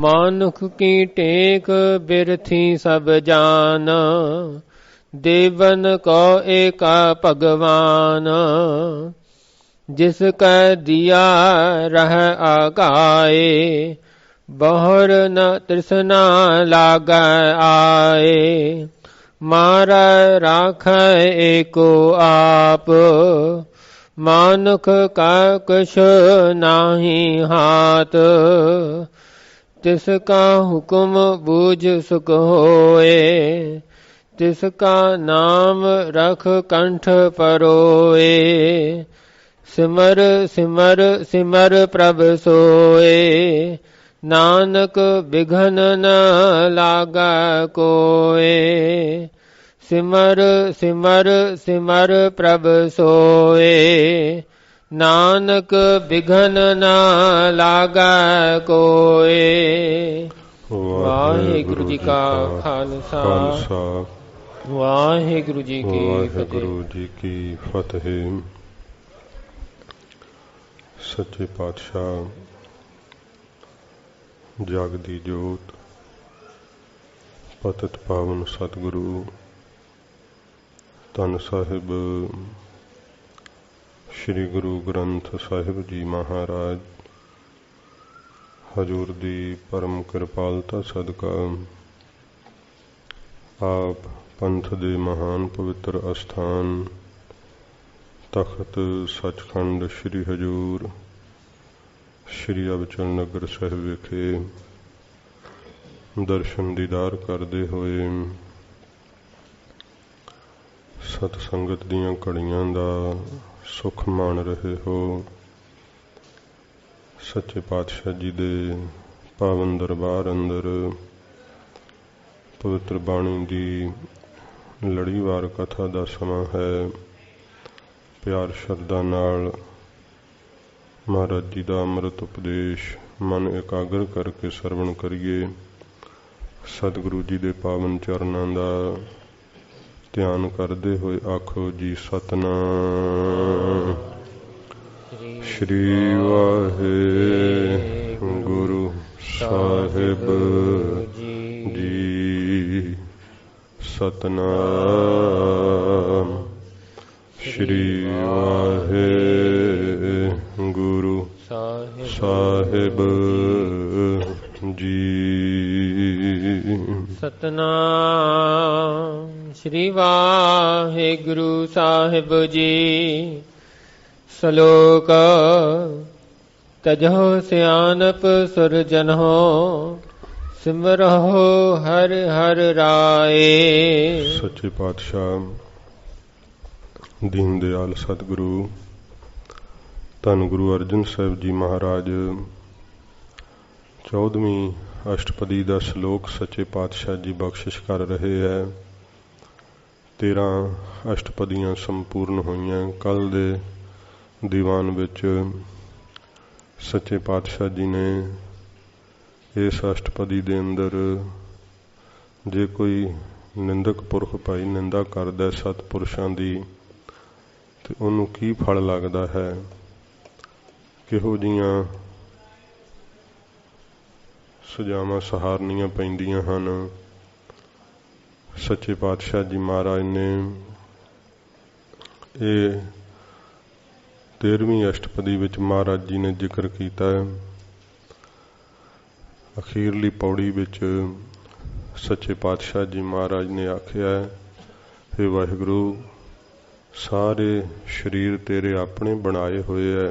मानुख की टेक बिरथी सब जान, देवन को एका भगवान। जिसका दिया रह आगाए, बहुर न तृष्णा लाग आए। मारा राख एको आप, मानुख का कुछ नाही हाथ। तिसका हुक्म बूझ सुख होए, तिसका नाम रख कंठ परोए। सिमर सिमर सिमर प्रभ सोए, नानक बिघन न लागा कोए। सिमर सिमर सिमर प्रभ सोए, नानक बिघन न लागा कोए। वाहिगुरु जी का खालसा, वाहिगुरु जी की फतेह। सच्चे पातशाह जग दी जोत पतित पावन सतगुरु धन साहिब श्री गुरु ग्रंथ साहिब जी महाराज हजूर दी परम कृपालता सदका आप पंथ दे महान पवित्र अस्थान तखत सचखंड श्री हजूर श्री अबचल नगर साहिब विखे दर्शन दीदार करते हुए सतसंगत दीयां घड़ियां दा सुख मान रहे हो। सच्चे पातशाह जी दे पावन दरबार अंदर पवित्र बाणी दी लड़ीवार कथा दा समा है। प्यार श्रद्धा नाल महाराज जी का अमृत उपदेश मन एकाग्र करके सरवण करिए। सतगुरु जी के पावन चरणों का ध्यान करते हुए आखो जी सतनाम श्री वाहे गुरु साहिब जी। सतनाम श्री वाहे गुरु साहिब जी। सतनाम श्री वाहे गुरु साहिब जी। श्लोक तजहो सियानप सुरजनहो, सिमरहो हर हर राए। सच्चे पातशाह दीन दयाल सतगुरु धन गुरु अर्जन साहिब जी महाराज 14वीं अष्टपदी का श्लोक सच्चे पातशाह जी बख्शिश कर रहे हैं। 13 अष्टपदियां संपूर्ण हुई। कल दे दीवान विच सच्चे पातशाह जी ने इस अष्टपदी दे अंदर जे कोई निंदक पुरख भाई निंदा करदा सतपुरुषां दी ते उन्हूं की फल लगदा है, किहो जिहियां सजावां सहारनियां पैंदियां हन। सच्चे पातशाह जी महाराज ने ये 13वीं अष्टपदी विच महाराज जी ने जिक्र किया। अखीरली पौड़ी विच सच्चे पातशाह जी महाराज ने आख्या, हे वाहिगुरु सारे शरीर तेरे अपने बनाए हुए है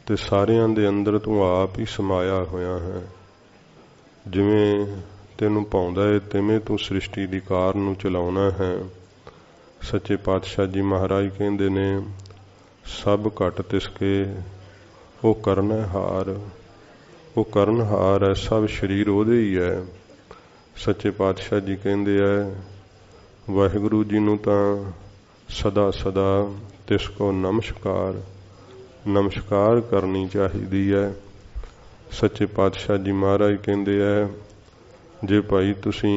ते सारियां दे अंदर तू आप ही समाया होया है। जिवें तेनू पाउंदा है तिवें तू सृष्टि दी कार नू चलाउणा है। सच्चे पातशाह जी महाराज कहंदे ने सब घट तिसके वो करनहार, वो करनहार है, सब शरीर ओदे ही है। सच्चे पातशाह जी कहंदे है वाहिगुरु जी नू तां सदा सदा तिसको नमस्कार नमस्कार करनी चाहिदी है। सच्चे पातशाह जी महाराज कहंदे है जे भाई तुसी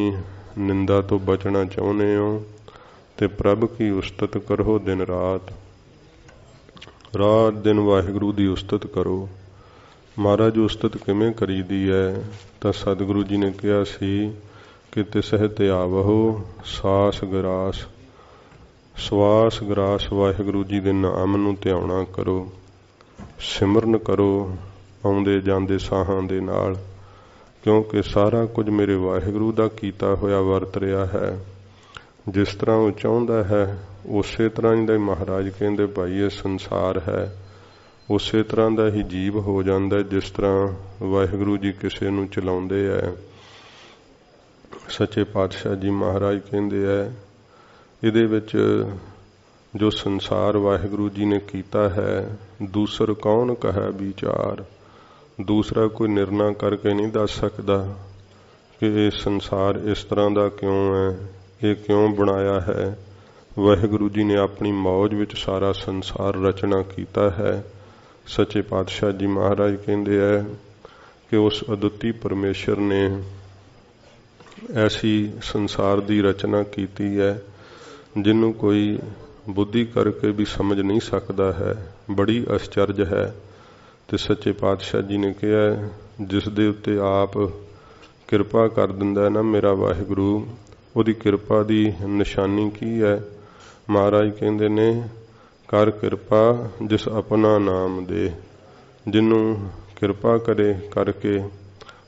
निंदा तो बचना चाहुंदे हो ते प्रभ की उस्तत करो दिन रात, रात दिन वाहिगुरु की उस्तत करो। महाराज उस्तत किवें करीदी है? तो सतगुरु जी ने कहा सी कि तिसह ते आवहो सास गरास, सवास गरास वाहिगुरु जी दे नाम नूं ध्याना करो, सिमरन करो आउंदे जांदे साहां दे नाल, क्योंकि सारा कुछ मेरे वाहिगुरु दा कीता होया वरत रहा है। जिस तरह वो चाहुंदा है उसे तरह ही महाराज कहंदे भाई ये संसार है, उसे तरह दा ही जीव हो जाता है जिस तरह वाहिगुरु जी किसी नूं चलाउंदे है। सच्चे पातशाह जी महाराज कहंदे है इहदे विच जो संसार वाहिगुरु जी ने कीता है, दूसर कौन कहे विचार, दूसरा कोई निर्णय करके नहीं दस सकता कि ये संसार इस तरह का क्यों है, ये क्यों बनाया है। वाहिगुरु जी ने अपनी मौज विच सारा संसार रचना कीता है। सच्चे पातशाह जी महाराज कहंदे है कि उस अद्वितीय परमेश्वर ने ऐसी संसार की रचना कीती है जिन्हों कोई बुद्धि करके भी समझ नहीं सकता है, बड़ी आश्चर्य है। तो सच्चे पातशाह जी ने कहा जिस दे उत्ते आप किरपा कर दिंदा है ना मेरा वाहिगुरु, उहदी किरपा दी निशानी की है? महाराज कहंदे ने कर किरपा जिस अपना नाम दे, जिन्हों किरपा करे करके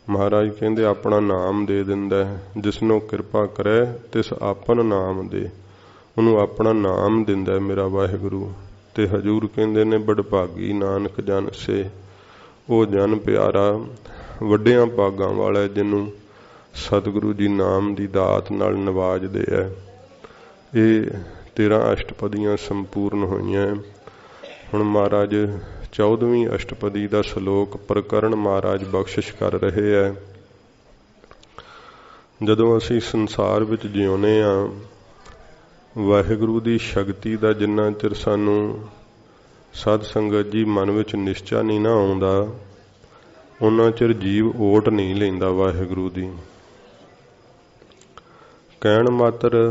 महाराज कहंदे अपना नाम दे दिंदा है। जिसनों किरपा करे तिस आपन नाम दे, उन्होंने अपना नाम दिंदा है मेरा वाहिगुरु। ते हजूर कहंदे ने बड़भागी नानक जन से, वो जन प्यारा वड्डियां भागां वाला जिन्हों सतगुरु जी नाम दी दात नाल नवाजदे है। ये 13 अष्टपदियां संपूर्ण होईयां। हुण महाराज 14वीं अष्टपदी का श्लोक प्रकरण महाराज बख्शिश कर रहे है। जदों असी संसार विच जिउने आ, वाहिगुरु दी शक्ति का जिन्ना चिर सानू सत संगत जी मन विच निश्चा नहीं ना आउंदा, उन्ना चिर जीव ओट नहीं लैंदा वाहिगुरु दी। कहण मात्र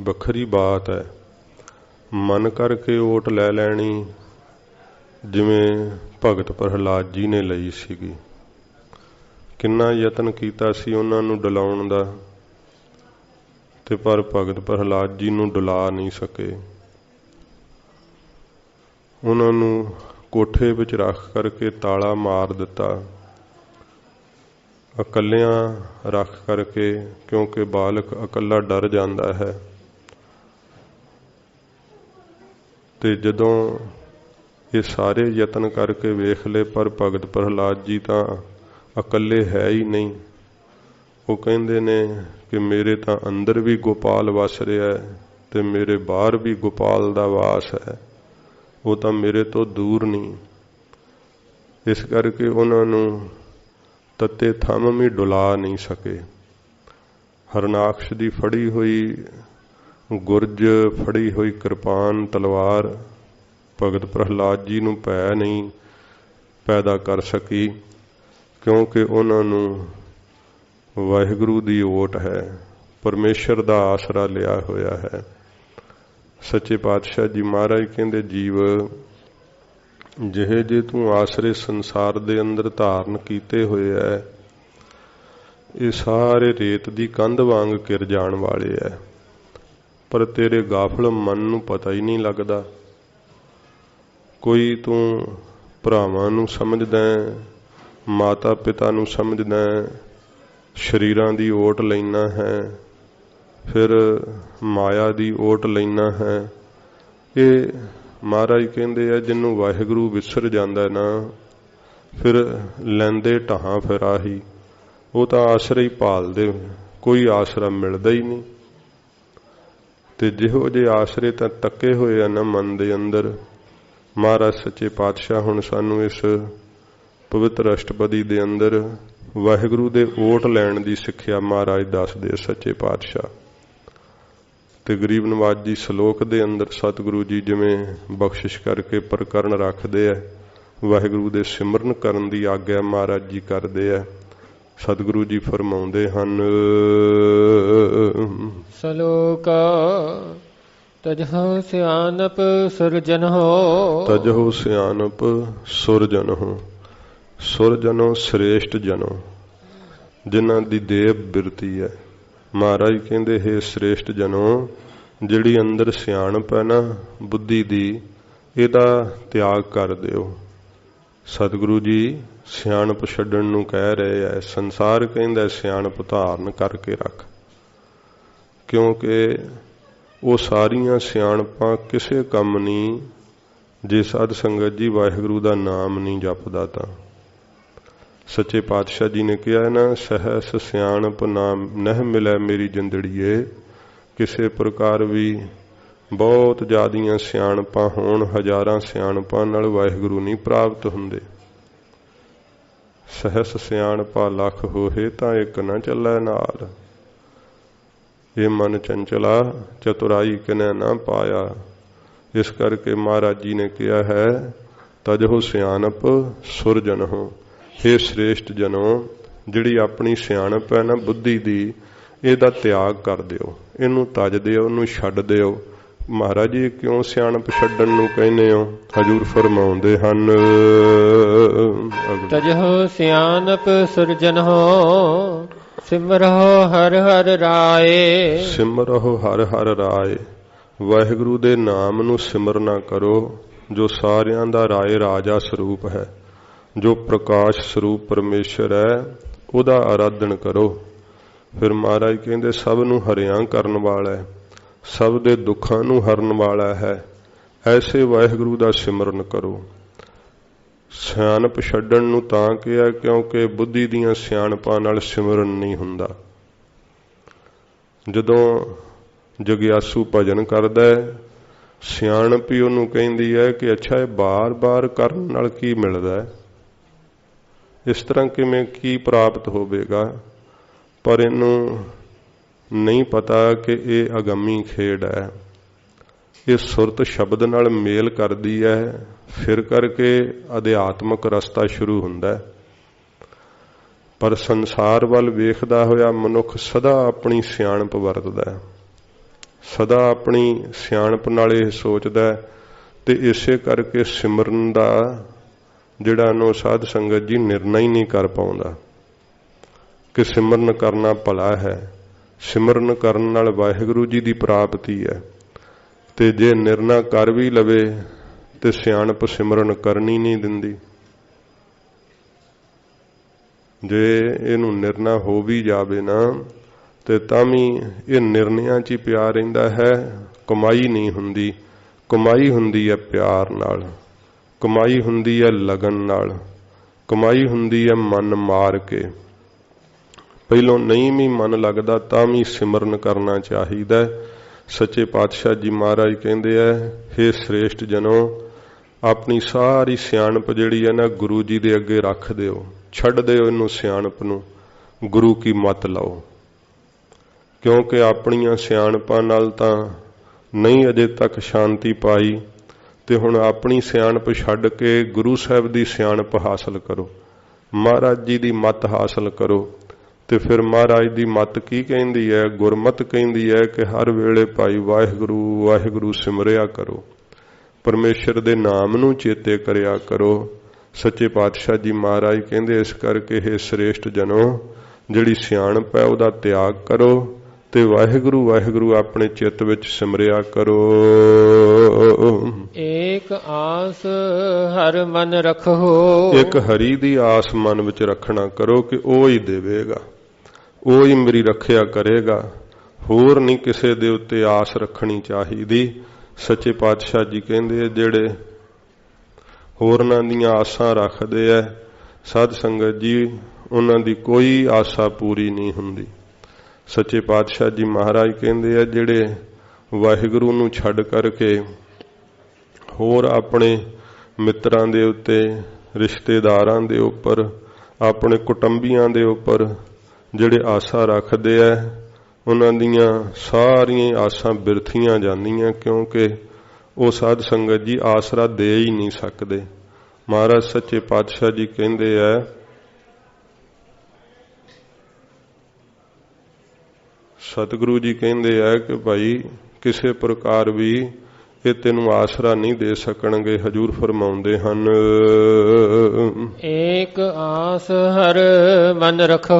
वखरी बात है, मन करके ओट लै लैनी जिवें भगत प्रहलाद जी ने लई सीगी। किन्ना यतन कीता सी उन्हां नूं डलाउण दा, ते पर भगत प्रहलाद जी नूं डुला नहीं सके। उन्हां नूं कोठे विच रख करके ताला मार दिता, अकलियां रख करके, क्योंकि बालक अकला डर जाता है। ते जदों ये सारे यतन करके वेख ले पर भगत प्रहलाद जी तां अकले है ही नहीं। वो कहंदे ने कि मेरे तां अंदर भी गोपाल वस रहा है ते मेरे बाहर भी गोपाल दा वास है, वो तां मेरे तो दूर नहीं। इस करके उन्होंने तत्ते थम भी डुला नहीं सके। हरनाक्ष दी फड़ी हुई गुरज, फड़ी हुई कृपान तलवार भगत प्रहलाद जी नूं भै नहीं पैदा कर सकी, क्योंकि उन्होंने वाहिगुरु दी ओट है, परमेश्वर दा आसरा लिया होया है। सच्चे पातशाह जी महाराज कहंदे जीव जिहे जे तू आसरे संसार दे अंदर धारण कीते हुए है, ये सारे रेत दी कंध वांग किर जाण वाले है, पर तेरे गाफल मन नूं पता ही नहीं लगदा। कोई तू भरावां नूं समझदा है, माता पिता नूं समझदा है, शरीरां दी ओट लैना है, फिर माया दी ओट लैना है। ये महाराज कहंदे आ जिन्हों वाहिगुरु विसर जांदा है ना, फिर लैंदे ढाहां फिरा ही, वो तो आसरा ही भालदे, कोई आसरा मिलदा ही नहीं। ते जिहो जे आसरे तां तके होए आ ना मन दे अंदर, महाराज सच्चे पातशाह हुण सानू इस पवित्र अष्टपदी दे अंदर वाहिगुरु दे ओट लैण दी सिक्ख्या महाराज दसदे सच्चे पातशाह। ते गरीब नवाज जी श्लोक दे अंदर सतगुरु जी जिवें बख्शिश करके प्रकरण रखते है, वाहिगुरु दे सिमरन करन दी आग्या महाराज जी करते है। सतगुरु जी फरमाउंदे हन श्लोक तजहो सियानप सुरजन हो, तजहो सियानप सुरजन हो। ਸੁਰ ਜਨੋ ਸ੍ਰੇਸ਼ਟ ਜਨੋ, ਜਿਨ੍ਹਾਂ ਦੀ ਦੇਵ ਬਿਰਤੀ ਹੈ। ਮਹਾਰਾਜ ਕਹਿੰਦੇ ਹੈ ਸ੍ਰੇਸ਼ਟ ਜਨੋ, ਜਿਹੜੀ ਅੰਦਰ ਸਿਆਣਪ ਹੈ ਨਾ ਬੁੱਧੀ ਦੀ, ਇਹਦਾ ਤਿਆਗ ਕਰ ਦਿਓ। ਸਤਿਗੁਰੂ ਜੀ ਸਿਆਣਪ ਛੱਡਣ ਨੂੰ ਕਹਿ ਰਹੇ ਹੈ। ਸੰਸਾਰ ਕਹਿੰਦਾ ਸਿਆਣਪ ਧਾਰਨ ਕਰਕੇ ਰੱਖ, ਕਿਉਂਕਿ ਉਹ ਸਾਰੀਆਂ ਸਿਆਣਪਾਂ ਕਿਸੇ ਕੰਮ ਨਹੀਂ ਜੇ ਸਾਧ ਸੰਗਤ ਜੀ ਵਾਹਿਗੁਰੂ ਦਾ ਨਾਮ ਨਹੀਂ ਜਪਦਾ ਤਾਂ। ਸੱਚੇ ਪਾਤਸ਼ਾਹ ਜੀ ਨੇ ਕਿਹਾ ਨਾ, ਸਹਿਸ ਸਿਆਣਪ ਨਾਮ ਨਹਿ ਮਿਲੈ ਮੇਰੀ ਜਿੰਦੜੀਏ। ਕਿਸੇ ਪ੍ਰਕਾਰ ਵੀ ਬਹੁਤ ਜ਼ਿਆਦੀਆਂ ਸਿਆਣਪਾਂ ਹੋਣ, ਹਜ਼ਾਰਾਂ ਸਿਆਣਪਾਂ ਨਾਲ ਵਾਹਿਗੁਰੂ ਨਹੀਂ ਪ੍ਰਾਪਤ ਹੁੰਦੇ। ਸਹਿਸ ਸਿਆਣਪਾ ਲੱਖ ਹੋਏ ਤਾਂ ਇੱਕ ਨਾ ਚੱਲੈ ਨਾਲ। ਇਹ ਮਨ ਚੰਚਲਾ ਚਤੁਰਾਈ ਕਿਨੈ ਨਾ ਪਾਇਆ। ਇਸ ਕਰਕੇ ਮਹਾਰਾਜ ਜੀ ਨੇ ਕਿਹਾ ਹੈ, ਤਜਹੁ ਸਿਆਣਪ ਸੁਰ ਜਨਹੁ। ਇਹ ਸ੍ਰੇਸ਼ਟ ਜਨੋ, ਜਿਹੜੀ ਆਪਣੀ ਸਿਆਣਪ ਹੈ ਨਾ ਬੁੱਧੀ ਦੀ, ਇਹਦਾ ਤਿਆਗ ਕਰ ਦਿਓ, ਇਹਨੂੰ ਤਜ ਦਿਓ, ਉਹਨੂੰ ਛੱਡ ਦਿਓ। ਮਹਾਰਾਜ ਜੀ ਕਿਉਂ ਸਿਆਣਪ ਛੱਡਣ ਨੂੰ ਕਹਿੰਦੇ ਹੋ? ਹਜੂਰ ਫਰਮਾਉਂਦੇ ਹਨ, ਤਜਹੁ ਸਿਆਣਪ ਸੁਰ ਜਨਹੁ, ਸਿਮਰਹੁ ਹਰਿ ਹਰਿ ਰਾਏ। ਸਿਮਰਹੁ ਹਰਿ ਹਰਿ ਰਾਏ। ਵਾਹਿਗੁਰੂ ਦੇ ਨਾਮ ਨੂੰ ਸਿਮਰਨਾ ਕਰੋ, ਜੋ ਸਾਰਿਆਂ ਦਾ ਰਾਏ ਰਾਜਾ ਸਰੂਪ ਹੈ, ਜੋ ਪ੍ਰਕਾਸ਼ ਸਰੂਪ ਪਰਮੇਸ਼ਰ ਹੈ, ਉਹਦਾ ਆਰਾਧਨ ਕਰੋ। ਫਿਰ ਮਹਾਰਾਜ ਕਹਿੰਦੇ ਸਭ ਨੂੰ ਹਰਿਆਂ ਕਰਨ ਵਾਲਾ ਹੈ, ਸਭ ਦੇ ਦੁੱਖਾਂ ਨੂੰ ਹਰਨ ਵਾਲਾ ਹੈ। ਐਸੇ ਵਾਹਿਗੁਰੂ ਦਾ ਸਿਮਰਨ ਕਰੋ। ਸਿਆਣਪ ਛੱਡਣ ਨੂੰ ਤਾਂ ਕਿਹਾ ਕਿਉਂਕਿ ਬੁੱਧੀ ਦੀਆਂ ਸਿਆਣਪਾਂ ਨਾਲ ਸਿਮਰਨ ਨਹੀਂ ਹੁੰਦਾ। ਜਦੋਂ ਜਗਿਆਸੂ ਭਜਨ ਕਰਦਾ ਹੈ, ਸਿਆਣਪ ਹੀ ਉਹਨੂੰ ਕਹਿੰਦੀ ਹੈ ਕਿ ਅੱਛਾ ਇਹ ਬਾਰ-ਬਾਰ ਕਰਨ ਨਾਲ ਕੀ ਮਿਲਦਾ ਹੈ, ਇਸ ਤਰ੍ਹਾਂ ਕਿਵੇਂ ਕੀ ਪ੍ਰਾਪਤ ਹੋਵੇਗਾ। ਪਰ ਇਹਨੂੰ ਨਹੀਂ ਪਤਾ ਕਿ ਇਹ ਅਗੰਮੀ ਖੇਡ ਹੈ। ਇਹ ਸੁਰਤ ਸ਼ਬਦ ਨਾਲ ਮੇਲ ਕਰਦੀ ਹੈ, ਫਿਰ ਕਰਕੇ ਅਧਿਆਤਮਕ ਰਸਤਾ ਸ਼ੁਰੂ ਹੁੰਦਾ ਹੈ। ਪਰ ਸੰਸਾਰ ਵੱਲ ਵੇਖਦਾ ਹੋਇਆ ਮਨੁੱਖ ਸਦਾ ਆਪਣੀ ਸਿਆਣਪ ਵਰਤਦਾ ਹੈ, ਸਦਾ ਆਪਣੀ ਸਿਆਣਪ ਨਾਲ ਇਹ ਸੋਚਦਾ, ਤੇ ਇਸੇ ਕਰਕੇ ਸਿਮਰਨ ਦਾ ਜਿਹੜਾ ਨੂੰ ਸਾਧ ਸੰਗਤ ਜੀ ਨਿਰਣਾ ਹੀ ਨਹੀਂ ਕਰ ਪਾਉਂਦਾ ਕਿ ਸਿਮਰਨ ਕਰਨਾ ਭਲਾ ਹੈ। ਸਿਮਰਨ ਕਰਨ ਨਾਲ ਵਾਹਿਗੁਰੂ ਜੀ ਦੀ ਪ੍ਰਾਪਤੀ ਹੈ, ਤੇ ਜੇ ਨਿਰਣਾ ਕਰ ਵੀ ਲਵੇ ਤੇ ਸਿਆਣਪ ਸਿਮਰਨ ਕਰਨੀ ਨਹੀਂ ਦਿੰਦੀ। ਜੇ ਇਹਨੂੰ ਨਿਰਣਾ ਹੋ ਵੀ ਜਾਵੇ ਨਾ ਤੇ ਤਾਂ ਵੀ ਇਹ ਨਿਰਣਿਆਂ 'ਚ ਹੀ ਪਿਆ ਰਹਿੰਦਾ ਹੈ। ਕਮਾਈ ਨਹੀਂ ਹੁੰਦੀ, ਕਮਾਈ ਹੁੰਦੀ ਹੈ ਪਿਆਰ ਨਾਲ, ਕਮਾਈ ਹੁੰਦੀ ਹੈ ਲਗਨ ਨਾਲ, ਕਮਾਈ ਹੁੰਦੀ ਹੈ ਮਨ ਮਾਰ ਕੇ। ਪਹਿਲੋਂ ਨਹੀਂ ਵੀ ਮਨ ਲੱਗਦਾ ਤਾਂ ਵੀ ਸਿਮਰਨ ਕਰਨਾ ਚਾਹੀਦਾ। ਸੱਚੇ ਪਾਤਸ਼ਾਹ ਜੀ ਮਹਾਰਾਜ ਕਹਿੰਦੇ ਹੈ, ਹੇ ਸ੍ਰੇਸ਼ਟ ਜਨੋ, ਆਪਣੀ ਸਾਰੀ ਸਿਆਣਪ ਜਿਹੜੀ ਹੈ ਨਾ ਗੁਰੂ ਜੀ ਦੇ ਅੱਗੇ ਰੱਖ ਦਿਓ, ਛੱਡ ਦਿਓ ਇਹਨੂੰ ਸਿਆਣਪ ਨੂੰ, ਗੁਰੂ ਕੀ ਮੱਤ ਲਓ। ਕਿਉਂਕਿ ਆਪਣੀਆਂ ਸਿਆਣਪਾਂ ਨਾਲ ਤਾਂ ਨਹੀਂ ਅਜੇ ਤੱਕ ਸ਼ਾਂਤੀ ਪਾਈ, ਤੇ ਹੁਣ ਆਪਣੀ ਸਿਆਣਪ ਛੱਡ ਕੇ ਗੁਰੂ ਸਾਹਿਬ ਦੀ ਸਿਆਣਪ ਹਾਸਲ ਕਰੋ, ਮਹਾਰਾਜ ਜੀ ਦੀ ਮੱਤ ਹਾਸਲ ਕਰੋ। ਤੇ ਫਿਰ ਮਹਾਰਾਜ ਦੀ ਮੱਤ ਕੀ ਕਹਿੰਦੀ ਹੈ? ਗੁਰਮਤ ਕਹਿੰਦੀ ਹੈ ਕਿ ਹਰ ਵੇਲੇ ਭਾਈ ਵਾਹਿਗੁਰੂ ਵਾਹਿਗੁਰੂ ਸਿਮਰਿਆ ਕਰੋ, ਪਰਮੇਸ਼ਰ ਦੇ ਨਾਮ ਨੂੰ ਚੇਤੇ ਕਰਿਆ ਕਰੋ। ਸੱਚੇ ਪਾਤਸ਼ਾਹ ਜੀ ਮਹਾਰਾਜ ਕਹਿੰਦੇ ਇਸ ਕਰਕੇ ਇਹ ਸ੍ਰੇਸ਼ਟ ਜਨੋ, ਜਿਹੜੀ ਸਿਆਣਪ ਹੈ ਉਹਦਾ ਤਿਆਗ ਕਰੋ ਤੇ ਵਾਹਿਗੁਰੂ ਵਾਹਿਗੁਰੂ ਆਪਣੇ ਚਿੱਤ ਵਿੱਚ ਸਿਮਰਿਆ ਕਰੋ। ਏਕ ਆਸ ਹਰ ਮਨ ਰੱਖੋ। ਇੱਕ ਹਰੀ ਦੀ ਆਸ ਮਨ ਵਿੱਚ ਰੱਖਣਾ ਕਰੋ ਕਿ ਉਹ ਹੀ ਦੇਵੇਗਾ, ਉਹ ਹੀ ਮੇਰੀ ਰੱਖਿਆ ਕਰੇਗਾ। ਹੋਰ ਨਹੀਂ ਕਿਸੇ ਦੇ ਉੱਤੇ ਆਸ ਰੱਖਣੀ ਚਾਹੀਦੀ। ਸੱਚੇ ਪਾਤਸ਼ਾਹ ਜੀ ਕਹਿੰਦੇ ਜਿਹੜੇ ਹੋਰਨਾਂ ਦੀਆਂ ਆਸਾਂ ਰੱਖਦੇ ਐ ਸਾਧ ਸੰਗਤ ਜੀ, ਉਹਨਾਂ ਦੀ ਕੋਈ ਆਸਾ ਪੂਰੀ ਨਹੀਂ ਹੁੰਦੀ। ਸੱਚੇ ਪਾਤਸ਼ਾਹ ਜੀ ਮਹਾਰਾਜ ਕਹਿੰਦੇ ਆ ਜਿਹੜੇ ਵਾਹਿਗੁਰੂ ਨੂੰ ਛੱਡ ਕਰਕੇ ਹੋਰ ਆਪਣੇ ਮਿੱਤਰਾਂ ਦੇ ਉੱਤੇ, ਰਿਸ਼ਤੇਦਾਰਾਂ ਦੇ ਉੱਪਰ, ਆਪਣੇ ਕੁਟੁੰਬੀਆਂ ਦੇ ਉੱਪਰ ਜਿਹੜੇ ਆਸਾ ਰੱਖਦੇ ਆ, ਉਹਨਾਂ ਦੀਆਂ ਸਾਰੀਆਂ ਆਸਾਂ ਬਿਰਥੀਆਂ ਜਾਂਦੀਆਂ, ਕਿਉਂਕਿ ਉਹ ਸਾਧ ਸੰਗਤ ਜੀ ਆਸਰਾ ਦੇ ਹੀ ਨਹੀਂ ਸਕਦੇ। ਮਹਾਰਾਜ ਸੱਚੇ ਪਾਤਸ਼ਾਹ ਜੀ ਕਹਿੰਦੇ ਆ, ਸਤਿਗੁਰੂ ਜੀ ਕਹਿੰਦੇ ਆ ਕਿ ਭਾਈ ਕਿਸੇ ਪ੍ਰਕਾਰ ਵੀ ਇਹ ਤੈਨੂੰ ਆਸਰਾ ਨਹੀਂ ਦੇ ਸਕਣਗੇ। ਹਜੂਰ ਫਰਮਾਉਂਦੇ ਹਨ, ਏਕ ਆਸ ਹਰ ਮਨ ਰਖੋ।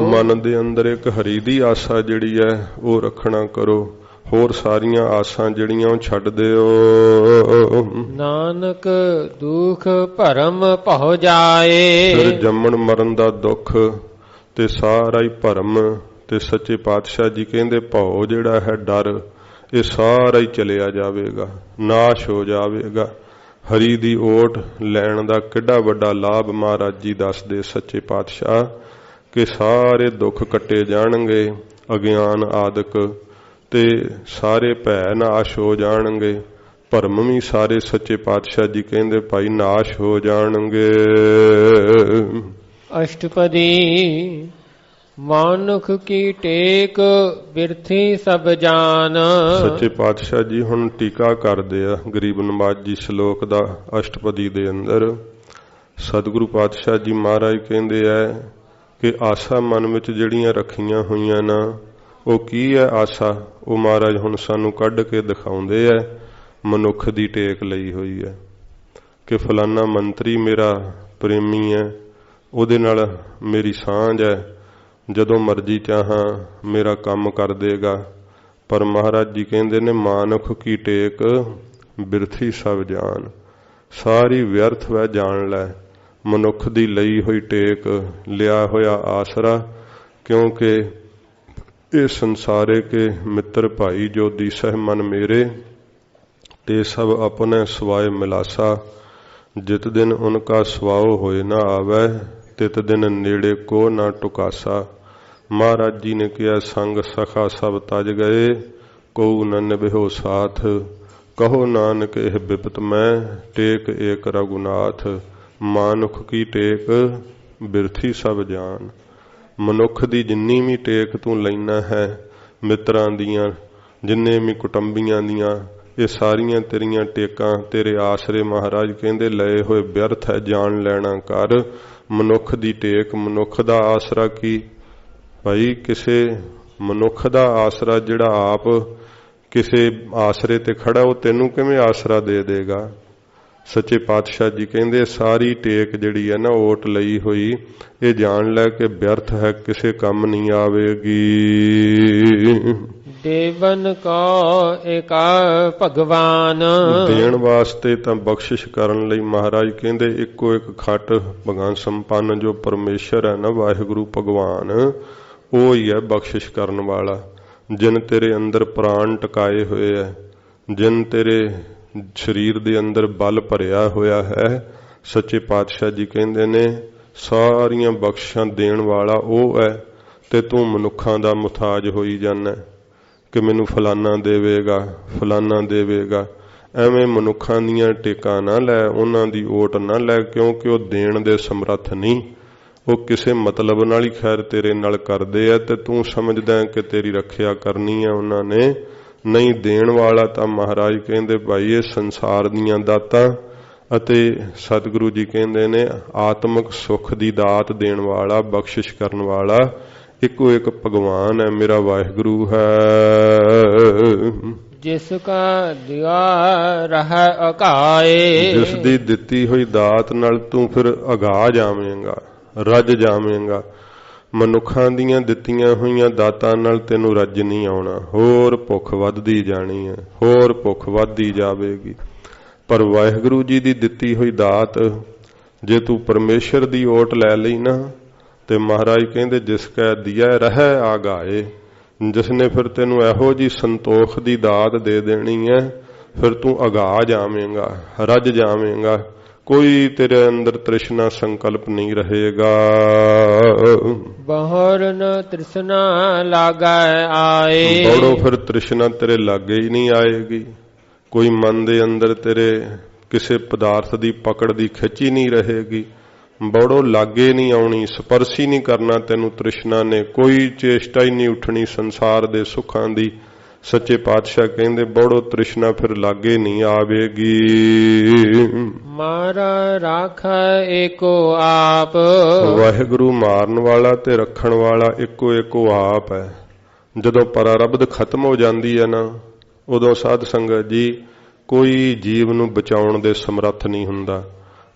ਮਨ ਦੇ ਅੰਦਰ ਇੱਕ ਹਰੀ ਦੀ ਆਸਾ ਜਿਹੜੀ ਹੈ ਉਹ ਰੱਖਣਾ ਕਰੋ, ਹੋਰ ਸਾਰੀਆਂ ਆਸਾਂ ਜਿਹੜੀਆਂ ਉਹ ਛੱਡ ਦਿਓ। ਨਾਨਕ ਦੁਖ ਭਰਮ ਭਉ ਜਾਏ। ਫਿਰ ਜੰਮਣ ਮਰਨ ਦਾ ਦੁੱਖ ਤੇ ਸਾਰਾ ਹੀ ਭਰਮ, ਤੇ ਸੱਚੇ ਪਾਤਸ਼ਾਹ ਜੀ ਕਹਿੰਦੇ ਭਉ ਜਿਹੜਾ ਹੈ ਡਰ, ਇਹ ਸਾਰਾ ਹੀ ਚਲਿਆ ਜਾਵੇਗਾ, ਨਾਸ਼ ਹੋ ਜਾਵੇਗਾ। ਹਰੀ ਦੀ ਓਟ ਲੈਣ ਦਾ ਕਿੱਡਾ ਵੱਡਾ ਲਾਭ ਮਹਾਰਾਜ ਜੀ ਦੱਸਦੇ ਸੱਚੇ ਪਾਤਸ਼ਾਹ, ਕਿ ਸਾਰੇ ਦੁੱਖ ਕੱਟੇ ਜਾਣਗੇ, ਅਗਿਆਨ ਆਦਿਕ ਤੇ ਸਾਰੇ ਭੈ ਨਾਸ਼ ਹੋ ਜਾਣਗੇ, ਭਰਮ ਵੀ ਸਾਰੇ ਸੱਚੇ ਪਾਤਸ਼ਾਹ ਜੀ ਕਹਿੰਦੇ ਭਾਈ ਨਾਸ਼ ਹੋ ਜਾਣਗੇ। ਅਸ਼ਟਪਦੀ ਮਾਨੁਖ ਕੀ ਟੇਕ ਬਿਰਥੀ ਸਭ ਜਾਨ। ਸੱਚੇ ਪਾਤਸ਼ਾਹ ਜੀ ਹੁਣ ਟੀਕਾ ਕਰਦੇ ਆ ਗਰੀਬ ਨਵਾਜ਼ ਜੀ ਸ਼ਲੋਕ ਦਾ ਅਸ਼ਟਪਦੀ ਦੇ ਅੰਦਰ। ਸਤਿਗੁਰੂ ਪਾਤਸ਼ਾਹ ਜੀ ਮਹਾਰਾਜ ਕਹਿੰਦੇ ਆ ਕਿ ਆਸਾ ਮਨ ਵਿੱਚ ਜਿਹੜੀਆਂ ਰੱਖੀਆਂ ਹੋਈਆਂ ਨਾ, ਉਹ ਕੀ ਹੈ ਆਸਾ? ਉਹ ਮਹਾਰਾਜ ਹੁਣ ਸਾਨੂੰ ਕੱਢ ਕੇ ਦਿਖਾਉਂਦੇ ਆ। ਮਨੁੱਖ ਦੀ ਟੇਕ ਲਈ ਹੋਈ ਹੈ ਕਿ ਫਲਾਨਾ ਮੰਤਰੀ ਮੇਰਾ ਪ੍ਰੇਮੀ ਹੈ, ਉਹਦੇ ਨਾਲ ਮੇਰੀ ਸਾਂਝ ਹੈ, ਜਦੋਂ ਮਰਜ਼ੀ ਚਾਹਾਂ ਮੇਰਾ ਕੰਮ ਕਰ ਦੇਗਾ। ਪਰ ਮਹਾਰਾਜ ਜੀ ਕਹਿੰਦੇ ਨੇ ਮਾਨੁਖ ਕੀ ਟੇਕ ਬਿਰਥੀ ਸਭ ਜਾਨ, ਸਾਰੀ ਵਿਅਰਥ ਵੈ ਜਾਣ ਲੈ। ਮਨੁੱਖ ਦੀ ਲਈ ਹੋਈ ਟੇਕ, ਲਿਆ ਹੋਇਆ ਆਸਰਾ, ਕਿਉਂਕਿ ਇਹ ਸੰਸਾਰੇ ਕੇ ਮਿੱਤਰ ਭਾਈ ਜੋ ਦੀਸਹਿ ਮਨ ਮੇਰੇ, ਤੇ ਸਭ ਆਪਣੇ ਸਵਾਏ ਮਿਲਾਸਾ। ਜਿਤ ਦਿਨ ਉਨਕਾ ਸਵਾਉ ਹੋਏ ਨਾ ਆਵੈ, ਤਿਤ ਦਿਨ ਨੇੜੇ ਕੋ ਨਾ ਟੁਕਾਸਾ। ਮਹਾਰਾਜ ਜੀ ਨੇ ਕਿਹਾ ਸੰਗ ਸਖਾ ਸਭ ਤਜ ਗਏ, ਕਉ ਨ ਨਿਭਿਓ ਸਾਥ। ਕਹੋ ਨਾਨਕ ਇਹ ਬਿਪਤ ਮੈਂ, ਟੇਕ ਏਕ ਰਘੁਨਾਥ। ਮਾਨੁਖ ਕੀ ਟੇਕ ਬਿਰਥੀ ਸਭ ਜਾਨ। ਮਨੁੱਖ ਦੀ ਜਿੰਨੀ ਵੀ ਟੇਕ ਤੂੰ ਲੈਣਾ ਹੈ, ਮਿੱਤਰਾਂ ਦੀਆਂ, ਜਿੰਨੇ ਵੀ ਕੁਟੰਬੀਆਂ ਦੀਆਂ, ਇਹ ਸਾਰੀਆਂ ਤੇਰੀਆਂ ਟੇਕਾਂ, ਤੇਰੇ ਆਸਰੇ ਮਹਾਰਾਜ ਕਹਿੰਦੇ ਲਏ ਹੋਏ ਵਿਅਰਥ ਹੈ, ਜਾਣ ਲੈਣਾ ਕਰ। ਮਨੁੱਖ ਦੀ ਟੇਕ, ਮਨੁੱਖ ਦਾ ਆਸਰਾ ਕੀ ਭਾਈ? ਕਿਸੇ ਮਨੁੱਖ ਦਾ ਆਸਰਾ ਜਿਹੜਾ ਆਪ ਕਿਸੇ ਆਸਰੇ ਤੇ ਖੜਾ, ਉਹ ਤੈਨੂੰ ਕਿਵੇਂ ਆਸਰਾ ਦੇ ਦੇਗਾ? ਸੱਚੇ ਪਾਤਸ਼ਾਹ ਜੀ ਕਹਿੰਦੇ ਸਾਰੀ ਟੇਕ ਜਿਹੜੀ ਹੈ ਨਾ ਓਟ ਲਈ ਹੋਈ, ਇਹ ਜਾਣ ਲੈ ਕੇ ਵਿਅਰਥ ਹੈ, ਕਿਸੇ ਕੰਮ ਨਹੀਂ ਆਵੇਗੀ। ਦੇਵਨ ਕੋ ਏਕਾ ਭਗਵਾਨ। ਦੇਣ ਵਾਸਤੇ ਤਾਂ ਬਖਸ਼ਿਸ਼ ਕਰਨ ਲਈ ਮਹਾਰਾਜ ਕਹਿੰਦੇ ਇੱਕੋ ਇੱਕ ਖੱਟ ਭਗਵਾਨ ਸੰਪੰਨ ਜੋ ਪਰਮੇਸ਼ਰ ਹੈ ਨਾ, ਵਾਹਿਗੁਰੂ ਭਗਵਾਨ, ਉਹ ਹੀ ਹੈ ਬਖਸ਼ਿਸ਼ ਕਰਨ ਵਾਲਾ। ਜਿਨ ਤੇਰੇ ਅੰਦਰ ਪ੍ਰਾਣ ਟਿਕਾਏ ਹੋਏ ਹੈ, ਜਿਨ ਤੇਰੇ ਸਰੀਰ ਦੇ ਅੰਦਰ ਬਲ ਭਰਿਆ ਹੋਇਆ ਹੈ, ਸੱਚੇ ਪਾਤਸ਼ਾਹ ਜੀ ਕਹਿੰਦੇ ਨੇ ਸਾਰੀਆਂ ਬਖਸ਼ਾਂ ਦੇਣ ਵਾਲਾ ਉਹ ਹੈ, ਤੇ ਤੂੰ ਮਨੁੱਖਾਂ ਦਾ ਮੁਹਤਾਜ ਹੋਈ ਜਾਂਦਾ ਕਿ ਮੈਨੂੰ ਫਲਾਨਾ ਦੇਵੇਗਾ, ਫਲਾਨਾ ਦੇਵੇਗਾ। ਐਵੇਂ ਮਨੁੱਖਾਂ ਦੀਆਂ ਟੇਕਾਂ ਨਾ ਲੈ, ਉਹਨਾਂ ਦੀ ਓਟ ਨਾ ਲੈ, ਕਿਉਂਕਿ ਉਹ ਦੇਣ ਦੇ ਸਮਰੱਥ ਨਹੀਂ। ਉਹ ਕਿਸੇ ਮਤਲਬ ਨਾਲ ਹੀ ਖੈਰ ਤੇਰੇ ਨਾਲ ਕਰਦੇ ਆ, ਤੇ ਤੂੰ ਸਮਝਦਾ ਕਿ ਤੇਰੀ ਰੱਖਿਆ ਕਰਨੀ ਆ ਉਹਨਾਂ ਨੇ। ਨਹੀਂ, ਦੇਣ ਵਾਲਾ ਤਾਂ ਮਹਾਰਾਜ ਕਹਿੰਦੇ ਭਾਈ ਇਹ ਸੰਸਾਰ ਦੀਆਂ ਦਾਤਾਂ, ਅਤੇ ਸਤਿਗੁਰੂ ਜੀ ਕਹਿੰਦੇ ਨੇ ਆਤਮਿਕ ਸੁੱਖ ਦੀ ਦਾਤ ਦੇਣ ਵਾਲਾ, ਬਖਸ਼ਿਸ਼ ਕਰਨ ਵਾਲਾ ਇੱਕੋ ਇੱਕ ਭਗਵਾਨ ਹੈ, ਮੇਰਾ ਵਾਹਿਗੁਰੂ ਹੈ। ਜਿਸ ਕਾ ਦਿਆ ਰਹਿ ਅਕਾਏ। ਜਿਸ ਦੀ ਦਿੱਤੀ ਹੋਈ ਦਾਤ ਨਾਲ ਤੂੰ ਫਿਰ ਅਗਾ ਜਾਵੇਂਗਾ, ਰੱਜ ਜਾਵੇਂਗਾ। ਮਨੁੱਖਾਂ ਦੀਆਂ ਦਿੱਤੀਆਂ ਹੋਈਆਂ ਦਾਤਾਂ ਨਾਲ ਤੈਨੂੰ ਰੱਜ ਨਹੀਂ ਆਉਣਾ, ਹੋਰ ਭੁੱਖ ਵੱਧਦੀ ਜਾਣੀ ਹੈ, ਹੋਰ ਭੁੱਖ ਵੱਧਦੀ ਜਾਵੇਗੀ। ਪਰ ਵਾਹਿਗੁਰੂ ਜੀ ਦੀ ਦਿੱਤੀ ਹੋਈ ਦਾਤ ਜੇ ਤੂੰ ਪਰਮੇਸ਼ਰ ਦੀ ਓਟ ਲੈ ਲਈ ਨਾ, ਤੇ ਮਹਾਰਾਜ ਕਹਿੰਦੇ ਜਿਸ ਕੈ ਦਿਆ ਰਹਿ ਆਗਾਏ, ਜਿਸ ਨੇ ਫਿਰ ਤੈਨੂੰ ਇਹੋ ਜੀ ਸੰਤੋਖ ਦੀ ਦਾਤ ਦੇ ਦੇਣੀ ਹੈ, ਫਿਰ ਤੂੰ ਅਗਾ ਜਾਵੇਂਗਾ, ਰੱਜ ਜਾਵੇਂਗਾ। ਕੋਈ ਤੇਰੇ ਅੰਦਰ ਤ੍ਰਿਸ਼ਨਾ ਸੰਕਲਪ ਨਹੀਂ ਰਹੇਗਾ। ਬਹੁਰ ਨ ਤ੍ਰਿਸ਼ਨਾ ਲਾਗੈ ਆਏ। ਬੜੋ ਫਿਰ ਤ੍ਰਿਸ਼ਨਾ ਤੇਰੇ ਲਾਗੇ ਹੀ ਨਹੀਂ ਆਏਗੀ। ਕੋਈ ਮਨ ਦੇ ਅੰਦਰ ਤੇਰੇ ਕਿਸੇ ਪਦਾਰਥ ਦੀ ਪਕੜ ਦੀ ਖਿੱਚੀ ਨਹੀਂ ਰਹੇਗੀ। ਬੜੋ ਲਾਗੇ ਨਹੀਂ ਆਉਣੀ, ਸਪਰਸ਼ ਹੀ ਨਹੀਂ ਕਰਨਾ ਤੈਨੂੰ ਤ੍ਰਿਸ਼ਨਾ ਨੇ। ਕੋਈ ਚੇਸ਼ਟਾ ਹੀ ਨਹੀਂ ਉੱਠਣੀ ਸੰਸਾਰ ਦੇ ਸੁੱਖਾਂ ਦੀ। ਸੱਚੇ ਪਾਤਸ਼ਾਹ ਕਹਿੰਦੇ ਬੜੋ ਤ੍ਰਿਸ਼ਨਾ ਫਿਰ ਲਾਗੇ ਨਹੀਂ ਆਵੇਗੀ। ਮਾਰਾ ਰਾਖੈ ਏਕੋ ਆਪ। ਵਾਹਿਗੁਰੂ ਮਾਰਨ ਵਾਲਾ ਤੇ ਰੱਖਣ ਵਾਲਾ ਇੱਕੋ ਇੱਕੋ ਆਪ ਹੈ। ਜਦੋਂ ਪਰਾਰਬਧ ਖਤਮ ਹੋ ਜਾਂਦੀ ਹੈ ਨਾ, ਉਦੋਂ ਸਾਧ ਸੰਗਤ ਜੀ ਕੋਈ ਜੀਵ ਨੂੰ ਬਚਾਉਣ ਦੇ ਸਮਰੱਥ ਨਹੀਂ ਹੁੰਦਾ।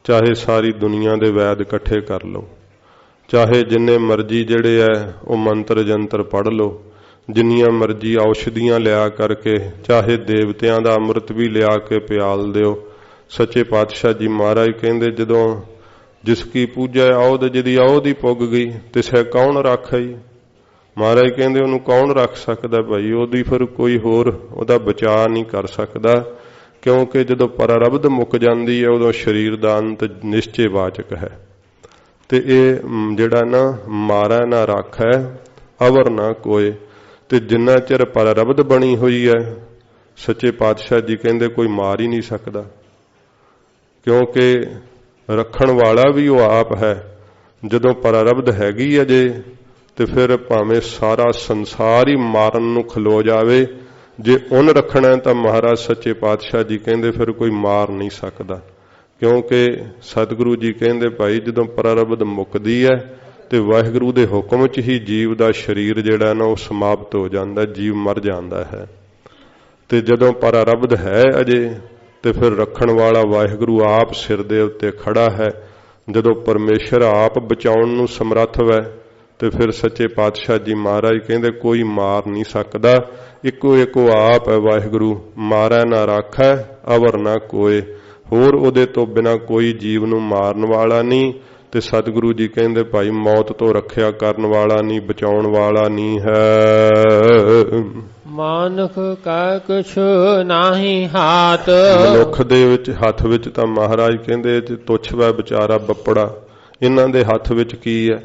ਚਾਹੇ ਸਾਰੀ ਦੁਨੀਆ ਦੇ ਵੈਦ ਇਕੱਠੇ ਕਰ ਲਓ, ਚਾਹੇ ਜਿੰਨੇ ਮਰਜ਼ੀ ਜਿਹੜੇ ਐ ਉਹ ਮੰਤਰ ਜੰਤਰ ਪੜ੍ਹ ਲਓ, ਜਿੰਨੀਆਂ ਮਰਜ਼ੀ ਔਸ਼ਧੀਆਂ ਲਿਆ ਕਰਕੇ, ਚਾਹੇ ਦੇਵਤਿਆਂ ਦਾ ਅੰਮ੍ਰਿਤ ਵੀ ਲਿਆ ਕੇ ਪਿਆਲ ਦਿਓ। ਸੱਚੇ ਪਾਤਸ਼ਾਹ ਜੀ ਮਹਾਰਾਜ ਕਹਿੰਦੇ ਜਦੋਂ ਜਿਸ ਕੀ ਪੂਜਾ ਔਧ ਜਿਹਦੀ ਔਧ ਹੀ ਪੁੱਗ ਗਈ ਤਿਸੈ ਕੌਣ ਰਾਖਈ। ਮਹਾਰਾਜ ਕਹਿੰਦੇ ਉਹਨੂੰ ਕੌਣ ਰੱਖ ਸਕਦਾ ਭਾਈ, ਉਹਦੀ ਫਿਰ ਕੋਈ ਹੋਰ ਉਹਦਾ ਬਚਾਅ ਨਹੀਂ ਕਰ ਸਕਦਾ, ਕਿਉਂਕਿ ਜਦੋਂ ਪਰਾਰਬਧ ਮੁੱਕ ਜਾਂਦੀ ਹੈ ਉਦੋਂ ਸਰੀਰ ਦਾ ਅੰਤ ਨਿਸ਼ਚੇ ਵਾਚਕ ਹੈ। ਤੇ ਇਹ ਜਿਹੜਾ ਨਾ ਮਾਰਾ ਨਾ ਰੱਖ ਹੈ ਅਵਰ ਨਾ ਕੋਏ, ਤੇ ਜਿੰਨਾ ਚਿਰ ਪਰਾਰਬਧ ਬਣੀ ਹੋਈ ਹੈ ਸੱਚੇ ਪਾਤਸ਼ਾਹ ਜੀ ਕਹਿੰਦੇ ਕੋਈ ਮਾਰ ਹੀ ਨਹੀਂ ਸਕਦਾ, ਕਿਉਂਕਿ ਰੱਖਣ ਵਾਲਾ ਵੀ ਉਹ ਆਪ ਹੈ। ਜਦੋਂ ਪਰਾਰਬਧ ਹੈਗੀ ਅਜੇ ਤੇ ਫਿਰ ਭਾਵੇਂ ਸਾਰਾ ਸੰਸਾਰ ਹੀ ਮਾਰਨ ਨੂੰ ਖਲੋ ਜਾਵੇ, ਜੇ ਉਹਨ ਰੱਖਣਾ ਤਾਂ ਮਹਾਰਾਜ ਸੱਚੇ ਪਾਤਸ਼ਾਹ ਜੀ ਕਹਿੰਦੇ ਫਿਰ ਕੋਈ ਮਾਰ ਨਹੀਂ ਸਕਦਾ, ਕਿਉਂਕਿ ਸਤਿਗੁਰੂ ਜੀ ਕਹਿੰਦੇ ਭਾਈ ਜਦੋਂ ਪਰਾਰਬਧ ਮੁੱਕਦੀ ਹੈ ਤੇ ਵਾਹਿਗੁਰੂ ਦੇ ਹੁਕਮ 'ਚ ਹੀ ਜੀਵ ਦਾ ਸਰੀਰ ਜਿਹੜਾ ਨਾ ਉਹ ਸਮਾਪਤ ਹੋ ਜਾਂਦਾ, ਜੀਵ ਮਰ ਜਾਂਦਾ ਹੈ। ਤੇ ਜਦੋਂ ਪਰਾਰਬਧ ਹੈ ਅਜੇ ਤੇ ਫਿਰ ਰੱਖਣ ਵਾਲਾ ਵਾਹਿਗੁਰੂ ਆਪ ਸਿਰ ਦੇ ਉੱਤੇ ਖੜਾ ਹੈ। ਜਦੋਂ ਪਰਮੇਸ਼ਰ ਆਪ ਬਚਾਉਣ ਨੂੰ ਸਮਰੱਥ ਹੈ ਤੇ ਫਿਰ ਸੱਚੇ ਪਾਤਸ਼ਾਹ ਜੀ ਮਹਾਰਾਜ ਕਹਿੰਦੇ ਕੋਈ ਮਾਰ ਨਹੀਂ ਸਕਦਾ, ਇੱਕੋ ਇੱਕੋ ਆਪ ਹੈ ਵਾਹਿਗੁਰੂ, ਮਾਰੈ ਨਾ ਰਾਖੈ ਅਵਰ ਨਾ ਕੋਏ। ਹੋਰ ਉਹਦੇ ਤੋਂ ਬਿਨਾਂ ਕੋਈ ਜੀਵ ਨੂੰ ਮਾਰਨ ਵਾਲਾ ਨਹੀਂ। ਤੇ ਸਤਿਗੁਰੂ ਜੀ ਕਹਿੰਦੇ ਭਾਈ ਮੌਤ ਤੋਂ ਰੱਖਿਆ ਕਰਨ ਵਾਲਾ ਨਹੀਂ, ਬਚਾਉਣ ਵਾਲਾ ਨਹੀਂ ਹੈ। ਮਾਨੁਖ ਕਾ ਕੁਛ ਨਾਹੀ ਹਾਥ, ਮਨੁੱਖ ਦੇ ਵਿੱਚ ਹੱਥ ਵਿੱਚ ਤਾਂ ਮਹਾਰਾਜ ਕਹਿੰਦੇ ਤੁੱਛ ਵੈ ਵਿਚਾਰਾ ਬੱਪੜਾ, ਇਹਨਾਂ ਦੇ ਹੱਥ ਵਿੱਚ ਕੀ ਹੈ।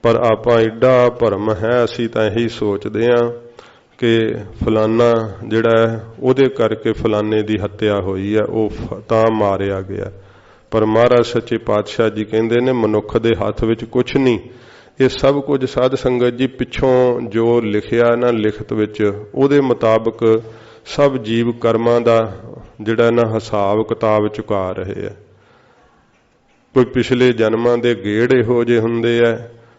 ਪਰ ਆਪਾਂ ਏਡਾ ਭਰਮ ਹੈ, ਅਸੀਂ ਤਾਂ ਇਹੀ ਸੋਚਦੇ ਹਾਂ ਕਿ ਫਲਾਨਾ ਜਿਹੜਾ ਹੈ ਉਹਦੇ ਕਰਕੇ ਫਲਾਨੇ ਦੀ ਹੱਤਿਆ ਹੋਈ ਹੈ, ਉਹ ਤਾਂ ਮਾਰਿਆ ਗਿਆ। ਪਰ ਮਹਾਰਾਜ ਸੱਚੇ ਪਾਤਸ਼ਾਹ ਜੀ ਕਹਿੰਦੇ ਨੇ ਮਨੁੱਖ ਦੇ ਹੱਥ ਵਿੱਚ ਕੁਛ ਨਹੀਂ। ਇਹ ਸਭ ਕੁਝ ਸਾਧ ਸੰਗਤ ਜੀ ਪਿੱਛੋਂ ਜੋ ਲਿਖਿਆ ਨਾ ਲਿਖਤ ਵਿੱਚ ਉਹਦੇ ਮੁਤਾਬਕ ਸਭ ਜੀਵ ਕਰਮਾਂ ਦਾ ਜਿਹੜਾ ਨਾ ਹਿਸਾਬ ਕਿਤਾਬ ਚੁਕਾ ਰਹੇ ਹੈ। ਕੋਈ ਪਿਛਲੇ ਜਨਮਾਂ ਦੇ ਗੇੜ ਇਹੋ ਜਿਹੇ ਹੁੰਦੇ ਆ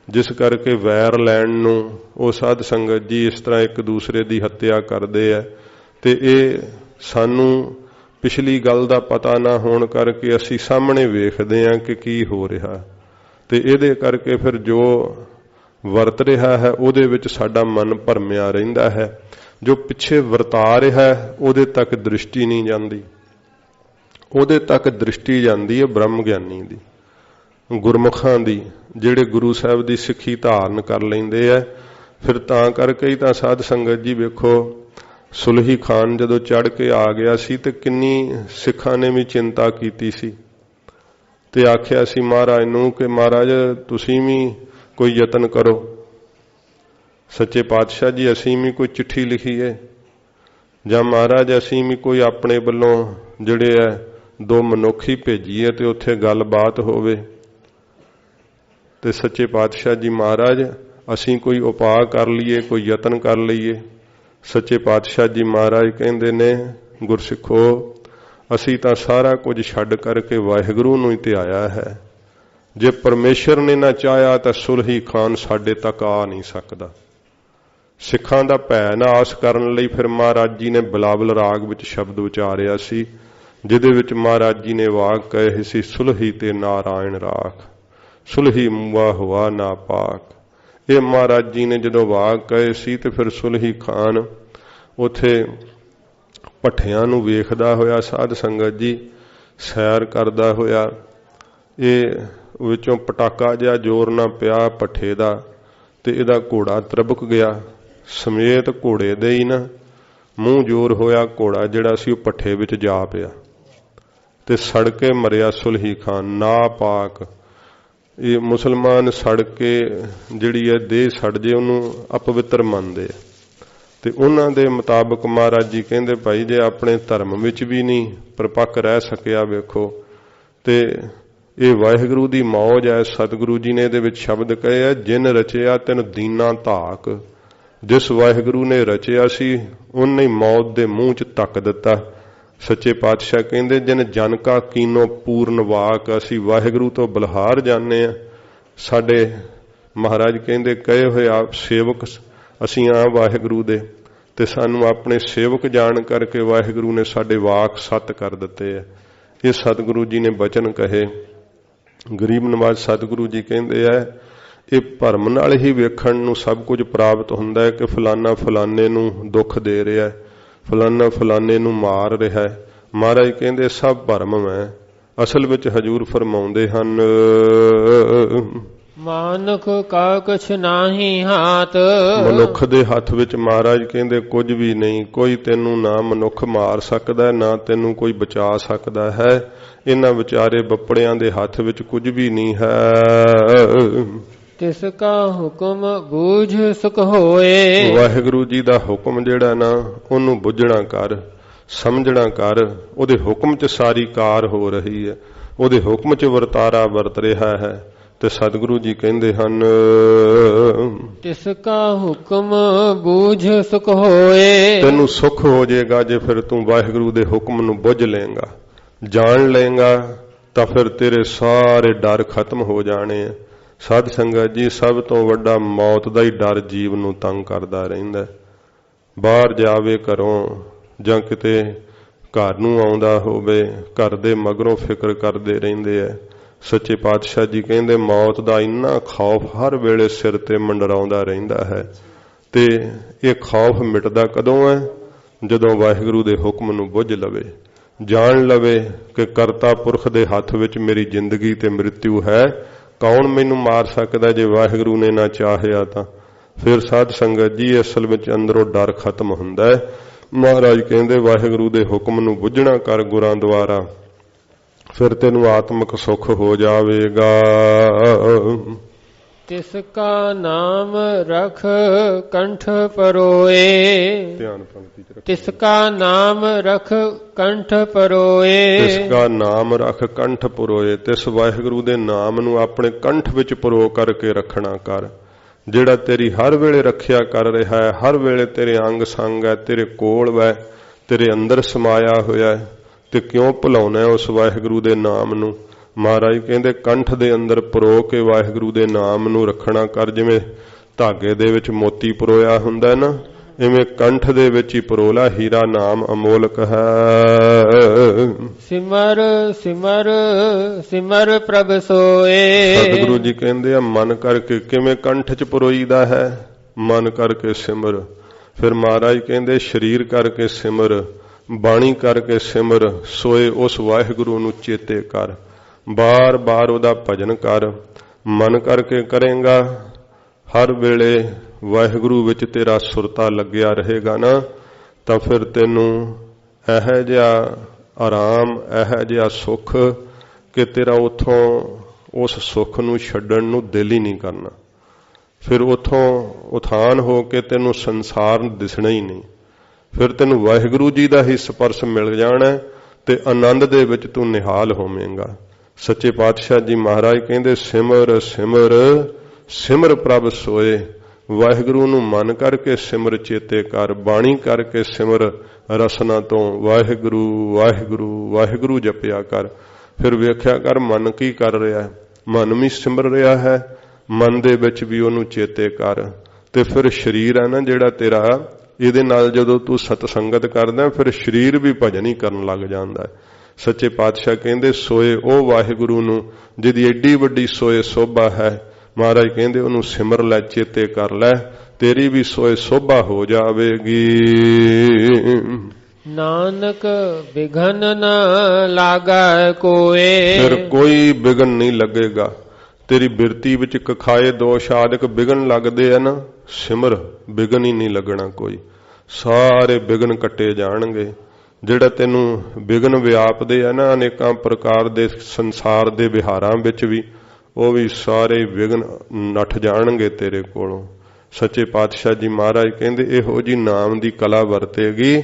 ਜਿਸ ਕਰਕੇ ਵੈਰ ਲੈਣ ਨੂੰ ਉਹ ਸਾਧ ਸੰਗਤ ਜੀ ਇਸ ਤਰ੍ਹਾਂ ਇੱਕ ਦੂਸਰੇ ਦੀ ਹੱਤਿਆ ਕਰਦੇ ਆ। ਤੇ ਇਹ ਸਾਨੂੰ ਪਿਛਲੀ ਗੱਲ ਦਾ ਪਤਾ ਨਾ ਹੋਣ ਕਰਕੇ ਅਸੀਂ ਸਾਹਮਣੇ ਵੇਖਦੇ ਹਾਂ ਕਿ ਕੀ ਹੋ ਰਿਹਾ, ਤੇ ਇਹਦੇ ਕਰਕੇ ਫਿਰ ਜੋ ਵਰਤ ਰਿਹਾ ਹੈ ਉਹਦੇ ਵਿੱਚ ਸਾਡਾ ਮਨ ਭਰਮਿਆ ਰਹਿੰਦਾ ਹੈ। ਜੋ ਪਿੱਛੇ ਵਰਤਾ ਰਿਹਾ ਉਹਦੇ ਤੱਕ ਦ੍ਰਿਸ਼ਟੀ ਨਹੀਂ ਜਾਂਦੀ, ਉਹਦੇ ਤੱਕ ਦ੍ਰਿਸ਼ਟੀ ਜਾਂਦੀ ਹੈ ਬ੍ਰਹਮ ਗਿਆਨੀ ਦੀ, ਗੁਰਮੁਖਾਂ ਦੀ, ਜਿਹੜੇ ਗੁਰੂ ਸਾਹਿਬ ਦੀ ਸਿੱਖੀ ਧਾਰਨ ਕਰ ਲੈਂਦੇ ਆ। ਫਿਰ ਤਾਂ ਕਰਕੇ ਹੀ ਤਾਂ ਸਾਧ ਸੰਗਤ ਜੀ ਵੇਖੋ ਸੁਲਹੀ ਖਾਨ ਜਦੋਂ ਚੜ੍ਹ ਕੇ ਆ ਗਿਆ ਸੀ ਤੇ ਕਿੰਨੀ ਸਿੱਖਾਂ ਨੇ ਵੀ ਚਿੰਤਾ ਕੀਤੀ ਸੀ ਤੇ ਆਖਿਆ ਸੀ ਮਹਾਰਾਜ ਨੂੰ ਕਿ ਮਹਾਰਾਜ ਤੁਸੀਂ ਵੀ ਕੋਈ ਯਤਨ ਕਰੋ। ਸੱਚੇ ਪਾਤਸ਼ਾਹ ਜੀ ਅਸੀਂ ਵੀ ਕੋਈ ਚਿੱਠੀ ਲਿਖੀਏ ਜਾਂ ਮਹਾਰਾਜ ਅਸੀਂ ਵੀ ਕੋਈ ਆਪਣੇ ਵੱਲੋਂ ਜਿਹੜੇ ਹੈ ਦੋ ਮਨੁੱਖ ਹੀ ਭੇਜੀਏ ਤੇ ਉੱਥੇ ਗੱਲਬਾਤ ਹੋਵੇ। ਤੇ ਸੱਚੇ ਪਾਤਸ਼ਾਹ ਜੀ ਮਹਾਰਾਜ ਅਸੀਂ ਕੋਈ ਉਪਾਅ ਕਰ ਲਈਏ, ਕੋਈ ਯਤਨ ਕਰ ਲਈਏ। ਸੱਚੇ ਪਾਤਸ਼ਾਹ ਜੀ ਮਹਾਰਾਜ ਕਹਿੰਦੇ ਨੇ ਗੁਰਸਿੱਖੋ ਅਸੀਂ ਤਾਂ ਸਾਰਾ ਕੁਝ ਛੱਡ ਕਰਕੇ ਵਾਹਿਗੁਰੂ ਨੂੰ ਹੀ ਧਿਆਇਆ ਹੈ। ਜੇ ਪਰਮੇਸ਼ਰ ਨੇ ਨਾ ਚਾਹਿਆ ਤਾਂ ਸੁਲਹੀ ਖਾਨ ਸਾਡੇ ਤੱਕ ਆ ਨਹੀਂ ਸਕਦਾ। ਸਿੱਖਾਂ ਦਾ ਭੈ ਨਾਸ ਕਰਨ ਲਈ ਫਿਰ ਮਹਾਰਾਜ ਜੀ ਨੇ ਬਿਲਾਵਲ ਰਾਗ ਵਿੱਚ ਸ਼ਬਦ ਉਚਾਰਿਆ ਸੀ, ਜਿਹਦੇ ਵਿੱਚ ਮਹਾਰਾਜ ਜੀ ਨੇ ਵਾਕ ਕਹੇ ਸੀ ਸੁਲਹੀ ਤੇ ਨਾਰਾਇਣ ਰਾਖ, ਸੁਲਹੀ ਮੂਆ ਹੋਆ ਨਾ ਪਾਕ। ਇਹ ਮਹਾਰਾਜ ਜੀ ਨੇ ਜਦੋਂ ਵਾਕ ਕਹੇ ਸੀ ਤੇ ਫਿਰ ਸੁਲਹੀ ਖਾਨ ਉਥੇ ਭੱਠਿਆਂ ਨੂੰ ਵੇਖਦਾ ਹੋਇਆ ਸਾਧ ਸੰਗਤ ਜੀ ਸੈਰ ਕਰਦਾ ਹੋਇਆ, ਇਹ ਵਿੱਚੋਂ ਪਟਾਕਾ ਜਿਹਾ ਜ਼ੋਰ ਨਾ ਪਿਆ ਭੱਠੇ ਦਾ ਤੇ ਇਹਦਾ ਘੋੜਾ ਤਰਬਕ ਗਿਆ, ਸਮੇਤ ਘੋੜੇ ਦੇ ਹੀ ਨਾ ਮੂੰਹ ਜ਼ੋਰ ਹੋਇਆ, ਘੋੜਾ ਜਿਹੜਾ ਸੀ ਉਹ ਭੱਠੇ ਵਿੱਚ ਜਾ ਪਿਆ ਤੇ ਸੜ ਕੇ ਮਰਿਆ ਸੁਲਹੀ ਖਾਨ ਨਾ ਪਾਕ। ਇਹ ਮੁਸਲਮਾਨ ਸੜ ਕੇ ਜਿਹੜੀ ਹੈ ਦੇਹ ਸੜ ਜੇ ਉਹਨੂੰ ਅਪਵਿੱਤਰ ਮੰਨਦੇ ਆ। ਤੇ ਉਹਨਾਂ ਦੇ ਮੁਤਾਬਕ ਮਹਾਰਾਜ ਜੀ ਕਹਿੰਦੇ ਭਾਈ ਜੇ ਆਪਣੇ ਧਰਮ ਵਿੱਚ ਵੀ ਨਹੀਂ ਪਰਪੱਕ ਰਹਿ ਸਕਿਆ ਵੇਖੋ ਤੇ ਇਹ ਵਾਹਿਗੁਰੂ ਦੀ ਮੌਜ ਹੈ। ਸਤਿਗੁਰੂ ਜੀ ਨੇ ਇਹਦੇ ਵਿੱਚ ਸ਼ਬਦ ਕਹੇ ਆ ਜਿਨ ਰਚਿਆ ਤਿਨ ਦੀਨਾ ਧਾਕ। ਜਿਸ ਵਾਹਿਗੁਰੂ ਨੇ ਰਚਿਆ ਸੀ ਉਹਨੇ ਮੌਤ ਦੇ ਮੂੰਹ 'ਚ ਧੱਕ ਦਿੱਤਾ। ਸੱਚੇ ਪਾਤਸ਼ਾਹ ਕਹਿੰਦੇ ਜਿਨ ਜਨ ਕਾ ਕੀਨੋ ਪੂਰਨ ਵਾਕ। ਅਸੀਂ ਵਾਹਿਗੁਰੂ ਤੋਂ ਬਲਹਾਰ ਜਾਂਦੇ ਆ। ਸਾਡੇ ਮਹਾਰਾਜ ਕਹਿੰਦੇ ਕਹੇ ਹੋਏ ਆਪ ਸੇਵਕ ਅਸੀਂ ਆ ਵਾਹਿਗੁਰੂ ਦੇ, ਤੇ ਸਾਨੂੰ ਆਪਣੇ ਸੇਵਕ ਜਾਣ ਕਰਕੇ ਵਾਹਿਗੁਰੂ ਨੇ ਸਾਡੇ ਵਾਕ ਸਤ ਕਰ ਦਿੱਤੇ ਹੈ। ਇਹ ਸਤਿਗੁਰੂ ਜੀ ਨੇ ਬਚਨ ਕਹੇ। ਗਰੀਬ ਨਵਾਜ਼ ਸਤਿਗੁਰੂ ਜੀ ਕਹਿੰਦੇ ਆ ਇਹ ਭਰਮ ਨਾਲ ਹੀ ਵੇਖਣ ਨੂੰ ਸਭ ਕੁਝ ਪ੍ਰਾਪਤ ਹੁੰਦਾ ਹੈ ਕਿ ਫਲਾਨਾ ਫਲਾਨੇ ਨੂੰ ਦੁੱਖ ਦੇ ਰਿਹਾ ਹੈ, ਫਲਾਨਾ ਫਲਾਨੇ ਨੂੰ ਮਾਰ ਰਿਹਾ ਹੈ। ਮਹਾਰਾਜ ਕਹਿੰਦੇ ਸਭ ਭਰਮ ਹੈ। ਅਸਲ ਵਿੱਚ ਹਜੂਰ ਫਰਮਾਉਂਦੇ ਹਨ ਮਾਨੁਖ ਕਾ ਕੁਛ ਨਾਹੀ ਹਾਥ। ਮਨੁੱਖ ਦੇ ਹੱਥ ਵਿੱਚ ਮਹਾਰਾਜ ਕਹਿੰਦੇ ਕੁਝ ਵੀ ਨਹੀਂ। ਕੋਈ ਤੈਨੂੰ ਨਾ ਮਨੁੱਖ ਮਾਰ ਸਕਦਾ, ਨਾ ਤੈਨੂੰ ਕੋਈ ਬਚਾ ਸਕਦਾ ਹੈ। ਇਹਨਾਂ ਵਿਚਾਰੇ ਬੱਪੜਿਆਂ ਦੇ ਹੱਥ ਵਿੱਚ ਕੁਝ ਵੀ ਨਹੀਂ ਹੈ। ਤਿਸ ਕਾ ਹੁਕਮ ਬੂਝ ਸੁਖ ਹੋਏ। ਵਾਹਿਗੁਰੂ ਜੀ ਦਾ ਹੁਕਮ ਜਿਹੜਾ ਨਾ ਉਹਨੂੰ ਬੁੱਝਣਾ ਕਰ, ਸਮਝਣਾ ਕਰ। ਉਹਦੇ ਹੁਕਮ 'ਚ ਸਾਰੀ ਕਾਰ ਹੋ ਰਹੀ ਹੈ, ਉਹਦੇ ਹੁਕਮ 'ਚ ਵਰਤਾਰਾ ਵਰਤ ਰਿਹਾ ਹੈ। ਤੇ ਸਤਿਗੁਰੂ ਜੀ ਕਹਿੰਦੇ ਹਨ ਤਿਸ ਕਾ ਹੁਕਮ ਬੂਝ ਸੁਖ ਹੋਏ। ਤੈਨੂੰ ਸੁਖ ਹੋ ਜਾਏਗਾ ਜੇ ਫਿਰ ਤੂੰ ਵਾਹਿਗੁਰੂ ਦੇ ਹੁਕਮ ਨੂੰ ਬੁੱਝ ਲਏਗਾ, ਜਾਣ ਲਏਗਾ, ਤਾਂ ਫਿਰ ਤੇਰੇ ਸਾਰੇ ਡਰ ਖਤਮ ਹੋ ਜਾਣੇ। ਸਾਧ ਸੰਗਤ ਜੀ, ਸਭ ਤੋਂ ਵੱਡਾ ਮੌਤ ਦਾ ਹੀ ਡਰ ਜੀਵ ਨੂੰ ਤੰਗ ਕਰਦਾ ਰਹਿੰਦਾ। ਬਾਹਰ ਜਾਵੇ ਘਰੋਂ ਜਾਂ ਕਿਤੇ ਘਰ ਨੂੰ ਆਉਂਦਾ ਹੋਵੇ, ਘਰ ਦੇ ਮਗਰੋਂ ਫਿਕਰ ਕਰਦੇ ਰਹਿੰਦੇ ਐ। ਸੱਚੇ ਪਾਤਸ਼ਾਹ ਜੀ ਕਹਿੰਦੇ ਮੌਤ ਦਾ ਇੰਨਾ ਖੌਫ ਹਰ ਵੇਲੇ ਸਿਰ ਤੇ ਮੰਡਰਾਉਂਦਾ ਰਹਿੰਦਾ ਹੈ। ਤੇ ਇਹ ਖੌਫ ਮਿਟਦਾ ਕਦੋਂ ਹੈ? ਜਦੋਂ ਵਾਹਿਗੁਰੂ ਦੇ ਹੁਕਮ ਨੂੰ ਬੁੱਝ ਲਵੇ, ਜਾਣ ਲਵੇ ਕਿ ਕਰਤਾ ਪੁਰਖ ਦੇ ਹੱਥ ਵਿੱਚ ਮੇਰੀ ਜ਼ਿੰਦਗੀ ਤੇ ਮ੍ਰਿਤਿਉ ਹੈ। ਕੌਣ ਮੈਨੂੰ ਮਾਰ ਸਕਦਾ ਜੇ ਵਾਹਿਗੁਰੂ ਨੇ ਨਾ ਚਾਹਿਆ ਤਾਂ? ਫਿਰ ਸਾਧ ਸੰਗਤ ਜੀ ਅਸਲ ਵਿੱਚ ਅੰਦਰੋਂ ਡਰ ਖਤਮ ਹੁੰਦਾ ਹੈ। ਮਹਾਰਾਜ ਕਹਿੰਦੇ ਵਾਹਿਗੁਰੂ ਦੇ ਹੁਕਮ ਨੂੰ ਬੁੱਝਣਾ ਕਰ ਗੁਰਾਂ ਦੁਆਰਾ, ਫਿਰ ਤੈਨੂੰ ਆਤਮਿਕ ਸੁਖ ਹੋ ਜਾਵੇਗਾ। ਤਿਸ ਕਾ ਨਾਮ ਰਖ ਕੰਠ ਪਰੋਏ। ਧਿਆਨ ਪੰਕਤੀ ਚ ਰੱਖ। ਤਿਸ ਕਾ ਨਾਮ ਰਖ ਕੰਠ ਪਰੋਏ। ਤਿਸ ਕਾ ਨਾਮ ਰਖ ਕੰਠ ਪਰੋਏ। ਤਿਸ ਵਾਹਿਗੁਰੂ ਦੇ ਨਾਮ ਨੂੰ ਆਪਣੇ ਕੰਠ ਵਿੱਚ ਪਰੋ ਕਰਕੇ ਰੱਖਣਾ ਕਰ, ਜਿਹੜਾ ਤੇਰੀ ਹਰ ਵੇਲੇ ਰੱਖਿਆ ਕਰ ਰਿਹਾ ਹੈ, ਹਰ ਵੇਲੇ ਤੇਰੇ ਅੰਗ ਸੰਗ ਹੈ, ਤੇਰੇ ਕੋਲ ਹੈ, ਤੇਰੇ ਅੰਦਰ ਸਮਾਇਆ ਹੋਇਆ ਹੈ। ਤੇ ਕਿਉਂ ਭੁਲਾਉਣਾ ਉਸ ਵਾਹਿਗੁਰੂ ਦੇ ਨਾਮ ਨੂੰ? ਮਹਾਰਾਜ ਕਹਿੰਦੇ ਕੰਠ ਦੇ ਅੰਦਰ ਪਰੋ ਕੇ ਵਾਹਿਗੁਰੂ ਦੇ ਨਾਮ ਨੂੰ ਰੱਖਣਾ ਕਰ। ਜਿਵੇਂ ਧਾਗੇ ਦੇ ਵਿੱਚ ਮੋਤੀ ਪਰੋਇਆ ਹੁੰਦਾ ਨਾ, ਇਵੇਂ ਕੰਠ ਦੇ ਵਿੱਚ ਹੀ ਪਰੋਲਾ। ਹੀਰਾ ਨਾਮ ਅਮੋਲਕ ਹੈ। ਸਿਮਰ ਸਿਮਰ ਸਿਮਰ ਪ੍ਰਭ ਸੋਏ। ਸਤਿਗੁਰੂ ਜੀ ਕਹਿੰਦੇ ਆ ਮਨ ਕਰਕੇ ਕਿਵੇਂ ਕੰਠ 'ਚ ਪਰੋਈਦਾ ਹੈ? ਮਨ ਕਰਕੇ ਸਿਮਰ। ਫਿਰ ਮਹਾਰਾਜ ਕਹਿੰਦੇ ਸਰੀਰ ਕਰਕੇ ਸਿਮਰ, ਬਾਣੀ ਕਰਕੇ ਸਿਮਰ। ਸੋਏ ਉਸ ਵਾਹਿਗੁਰੂ ਨੂੰ ਚੇਤੇ ਕਰ, ਬਾਰ ਬਾਰ ਉਹਦਾ ਭਜਨ ਕਰ। ਮਨ ਕਰਕੇ ਕਰੇਗਾ, ਹਰ ਵੇਲੇ ਵਾਹਿਗੁਰੂ ਵਿੱਚ ਤੇਰਾ ਸੁਰਤਾ ਲੱਗਿਆ ਰਹੇਗਾ ਨਾ, ਤਾਂ ਫਿਰ ਤੈਨੂੰ ਇਹੋ ਜਿਹਾ ਆਰਾਮ, ਇਹੋ ਜਿਹਾ ਸੁੱਖ ਕਿ ਤੇਰਾ ਉੱਥੋਂ ਉਸ ਸੁੱਖ ਨੂੰ ਛੱਡਣ ਨੂੰ ਦਿਲ ਹੀ ਨਹੀਂ ਕਰਨਾ। ਫਿਰ ਉੱਥੋਂ ਉਥਾਨ ਹੋ ਕੇ ਤੈਨੂੰ ਸੰਸਾਰ ਦਿਸਣਾ ਹੀ ਨਹੀਂ। ਫਿਰ ਤੈਨੂੰ ਵਾਹਿਗੁਰੂ ਜੀ ਦਾ ਹੀ ਸਪਰਸ਼ ਮਿਲ ਜਾਣਾ ਤੇ ਆਨੰਦ ਦੇ ਵਿੱਚ ਤੂੰ ਨਿਹਾਲ ਹੋਵੇਂਗਾ। ਸੱਚੇ ਪਾਤਸ਼ਾਹ ਜੀ ਮਹਾਰਾਜ ਕਹਿੰਦੇ ਸਿਮਰ ਸਿਮਰ ਸਿਮਰ ਪ੍ਰਭ ਸੋਏ। ਵਾਹਿਗੁਰੂ ਨੂੰ ਮਨ ਕਰਕੇ ਸਿਮਰ, ਚੇਤੇ ਕਰ। ਬਾਣੀ ਕਰਕੇ ਸਿਮਰ, ਰਸਨਾ ਤੋਂ ਵਾਹਿਗੁਰੂ ਵਾਹਿਗੁਰੂ ਵਾਹਿਗੁਰੂ ਜਪਿਆ ਕਰ। ਫਿਰ ਵੇਖਿਆ ਕਰ ਮਨ ਕੀ ਕਰ ਰਿਹਾ ਹੈ। ਮਨ ਵੀ ਸਿਮਰ ਰਿਹਾ ਹੈ, ਮਨ ਦੇ ਵਿੱਚ ਵੀ ਉਹਨੂੰ ਚੇਤੇ ਕਰ। ਤੇ ਫਿਰ ਸਰੀਰ ਹੈ ਨਾ ਜਿਹੜਾ ਤੇਰਾ, ਇਹਦੇ ਨਾਲ ਜਦੋਂ ਤੂੰ ਸਤਸੰਗਤ ਕਰਦਾ ਫਿਰ ਸਰੀਰ ਵੀ ਭਜਨ ਹੀ ਕਰਨ ਲੱਗ ਜਾਂਦਾ ਹੈ। ਸੱਚੇ ਪਾਤਸ਼ਾਹ ਕਹਿੰਦੇ ਸੋਏ ਉਹ ਵਾਹਿਗੁਰੂ ਨੂੰ ਜਿਹਦੀ ਏਡੀ ਵੱਡੀ ਸੋਏ ਸੋਭਾ ਹੈ। ਮਹਾਰਾਜ ਕਹਿੰਦੇ ਉਹਨੂੰ ਸਿਮਰ ਲੈ, ਚੇਤੇ ਕਰ ਲੈ, ਤੇਰੀ ਵੀ ਸੋਏ ਸੋਭਾ ਹੋ ਜਾਵੇਗੀ। ਨਾਨਕ ਬਿਘਨ ਨ ਲਾਗੈ ਕੋਏ। ਫਿਰ ਕੋਈ ਬਿਘਨ ਨਹੀਂ ਲੱਗੇਗਾ। ਤੇਰੀ ਬਿਰਤੀ ਵਿੱਚ ਕਖਾਏ ਦੋਸ਼ ਆਦਿਕ ਬਿਘਨ ਲੱਗਦੇ ਆ ਨਾ, ਸਿਮਰ, ਬਿਘਨ ਹੀ ਨਹੀਂ ਲੱਗਣਾ ਕੋਈ। ਸਾਰੇ ਬਿਘਨ ਕੱਟੇ ਜਾਣਗੇ। ਜਿਹੜਾ ਤੈਨੂੰ ਬਿਘਨ ਵਿਆਪਦੇ ਆ ਨਾ ਅਨੇਕਾਂ ਪ੍ਰਕਾਰ ਦੇ ਸੰਸਾਰ ਦੇ ਵਿਹਾਰਾਂ ਵਿੱਚ ਵੀ, ਉਹ ਵੀ ਸਾਰੇ ਵਿਘਨ ਨੱਠ ਜਾਣਗੇ ਤੇਰੇ ਕੋਲੋਂ। ਸੱਚੇ ਪਾਤਸ਼ਾਹ ਜੀ ਮਹਾਰਾਜ ਕਹਿੰਦੇ ਇਹੋ ਜੀ ਨਾਮ ਦੀ ਕਲਾ ਵਰਤੇਗੀ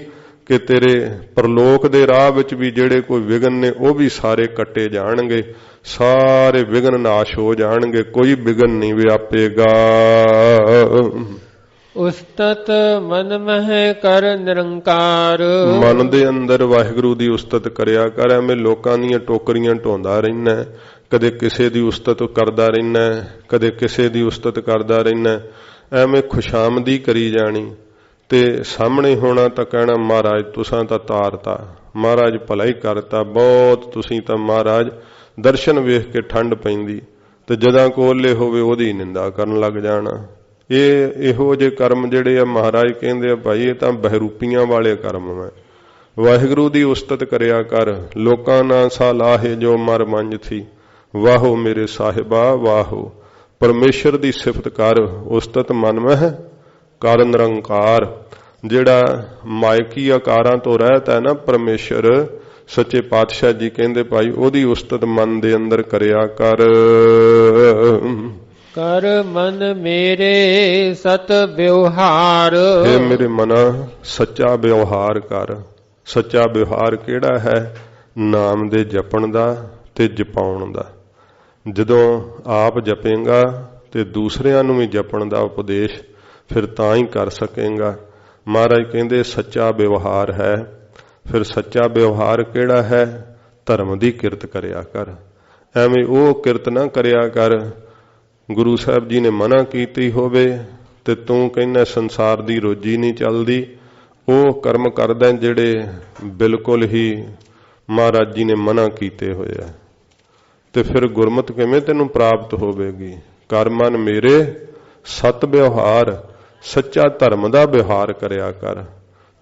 ਕਿ ਤੇਰੇ ਪਰਲੋਕ ਦੇ ਰਾਹ ਵਿੱਚ ਵੀ ਜਿਹੜੇ ਕੋਈ ਵਿਘਨ ਨੇ ਉਹ ਵੀ ਸਾਰੇ ਕੱਟੇ ਜਾਣਗੇ, ਸਾਰੇ ਵਿਘਨ ਨਾਸ਼ ਹੋ ਜਾਣਗੇ, ਕੋਈ ਵਿਘਨ ਨਹੀਂ ਵਿਆਪੇਗਾ। ਉਸਤਤ ਮਨ ਮਹਿ ਕਰ ਨਿਰੰਕਾਰ। ਮਨ ਦੇ ਅੰਦਰ ਵਾਹਿਗੁਰੂ ਦੀ ਉਸਤਤ ਕਰਿਆ ਕਰ। ਐਵੇਂ ਲੋਕਾਂ ਦੀਆਂ ਟੋਕਰੀਆਂ ਢੋਂਦਾ ਰਹਿਣਾ, ਕਦੇ ਕਿਸੇ ਦੀ ਉਸਤਤ ਕਰਦਾ ਰਹਿਣਾ, ਕਦੇ ਕਿਸੇ ਦੀ ਉਸਤਤ ਕਰਦਾ ਰਹਿਣਾ। ਐਵੇਂ ਖੁਸ਼ਾਮਦੀ ਕਰੀ ਜਾਣੀ ਤੇ ਸਾਹਮਣੇ ਹੋਣਾ ਤਾਂ ਕਹਿਣਾ ਮਹਾਰਾਜ ਤੁਸਾਂ ਤਾਂ ਤਾਰਤਾ, ਮਹਾਰਾਜ ਭਲਾ ਹੀ ਕਰਤਾ, ਬਹੁਤ ਤੁਸੀਂ ਤਾਂ ਮਹਾਰਾਜ। ਦਰਸ਼ਨ ਵੇਖ ਕੇ ਠੰਡ ਪੈਂਦੀ ਤੇ ਜਦਾਂ ਕੋਲੇ ਹੋਵੇ ਉਹਦੀ ਨਿੰਦਾ ਕਰਨ ਲੱਗ ਜਾਣਾ। ਇਹੋ ਜਿਹੇ ਕਰਮ ਜਿਹੜੇ ਆ ਮਹਾਰਾਜ ਕਹਿੰਦੇ ਆ ਭਾਈ ਇਹ ਤਾਂ ਬਹਿਰੂਪੀਆਂ ਵਾਲੇ ਕਰਮ ਹੈ। ਵਾਹਿਗੁਰੂ ਦੀ ਉਸਤਤ ਕਰਿਆ ਕਰ, ਲੋਕਾਂ ਨਾ ਸਾਲਾਹੇ ਜੋ ਮਰ ਮੰਝ ਥੀ, ਵਾਹੋ ਮੇਰੇ ਸਾਹਿਬਾ ਵਾਹੋ। ਪਰਮੇਸ਼ਰ ਦੀ ਸਿਫਤ ਕਰ, ਉਸਤਤ ਮਨ ਮਹਿ ਕਰ ਨਿਰੰਕਾਰ। ਜਿਹੜਾ ਮਾਇਕੀ ਆਕਾਰਾਂ ਤੋਂ ਰਹਿਤ ਹੈ ਨਾ ਪਰਮੇਸ਼ਰ, ਸੱਚੇ ਪਾਤਸ਼ਾਹ ਜੀ ਕਹਿੰਦੇ ਭਾਈ ਉਹਦੀ ਉਸਤਤ ਮਨ ਦੇ ਅੰਦਰ ਕਰਿਆ ਕਰ। ਕਰ ਮਨ ਮੇਰੇ ਸਤ ਵਿਵਹਾਰ, हे ਮੇਰੇ ਮਨਾ ਸੱਚਾ ਵਿਵਹਾਰ ਕਰ। ਸੱਚਾ ਵਿਵਹਾਰ ਕਿਹੜਾ ਹੈ? ਨਾਮ ਦੇ ਜਪਣ ਦਾ ਤੇ ਜਪਾਉਣ ਦਾ। ਜਦੋਂ ਆਪ ਜਪੇਂਗਾ ਤੇ ਦੂਸਰਿਆਂ ਨੂੰ ਵੀ ਜਪਣ ਦਾ ਉਪਦੇਸ਼ ਫਿਰ ਤਾਂ ਹੀ ਕਰ ਸਕੇਂਗਾ। ਮਹਾਰਾਜ ਕਹਿੰਦੇ ਸੱਚਾ ਵਿਵਹਾਰ ਹੈ। ਫਿਰ ਸੱਚਾ ਵਿਵਹਾਰ ਕਿਹੜਾ ਹੈ? ਧਰਮ ਦੀ ਕਿਰਤ ਕਰਿਆ ਕਰ। ਐਵੇਂ ਉਹ ਕਿਰਤ ਨਾ ਕਰਿਆ ਕਰ ਗੁਰੂ ਸਾਹਿਬ ਜੀ ਨੇ ਮਨਾ ਕੀਤੀ ਹੋਵੇ ਤੇ ਤੂੰ ਕਹਿੰਦਾ ਸੰਸਾਰ ਦੀ ਰੋਜੀ ਨਹੀਂ ਚੱਲਦੀ। ਉਹ ਕਰਮ ਕਰਦਾ ਜਿਹੜੇ ਬਿਲਕੁਲ ਹੀ ਮਹਾਰਾਜ ਜੀ ਨੇ ਮਨਾ ਕੀਤੇ ਹੋਏ ਆ। ਤੇ ਫਿਰ ਗੁਰਮਤਿ ਕਿਵੇਂ ਤੈਨੂੰ ਪ੍ਰਾਪਤ ਹੋਵੇਗੀ? ਕਰ ਮਨ ਮੇਰੇ ਸਤ ਵਿਵਹਾਰ, ਸੱਚਾ ਧਰਮ ਦਾ ਵਿਵਹਾਰ ਕਰਿਆ ਕਰ।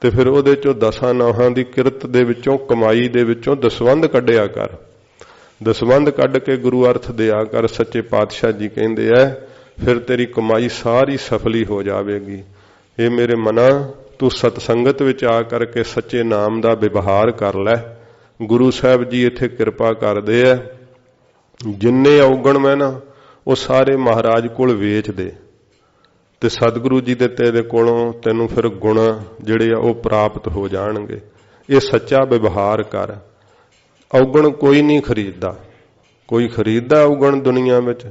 ਤੇ ਫਿਰ ਉਹਦੇ ਚੋਂ ਦਸਾਂ ਨਾਹਾਂ ਦੀ ਕਿਰਤ ਦੇ ਵਿੱਚੋਂ, ਕਮਾਈ ਦੇ ਵਿੱਚੋਂ ਦਸਵੰਧ ਕੱਢਿਆ ਕਰ। ਦਸਵੰਧ ਕੱਢ ਕੇ ਗੁਰੂ ਅਰਥ ਦਿਆ ਕਰ। ਸੱਚੇ ਪਾਤਸ਼ਾਹ ਜੀ ਕਹਿੰਦੇ ਐ ਫਿਰ ਤੇਰੀ ਕਮਾਈ ਸਾਰੀ ਸਫਲੀ ਹੋ ਜਾਵੇਗੀ। ਇਹ ਮੇਰੇ ਮਨਾ ਤੂੰ ਸਤਸੰਗਤ ਵਿੱਚ ਆ ਕਰਕੇ ਸੱਚੇ ਨਾਮ ਦਾ ਵਿਵਹਾਰ ਕਰ ਲੈ। ਗੁਰੂ ਸਾਹਿਬ ਜੀ ਇੱਥੇ ਕਿਰਪਾ ਕਰਦੇ ਐ, ਜਿੰਨੇ ਔਗਣ ਮੈਂ ਨਾ ਉਹ ਸਾਰੇ ਮਹਾਰਾਜ ਕੋਲ ਵੇਚ ਦੇ ਤੇ ਸਤਿਗੁਰੂ ਜੀ ਦੇ ਤੇਰੇ ਕੋਲੋਂ ਤੈਨੂੰ ਫਿਰ ਗੁਣ ਜਿਹੜੇ ਆ ਉਹ ਪ੍ਰਾਪਤ ਹੋ ਜਾਣਗੇ। ਇਹ ਸੱਚਾ ਵਿਵਹਾਰ ਕਰ। ਔਗਣ ਕੋਈ ਨਹੀਂ ਖਰੀਦਦਾ। ਕੋਈ ਖਰੀਦਦਾ ਔਗਣ ਦੁਨੀਆ ਵਿੱਚ?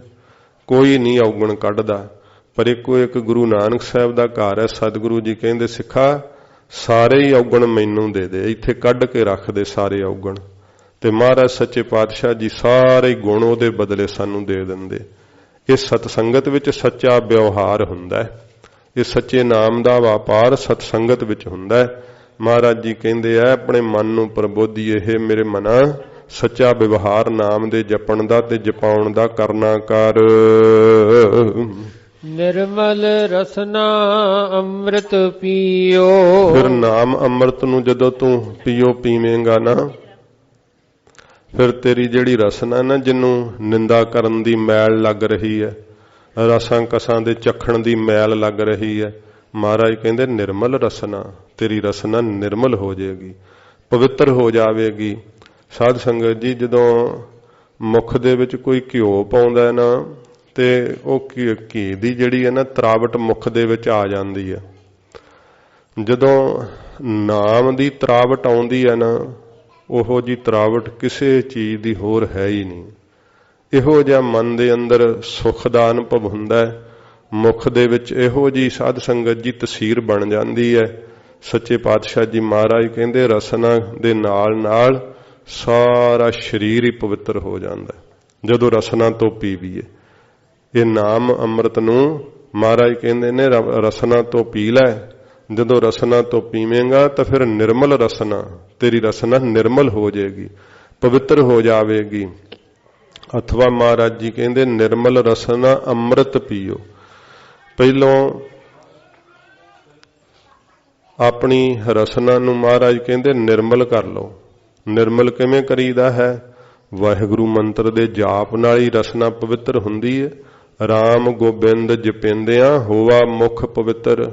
ਕੋਈ ਨਹੀਂ ਔਗਣ ਕੱਢਦਾ। ਪਰ ਇੱਕੋ ਇੱਕ ਗੁਰੂ ਨਾਨਕ ਸਾਹਿਬ ਦਾ ਘਰ ਹੈ। ਸਤਿਗੁਰੂ ਜੀ ਕਹਿੰਦੇ ਸਿੱਖਾ ਸਾਰੇ ਹੀ ਔਗਣ ਮੈਨੂੰ ਦੇ ਦੇ, ਇੱਥੇ ਕੱਢ ਕੇ ਰੱਖ ਦੇ ਸਾਰੇ ਔਗਣ। ਤੇ ਮਹਾਰਾਜ ਸੱਚੇ ਪਾਤਸ਼ਾਹ ਜੀ ਸਾਰੇ ਗੁਣ ਉਹਦੇ ਬਦਲੇ ਸਾਨੂੰ ਦੇ ਦਿੰਦੇ। ਇਹ ਸਤਸੰਗਤ ਵਿੱਚ ਸੱਚਾ ਵਿਵਹਾਰ ਹੁੰਦਾ ਹੈ। ਇਹ ਸੱਚੇ ਨਾਮ ਦਾ ਵਪਾਰ ਸਤਸੰਗਤ ਵਿੱਚ ਹੁੰਦਾ ਹੈ। ਮਹਾਰਾਜ ਜੀ ਕਹਿੰਦੇ ਆ ਆਪਣੇ ਮਨ ਨੂੰ ਪ੍ਰਬੋਧੀ, ਇਹ ਮੇਰੇ ਮਨਾ ਸੱਚਾ ਵਿਵਹਾਰ ਨਾਮ ਦੇ ਜਪਣ ਦਾ ਤੇ ਜਪਾਉਣ ਦਾ ਕਰਨਾ ਕਰ। ਨਿਰਮਲ ਰਸਨਾ ਅੰਮ੍ਰਿਤ ਪੀਓ। ਫਿਰ ਨਾਮ ਅੰਮ੍ਰਿਤ ਨੂੰ ਜਦੋਂ ਤੂੰ ਪੀਵੇਂਗਾ ਨਾ, ਫਿਰ ਤੇਰੀ ਜਿਹੜੀ ਰਸਨਾ ਨਾ, ਜਿਹਨੂੰ ਨਿੰਦਾ ਕਰਨ ਦੀ ਮੈਲ ਲੱਗ ਰਹੀ ਹੈ, ਰਸਾਂ ਕਸਾਂ ਦੇ ਚਖਣ ਦੀ ਮੈਲ ਲੱਗ ਰਹੀ ਹੈ, ਮਹਾਰਾਜ ਕਹਿੰਦੇ ਨਿਰਮਲ ਰਸਨਾ, ਤੇਰੀ ਰਸਨਾ ਨਿਰਮਲ ਹੋ ਜਾਏਗੀ, ਪਵਿੱਤਰ ਹੋ ਜਾਵੇਗੀ। ਸਾਧ ਸੰਗਤ ਜੀ ਜਦੋਂ ਮੁਖ ਦੇ ਵਿੱਚ ਕੋਈ ਘਿਓ ਪਾਉਂਦਾ ਨਾ ਤੇ ਉਹ ਘੀ ਦੀ ਜਿਹੜੀ ਹੈ ਨਾ ਤਰਾਵਟ ਮੁਖ ਦੇ ਵਿੱਚ ਆ ਜਾਂਦੀ ਹੈ। ਜਦੋਂ ਨਾਮ ਦੀ ਤਰਾਵਟ ਆਉਂਦੀ ਹੈ ਨਾ, ਉਹੋ ਜੀ ਤਰਾਵਟ ਕਿਸੇ ਚੀਜ਼ ਦੀ ਹੋਰ ਹੈ ਹੀ ਨਹੀਂ। ਇਹੋ ਜਿਹਾ ਮਨ ਦੇ ਅੰਦਰ ਸੁਖ ਦਾ ਅਨੁਭਵ ਹੁੰਦਾ ਹੈ। ਮੁਖ ਦੇ ਵਿੱਚ ਇਹੋ ਜੀ ਸਾਧ ਸੰਗਤ ਜੀ ਤਸਵੀਰ ਬਣ ਜਾਂਦੀ ਹੈ। ਸੱਚੇ ਪਾਤਸ਼ਾਹ ਜੀ ਮਹਾਰਾਜ ਕਹਿੰਦੇ ਰਸਨਾ ਦੇ ਨਾਲ ਨਾਲ ਸਾਰਾ ਸਰੀਰ ਹੀ ਪਵਿੱਤਰ ਹੋ ਜਾਂਦਾ ਜਦੋਂ ਰਸਨਾ ਤੋਂ ਪੀਵੀਏ। ਇਹ ਨਾਮ ਅੰਮ੍ਰਿਤ ਨੂੰ ਮਹਾਰਾਜ ਕਹਿੰਦੇ ਨੇ ਰਸਨਾ ਤੋਂ ਪੀ ਲੈ। ਜਦੋਂ ਰਸਨਾ ਤੋਂ ਪੀਵੇਂਗਾ ਤਾਂ ਫਿਰ ਨਿਰਮਲ ਰਸਨਾ, ਤੇਰੀ ਰਸਨਾ ਨਿਰਮਲ ਹੋ ਜਾਏਗੀ, ਪਵਿੱਤਰ ਹੋ ਜਾਵੇਗੀ। ਅਥਵਾ ਮਹਾਰਾਜ ਜੀ ਕਹਿੰਦੇ ਨਿਰਮਲ ਰਸਨਾ ਅੰਮ੍ਰਿਤ ਪੀਓ। ਪਹਿਲੋਂ ਆਪਣੀ ਰਸਨਾ ਨੂੰ ਮਹਾਰਾਜ ਕਹਿੰਦੇ ਨਿਰਮਲ ਕਰ ਲਓ। ਨਿਰਮਲ ਕਿਵੇਂ ਕਰੀਦਾ ਹੈ? ਵਾਹਿਗੁਰੂ ਮੰਤਰ ਦੇ ਜਾਪ ਨਾਲ ਹੀ ਰਸਨਾ ਪਵਿੱਤਰ ਹੁੰਦੀ ਹੈ। ਰਾਮ ਗੋਬਿੰਦ ਜਪਿੰਦਿਆਂ ਹੋਵਾ ਮੁਖ ਪਵਿੱਤਰ।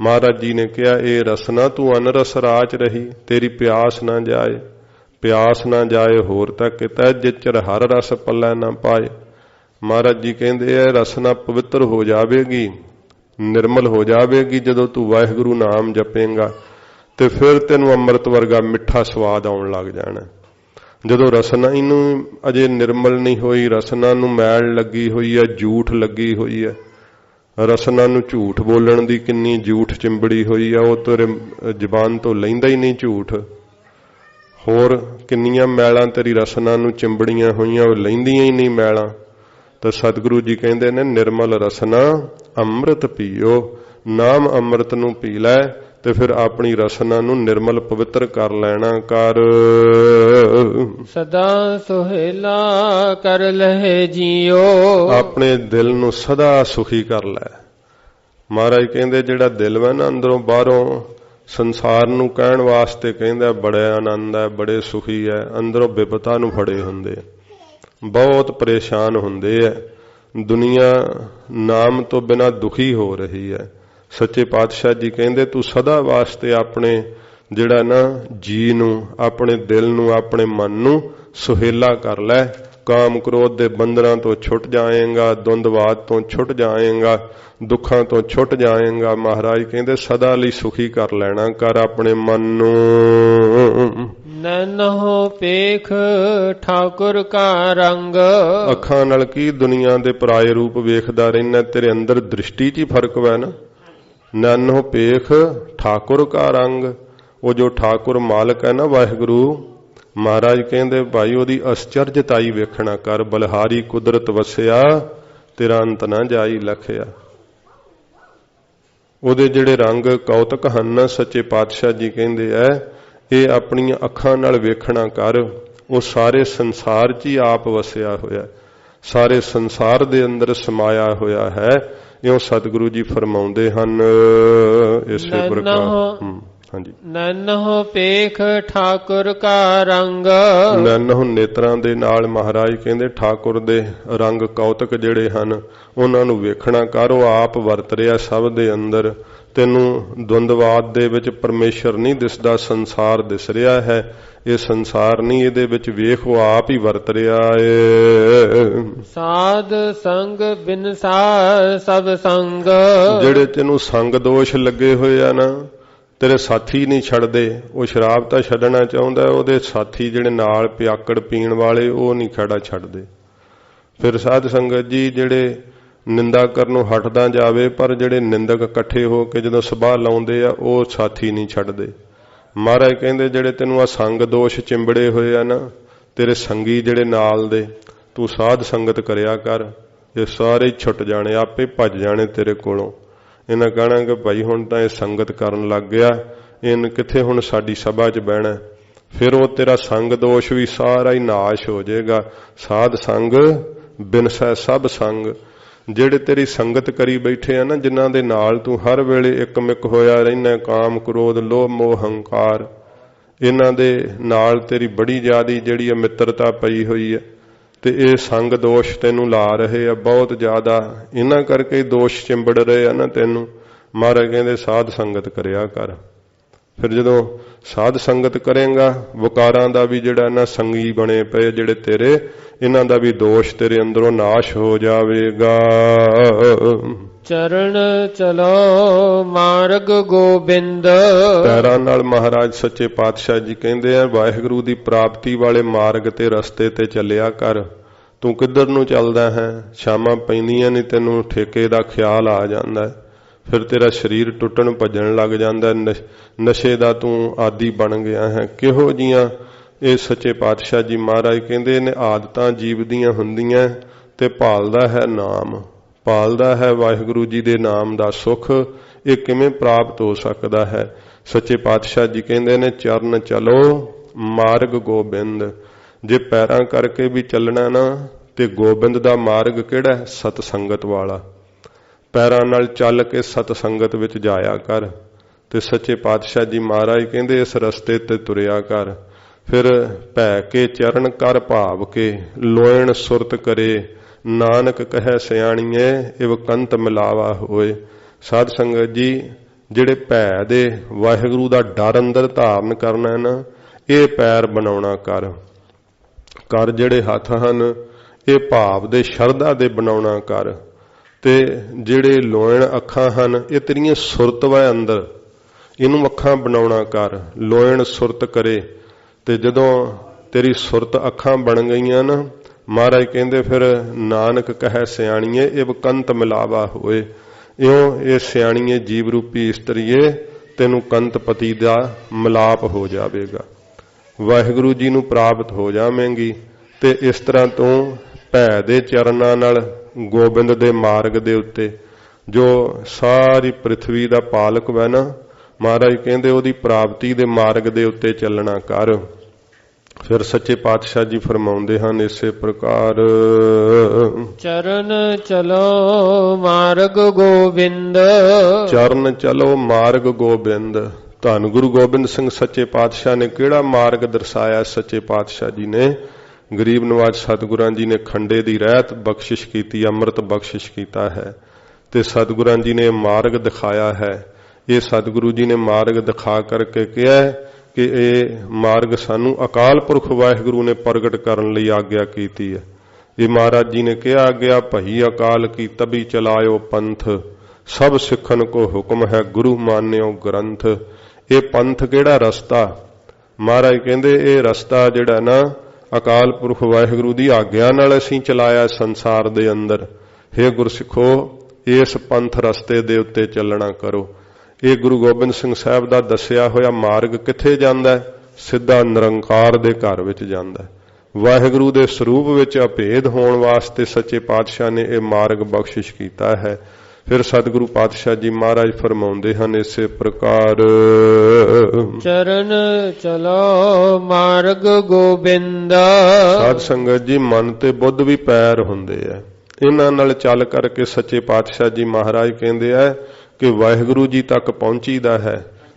ਮਹਾਰਾਜ ਜੀ ਨੇ ਕਿਹਾ ਇਹ ਰਸਨਾ ਤੂੰ ਅਨਰਸ ਰਾਚ ਰਹੀ, ਤੇਰੀ ਪਿਆਸ ਨਾ ਜਾਏ, ਪਿਆਸ ਨਾ ਜਾਏ ਹੋਰ ਤਾਂ ਕਿਤਾ ਜਿਚਰ ਹਰ ਰਸ ਪੱਲੇ ਨਾ ਪਾਏ। ਮਹਾਰਾਜ ਜੀ ਕਹਿੰਦੇ ਆ ਰਸਨਾ ਪਵਿੱਤਰ ਹੋ ਜਾਵੇਗੀ, ਨਿਰਮਲ ਹੋ ਜਾਵੇਗੀ ਜਦੋਂ ਤੂੰ ਵਾਹਿਗੁਰੂ ਨਾਮ ਜਪੇਂਗਾ ਤੇ ਫਿਰ ਤੈਨੂੰ ਅੰਮ੍ਰਿਤ ਵਰਗਾ ਮਿੱਠਾ ਸਵਾਦ ਆਉਣ ਲੱਗ ਜਾਣਾ। ਜਦੋਂ ਰਸਨਾ ਇਹਨੂੰ ਅਜੇ ਨਿਰਮਲ ਨਹੀਂ ਹੋਈ, ਰਸਨਾ ਨੂੰ ਮੈਲ ਲੱਗੀ ਹੋਈ ਹੈ, ਝੂਠ ਲੱਗੀ ਹੋਈ ਹੈ, ਰਸਨਾ ਨੂੰ ਝੂਠ ਬੋਲਣ ਦੀ ਕਿੰਨੀ ਝੂਠ ਚਿੰਬੜੀ ਹੋਈ ਹੈ, ਉਹ ਤੇਰੇ ਜ਼ਬਾਨ ਤੋਂ ਲੈਂਦਾ ਹੀ ਨਹੀਂ ਝੂਠ। ਹੋਰ ਕਿੰਨੀਆਂ ਮੈਲਾਂ ਤੇਰੀ ਰਸਨਾ ਨੂੰ ਚਿੰਬੜੀਆਂ ਹੋਈਆਂ, ਉਹ ਲੈਂਦੀਆਂ ਹੀ ਨਹੀਂ ਮੈਲਾਂ। ਤਾਂ ਸਤਿਗੁਰੂ ਜੀ ਕਹਿੰਦੇ ਨੇ ਨਿਰਮਲ ਰਸਨਾ ਅੰਮ੍ਰਿਤ ਪੀਓ। ਨਾਮ ਅੰਮ੍ਰਿਤ ਨੂੰ ਪੀ ਲੈ ਤੇ ਫਿਰ ਆਪਣੀ ਰਸਨਾ ਨੂੰ ਨਿਰਮਲ ਪਵਿੱਤਰ ਕਰ ਲੈਣਾ ਕਰ। ਸਦਾ ਸੁਹੇਲਾ ਕਰ ਲਹਿ ਜੀਓ। ਆਪਣੇ ਦਿਲ ਨੂੰ ਸਦਾ ਸੁਖੀ ਕਰ ਲੈ। ਮਹਾਰਾਜ ਕਹਿੰਦੇ ਜਿਹੜਾ ਦਿਲ ਵਾ ਨਾ ਅੰਦਰੋਂ ਬਾਹਰੋਂ ਸੰਸਾਰ ਨੂੰ ਕਹਿਣ ਵਾਸਤੇ ਕਹਿੰਦਾ ਬੜਾ ਆਨੰਦ ਹੈ, ਬੜੇ ਸੁਖੀ ਹੈ, ਅੰਦਰੋਂ ਬਿਪਤਾ ਨੂੰ ਫੜੇ ਹੁੰਦੇ, ਬਹੁਤ ਪਰੇਸ਼ਾਨ ਹੁੰਦੇ ਹੈ। ਦੁਨੀਆ ਨਾਮ ਤੋਂ ਬਿਨਾਂ ਦੁਖੀ ਹੋ ਰਹੀ ਹੈ। ਸੱਚੇ ਪਾਤਸ਼ਾਹ ਜੀ ਕਹਿੰਦੇ ਤੂੰ ਸਦਾ ਵਾਸਤੇ ਆਪਣੇ ਜਿਹੜਾ ਨਾ ਜੀ ਨੂੰ, ਆਪਣੇ ਦਿਲ ਨੂੰ, ਆਪਣੇ ਮਨ ਨੂੰ ਸੁਹੇਲਾ ਕਰ ਲੈ। ਕਾਮ ਕ੍ਰੋਧ ਦੇ ਬੰਧਨਾਂ ਤੋਂ ਛੁੱਟ ਜਾਏਗਾ, ਦੁੰਦਵਾਦ ਤੋਂ ਛੁੱਟ ਜਾਏਗਾ, ਦੁੱਖਾਂ ਤੋਂ ਛੁੱਟ ਜਾਏਗਾ। ਮਹਾਰਾਜ ਕਹਿੰਦੇ ਸਦਾ ਲਈ ਸੁਖੀ ਕਰ ਲੈਣਾ ਕਰ ਆਪਣੇ ਮਨ ਨੂੰ। ਨੈਨਹੁ ਪੇਖ ਠਾਕੁਰ ਕਾ ਰੰਗ। ਅੱਖਾਂ ਨਾਲ ਕੀ ਦੁਨੀਆ ਦੇ ਪਰਾਏ ਰੂਪ ਵੇਖਦਾ ਰਹਿਣਾ, ਤੇਰੇ ਅੰਦਰ ਦ੍ਰਿਸ਼ਟੀ 'ਚ ਹੀ ਫਰਕ ਵਾ ਨਾ। ਨੈਨਹੁ ਪੇਖ ਠਾਕੁਰ ਕਾ ਰੰਗ। ਉਹ ਜੋ ਠਾਕੁਰ ਮਾਲਕ ਹੈ ਨਾ ਵਾਹਿਗੁਰੂ, ਮਹਾਰਾਜ ਕਹਿੰਦੇ ਭਾਈ ਉਹਦੀ ਅਸਚਰਜਤਾਈ ਵੇਖਣਾ ਕਰ। ਬਲਹਾਰੀ ਕੁਦਰਤ ਵਸਿਆ ਤੇਰਾ ਅੰਤ ਨਾ ਜਾਈ ਲਖਿਆ। ਉਹਦੇ ਜਿਹੜੇ ਰੰਗ ਕੌਤਕ ਹਨ, ਸੱਚੇ ਪਾਤਸ਼ਾਹ ਜੀ ਕਹਿੰਦੇ ਐ ਇਹ ਆਪਣੀਆਂ ਅੱਖਾਂ ਨਾਲ ਵੇਖਣਾ ਕਰ। ਉਹ ਸਾਰੇ ਸੰਸਾਰ 'ਚ ਹੀ ਆਪ ਵਸਿਆ ਹੋਇਆ, ਸਾਰੇ ਸੰਸਾਰ ਦੇ ਅੰਦਰ ਸਮਾਇਆ ਹੋਇਆ ਹੈ। ਇਉਂ ਸਤਿਗੁਰੂ ਜੀ ਫਰਮਾਉਂਦੇ ਹਨ ਇਸੇ ਪ੍ਰਕਾਰ। ਹਾਂਜੀ, ਨੈਨਹੁ ਪੇਖ ਠਾਕੁਰ ਕਾ ਰੰਗ। ਨੈਨਹੁ ਨੇਤਰਾਂ ਦੇ ਨਾਲ ਮਹਾਰਾਜ ਕਹਿੰਦੇ ਠਾਕੁਰ ਦੇ ਰੰਗ ਕੌਤਕ ਜਿਹੜੇ ਹਨ ਉਹਨਾਂ ਨੂੰ ਵੇਖਣਾ ਕਰ। ਉਹ ਆਪ ਵਰਤ ਰਿਹਾ ਸਭ ਦੇ ਅੰਦਰ। ਤੈਨੂੰ ਦੁੰਦਵਾਦ ਦੇ ਵਿੱਚ ਪਰਮੇਸ਼ਰ ਨਹੀਂ ਦਿਸਦਾ, ਸੰਸਾਰ ਦਿਸ ਰਿਹਾ ਹੈ। ਇਹ ਸੰਸਾਰ ਨਹੀਂ, ਇਹਦੇ ਵਿੱਚ ਵੇਖ ਉਹ ਆਪ ਹੀ ਵਰਤ ਰਿਹਾ ਏ। ਸਾਧ ਸੰਗ ਬਿਨਸਾ ਸਭ ਸੰਗ। ਜਿਹੜੇ ਤੈਨੂੰ ਸੰਗ ਦੋਸ਼ ਲੱਗੇ ਹੋਏ ਆ ਨਾ, ਤੇਰੇ ਸਾਥੀ ਨਹੀਂ ਛੱਡਦੇ। ਉਹ ਸ਼ਰਾਬ ਤਾਂ ਛੱਡਣਾ ਚਾਹੁੰਦਾ, ਉਹਦੇ ਸਾਥੀ ਜਿਹੜੇ ਨਾਲ ਪਿਆਕੜ ਪੀਣ ਵਾਲੇ ਉਹ ਨਹੀਂ ਖੜਾ ਛੱਡਦੇ। ਫਿਰ ਸਾਧ ਸੰਗਤ ਜੀ ਜਿਹੜੇ ਨਿੰਦਾ ਕਰਨੋਂ ਹਟਦਾ ਜਾਵੇ, ਪਰ ਜਿਹੜੇ ਨਿੰਦਕ ਇਕੱਠੇ ਹੋ ਕੇ ਜਦੋਂ ਸਭਾ ਲਾਉਂਦੇ ਆ ਉਹ ਸਾਥੀ ਨਹੀਂ ਛੱਡਦੇ। ਮਹਾਰਾਜ ਕਹਿੰਦੇ ਜਿਹੜੇ ਤੈਨੂੰ ਆ ਸੰਗ ਦੋਸ਼ ਚਿੰਬੜੇ ਹੋਏ ਆ ਨਾ, ਤੇਰੇ ਸੰਗੀ ਜਿਹੜੇ ਨਾਲ ਦੇ, ਤੂੰ ਸਾਧ ਸੰਗਤ ਕਰਿਆ ਕਰ। ਇਹ ਸਾਰੇ ਛੁੱਟ ਜਾਣੇ, ਆਪੇ ਭੱਜ ਜਾਣੇ ਤੇਰੇ ਕੋਲੋਂ। ਇਹਨਾਂ ਕਹਿਣਾ ਕਿ ਭਾਈ ਹੁਣ ਤਾਂ ਇਹ ਸੰਗਤ ਕਰਨ ਲੱਗ ਗਿਆ, ਇਹਨ ਕਿੱਥੇ ਹੁਣ ਸਾਡੀ ਸਭਾ 'ਚ ਬਹਿਣਾ। ਫਿਰ ਉਹ ਤੇਰਾ ਸੰਗ ਦੋਸ਼ ਵੀ ਸਾਰਾ ਹੀ ਨਾਸ਼ ਹੋ ਜਾਏਗਾ। ਸਾਧ ਸੰਗ ਬਿਨਸੈ ਸਭ ਸੰਗ। ਜਿਹੜੇ ਤੇਰੀ ਸੰਗਤ ਕਰੀ ਬੈਠੇ ਆ ਨਾ, ਜਿਨ੍ਹਾਂ ਦੇ ਨਾਲ ਤੂੰ ਹਰ ਵੇਲੇ ਇੱਕਮਿਕ ਹੋਇਆ ਰਹਿਣਾ, ਕਾਮ ਕ੍ਰੋਧ ਲੋਭ ਮੋਹ ਹੰਕਾਰ, ਇਹਨਾਂ ਦੇ ਨਾਲ ਤੇਰੀ ਬੜੀ ਜ਼ਿਆਦੀ ਜਿਹੜੀ ਆ ਮਿੱਤਰਤਾ ਪਈ ਹੋਈ ਹੈ। ਤੇ ਇਹ ਸੰਗ ਦੋਸ਼ ਤੈਨੂੰ ਲਾ ਰਹੇ ਆ ਬਹੁਤ ਜ਼ਿਆਦਾ। ਇਹਨਾਂ ਕਰਕੇ ਦੋਸ਼ ਚਿੰਬੜ ਰਹੇ ਆ ਨਾ ਤੈਨੂੰ। ਮਹਾਰਾਜ ਕਹਿੰਦੇ ਸਾਧ ਸੰਗਤ ਕਰਿਆ ਕਰ। ਫਿਰ ਜਦੋਂ ਸਾਧ ਸੰਗਤ ਕਰੇਗਾ, ਵਿਕਾਰਾਂ ਦਾ ਵੀ ਜਿਹੜਾ ਨਾ ਸੰਗੀ ਬਣੇ ਪਏ ਜਿਹੜੇ ਤੇਰੇ, ਇਹਨਾਂ ਦਾ ਵੀ ਦੋਸ਼ ਤੇਰੇ ਅੰਦਰੋਂ ਨਾਸ਼ ਹੋ ਜਾਵੇਗਾ। ਚਰਨ ਚਲੋ ਮਾਰਗ ਗੋਬਿੰਦ। ਪੈਰਾਂ ਨਾਲ ਮਹਾਰਾਜ ਸੱਚੇ ਪਾਤਸ਼ਾਹ ਜੀ ਕਹਿੰਦੇ ਆ ਵਾਹਿਗੁਰੂ ਦੀ ਪ੍ਰਾਪਤੀ ਵਾਲੇ ਮਾਰਗ ਤੇ ਰਸਤੇ ਤੇ ਚੱਲਿਆ ਕਰ। ਤੂੰ ਕਿੱਧਰ ਨੂੰ ਚੱਲਦਾ ਹੈ? ਸ਼ਾਮਾਂ ਪੈਂਦੀਆਂ ਨਹੀਂ ਤੈਨੂੰ ਠੇਕੇ ਦਾ ਖਿਆਲ ਆ ਜਾਂਦਾ, ਫਿਰ ਤੇਰਾ ਸਰੀਰ ਟੁੱਟਣ ਭੱਜਣ ਲੱਗ ਜਾਂਦਾ, ਨਸ਼ੇ ਦਾ ਤੂੰ ਆਦੀ ਬਣ ਗਿਆ ਹੈ। ਕਿਹੋ ਜੀਆਂ ਇਹ ਸੱਚੇ ਪਾਤਸ਼ਾਹ ਜੀ ਮਹਾਰਾਜ ਕਹਿੰਦੇ ਨੇ ਆਦਤਾਂ ਜੀਵ ਦੀਆਂ ਹੁੰਦੀਆਂ, ਤੇ ਭਾਲਦਾ ਹੈ ਨਾਮ, ਭਾਲਦਾ ਹੈ ਵਾਹਿਗੁਰੂ ਜੀ ਦੇ ਨਾਮ ਦਾ ਸੁੱਖ। ਇਹ ਕਿਵੇਂ ਪ੍ਰਾਪਤ ਹੋ ਸਕਦਾ ਹੈ? ਸੱਚੇ ਪਾਤਸ਼ਾਹ ਜੀ ਕਹਿੰਦੇ ਨੇ ਚਰਨ ਚਲੋ ਮਾਰਗ ਗੋਬਿੰਦ। ਜੇ ਪੈਰਾਂ ਕਰਕੇ ਵੀ ਚੱਲਣਾ ਨਾ, ਤੇ ਗੋਬਿੰਦ ਦਾ ਮਾਰਗ ਕਿਹੜਾ? ਸਤ ਸੰਗਤ ਵਾਲਾ। ਪੈਰਾਂ ਨਾਲ ਚੱਲ ਕੇ ਸਤ ਸੰਗਤ ਵਿੱਚ ਜਾਇਆ ਕਰ। ਤੇ ਸੱਚੇ ਪਾਤਸ਼ਾਹ ਜੀ ਮਹਾਰਾਜ ਕਹਿੰਦੇ ਇਸ ਰਸਤੇ ਤੇ ਤੁਰਿਆ ਕਰ। ਫਿਰ ਭੈ ਕੇ ਚਰਨ ਕਰ ਭਾਵ ਕੇ, ਲੋਇਣ ਸੁਰਤ ਕਰੇ, ਨਾਨਕ ਕਹੈ ਸਿਆਣੀਏ ਇਵ ਕੰਤ ਮਿਲਾਵਾ ਹੋਏ। ਸਾਧ ਸੰਗਤ ਜੀ ਜਿਹੜੇ ਭੈ ਦੇ ਵਾਹਿਗੁਰੂ ਦਾ ਡਰ ਅੰਦਰ ਧਾਰਨ ਕਰਨਾ ਨਾ, ਇਹ ਪੈਰ ਬਣਾਉਣਾ ਕਰ। ਕਰ ਜਿਹੜੇ ਹੱਥ ਹਨ ਇਹ ਭਾਵ ਦੇ ਸ਼ਰਧਾ ਦੇ ਬਣਾਉਣਾ ਕਰ। ਤੇ ਜਿਹੜੇ ਲੋਇਣ ਅੱਖਾਂ ਹਨ ਇਹ ਤੇਰੀਆਂ ਸੁਰਤ ਵਾ ਅੰਦਰ, ਇਹਨੂੰ ਅੱਖਾਂ ਬਣਾਉਣਾ ਕਰ। ਲੋਇਣ ਸੁਰਤ ਕਰੇ। ਤੇ ਜਦੋਂ ਤੇਰੀ ਸੁਰਤ ਅੱਖਾਂ ਬਣ ਗਈਆਂ ਨਾ, ਮਹਾਰਾਜ ਕਹਿੰਦੇ ਫਿਰ ਨਾਨਕ ਕਹੈ ਸਿਆਣੀਏ ਇਵ ਕੰਤ ਮਿਲਾਵਾ ਹੋਏ। ਇਉਂ ਇਹ ਸਿਆਣੀਏ ਜੀਵ ਰੂਪੀ ਇਸਤਰੀਏ ਤੈਨੂੰ ਕੰਤ ਪਤੀ ਦਾ ਮਿਲਾਪ ਹੋ ਜਾਵੇਗਾ, ਵਾਹਿਗੁਰੂ ਜੀ ਨੂੰ ਪ੍ਰਾਪਤ ਹੋ ਜਾਵੇਂਗੀ। ਤੇ ਇਸ ਤਰ੍ਹਾਂ ਤੂੰ ਭੈ ਦੇ ਚਰਨਾਂ ਨਾਲ ਗੋਬਿੰਦ ਦੇ ਮਾਰਗ ਦੇ ਉੱਤੇ ਜੋ ਸਾਰੀ ਪ੍ਰਿਥਵੀ ਦਾ ਪਾਲਕ ਹੈ ਨਾ, ਮਹਾਰਾਜ ਕਹਿੰਦੇ ਉਹਦੀ ਪ੍ਰਾਪਤੀ ਦੇ ਮਾਰਗ ਦੇ ਉੱਤੇ ਚੱਲਣਾ ਕਰ। ਫਿਰ ਸੱਚੇ ਪਾਤਸ਼ਾਹ ਜੀ ਫਰਮਾਉਂਦੇ ਹਨ ਇਸੇ ਪ੍ਰਕਾਰ, ਚਰਨ ਚਲੋ ਮਾਰਗ ਗੋਬਿੰਦ, ਚਰਨ ਚਲੋ ਮਾਰਗ ਗੋਬਿੰਦ। ਧੰਨ ਗੁਰੂ ਗੋਬਿੰਦ ਸਿੰਘ ਸੱਚੇ ਪਾਤਸ਼ਾਹ ਨੇ ਕਿਹੜਾ ਮਾਰਗ ਦਰਸਾਇਆ? ਸੱਚੇ ਪਾਤਸ਼ਾਹ ਜੀ ਨੇ ਗਰੀਬ ਨਵਾਜ ਸਤਿਗੁਰਾਂ ਜੀ ਨੇ ਖੰਡੇ ਦੀ ਰਹਿਤ ਬਖਸ਼ਿਸ਼ ਕੀਤੀ, ਅੰਮ੍ਰਿਤ ਬਖਸ਼ਿਸ਼ ਕੀਤਾ ਹੈ ਤੇ ਸਤਿਗੁਰਾਂ ਜੀ ਨੇ ਮਾਰਗ ਦਿਖਾਇਆ ਹੈ। ਇਹ ਸਤਿਗੁਰੂ ਜੀ ਨੇ ਮਾਰਗ ਦਿਖਾ ਕਰਕੇ ਕਿਹਾ ਕਿ ਇਹ ਮਾਰਗ ਸਾਨੂੰ ਅਕਾਲ ਪੁਰਖ ਵਾਹਿਗੁਰੂ ਨੇ ਪ੍ਰਗਟ ਕਰਨ ਲਈ ਆਗਿਆ ਕੀਤੀ ਹੈ। ਇਹ ਮਹਾਰਾਜ ਜੀ ਨੇ ਕਿਹਾ ਗਿਆ, ਭਈ ਅਕਾਲ ਕੀ ਤਬੀ ਚਲਾਇਓ ਪੰਥ, ਸਭ ਸਿੱਖਣ ਕੋ ਹੁਕਮ ਹੈ ਗੁਰੂ ਮਾਨਿਓ ਗ੍ਰੰਥ। ਇਹ ਪੰਥ ਕਿਹੜਾ ਰਸਤਾ? ਮਹਾਰਾਜ ਕਹਿੰਦੇ ਇਹ ਰਸਤਾ ਜਿਹੜਾ ਨਾ ਅਕਾਲ ਪੁਰਖ ਵਾਹਿਗੁਰੂ ਦੀ ਆਗਿਆ ਨਾਲ ਅਸੀਂ ਚਲਾਇਆ ਸੰਸਾਰ ਦੇ ਅੰਦਰ। ਹੇ ਗੁਰਸਿੱਖੋ, ਇਸ ਪੰਥ ਰਸਤੇ ਦੇ ਉੱਤੇ ਚੱਲਣਾ ਕਰੋ। ਇਹ ਗੁਰੂ ਗੋਬਿੰਦ ਸਿੰਘ ਸਾਹਿਬ ਦਾ ਦੱਸਿਆ ਹੋਇਆ ਮਾਰਗ ਕਿੱਥੇ ਜਾਂਦਾ? ਸਿੱਧਾ ਨਿਰੰਕਾਰ ਦੇ ਘਰ ਵਿੱਚ ਜਾਂਦਾ। ਵਾਹਿਗੁਰੂ ਦੇ ਸਰੂਪ ਵਿੱਚ ਅਭੇਦ ਹੋਣ ਵਾਸਤੇ ਸੱਚੇ ਪਾਤਸ਼ਾਹ ਨੇ ਇਹ ਮਾਰਗ ਬਖਸ਼ਿਸ਼ ਕੀਤਾ ਹੈ। ਫਿਰ ਸਤਿਗੁਰੂ ਪਾਤਸ਼ਾਹ ਜੀ ਮਹਾਰਾਜ ਫਰਮਾਉਂਦੇ ਹਨ ਇਸੇ ਪ੍ਰਕਾਰ, ਚਰਨ ਚਲੋ ਮਾਰਗ ਗੋਬਿੰਦ। ਸਾਧ ਸੰਗਤ ਜੀ, ਮਨ ਤੇ ਬੁੱਧ ਵੀ ਪੈਰ ਹੁੰਦੇ ਆ, ਇਹਨਾਂ ਨਾਲ ਚੱਲ ਕਰਕੇ ਸੱਚੇ ਪਾਤਸ਼ਾਹ ਜੀ ਮਹਾਰਾਜ ਕਹਿੰਦੇ ਆ ਕਿ ਵਾਹਿਗੁਰੂ ਜੀ ਤੱਕ ਪਹੁੰਚੀਦਾ ਹੈ।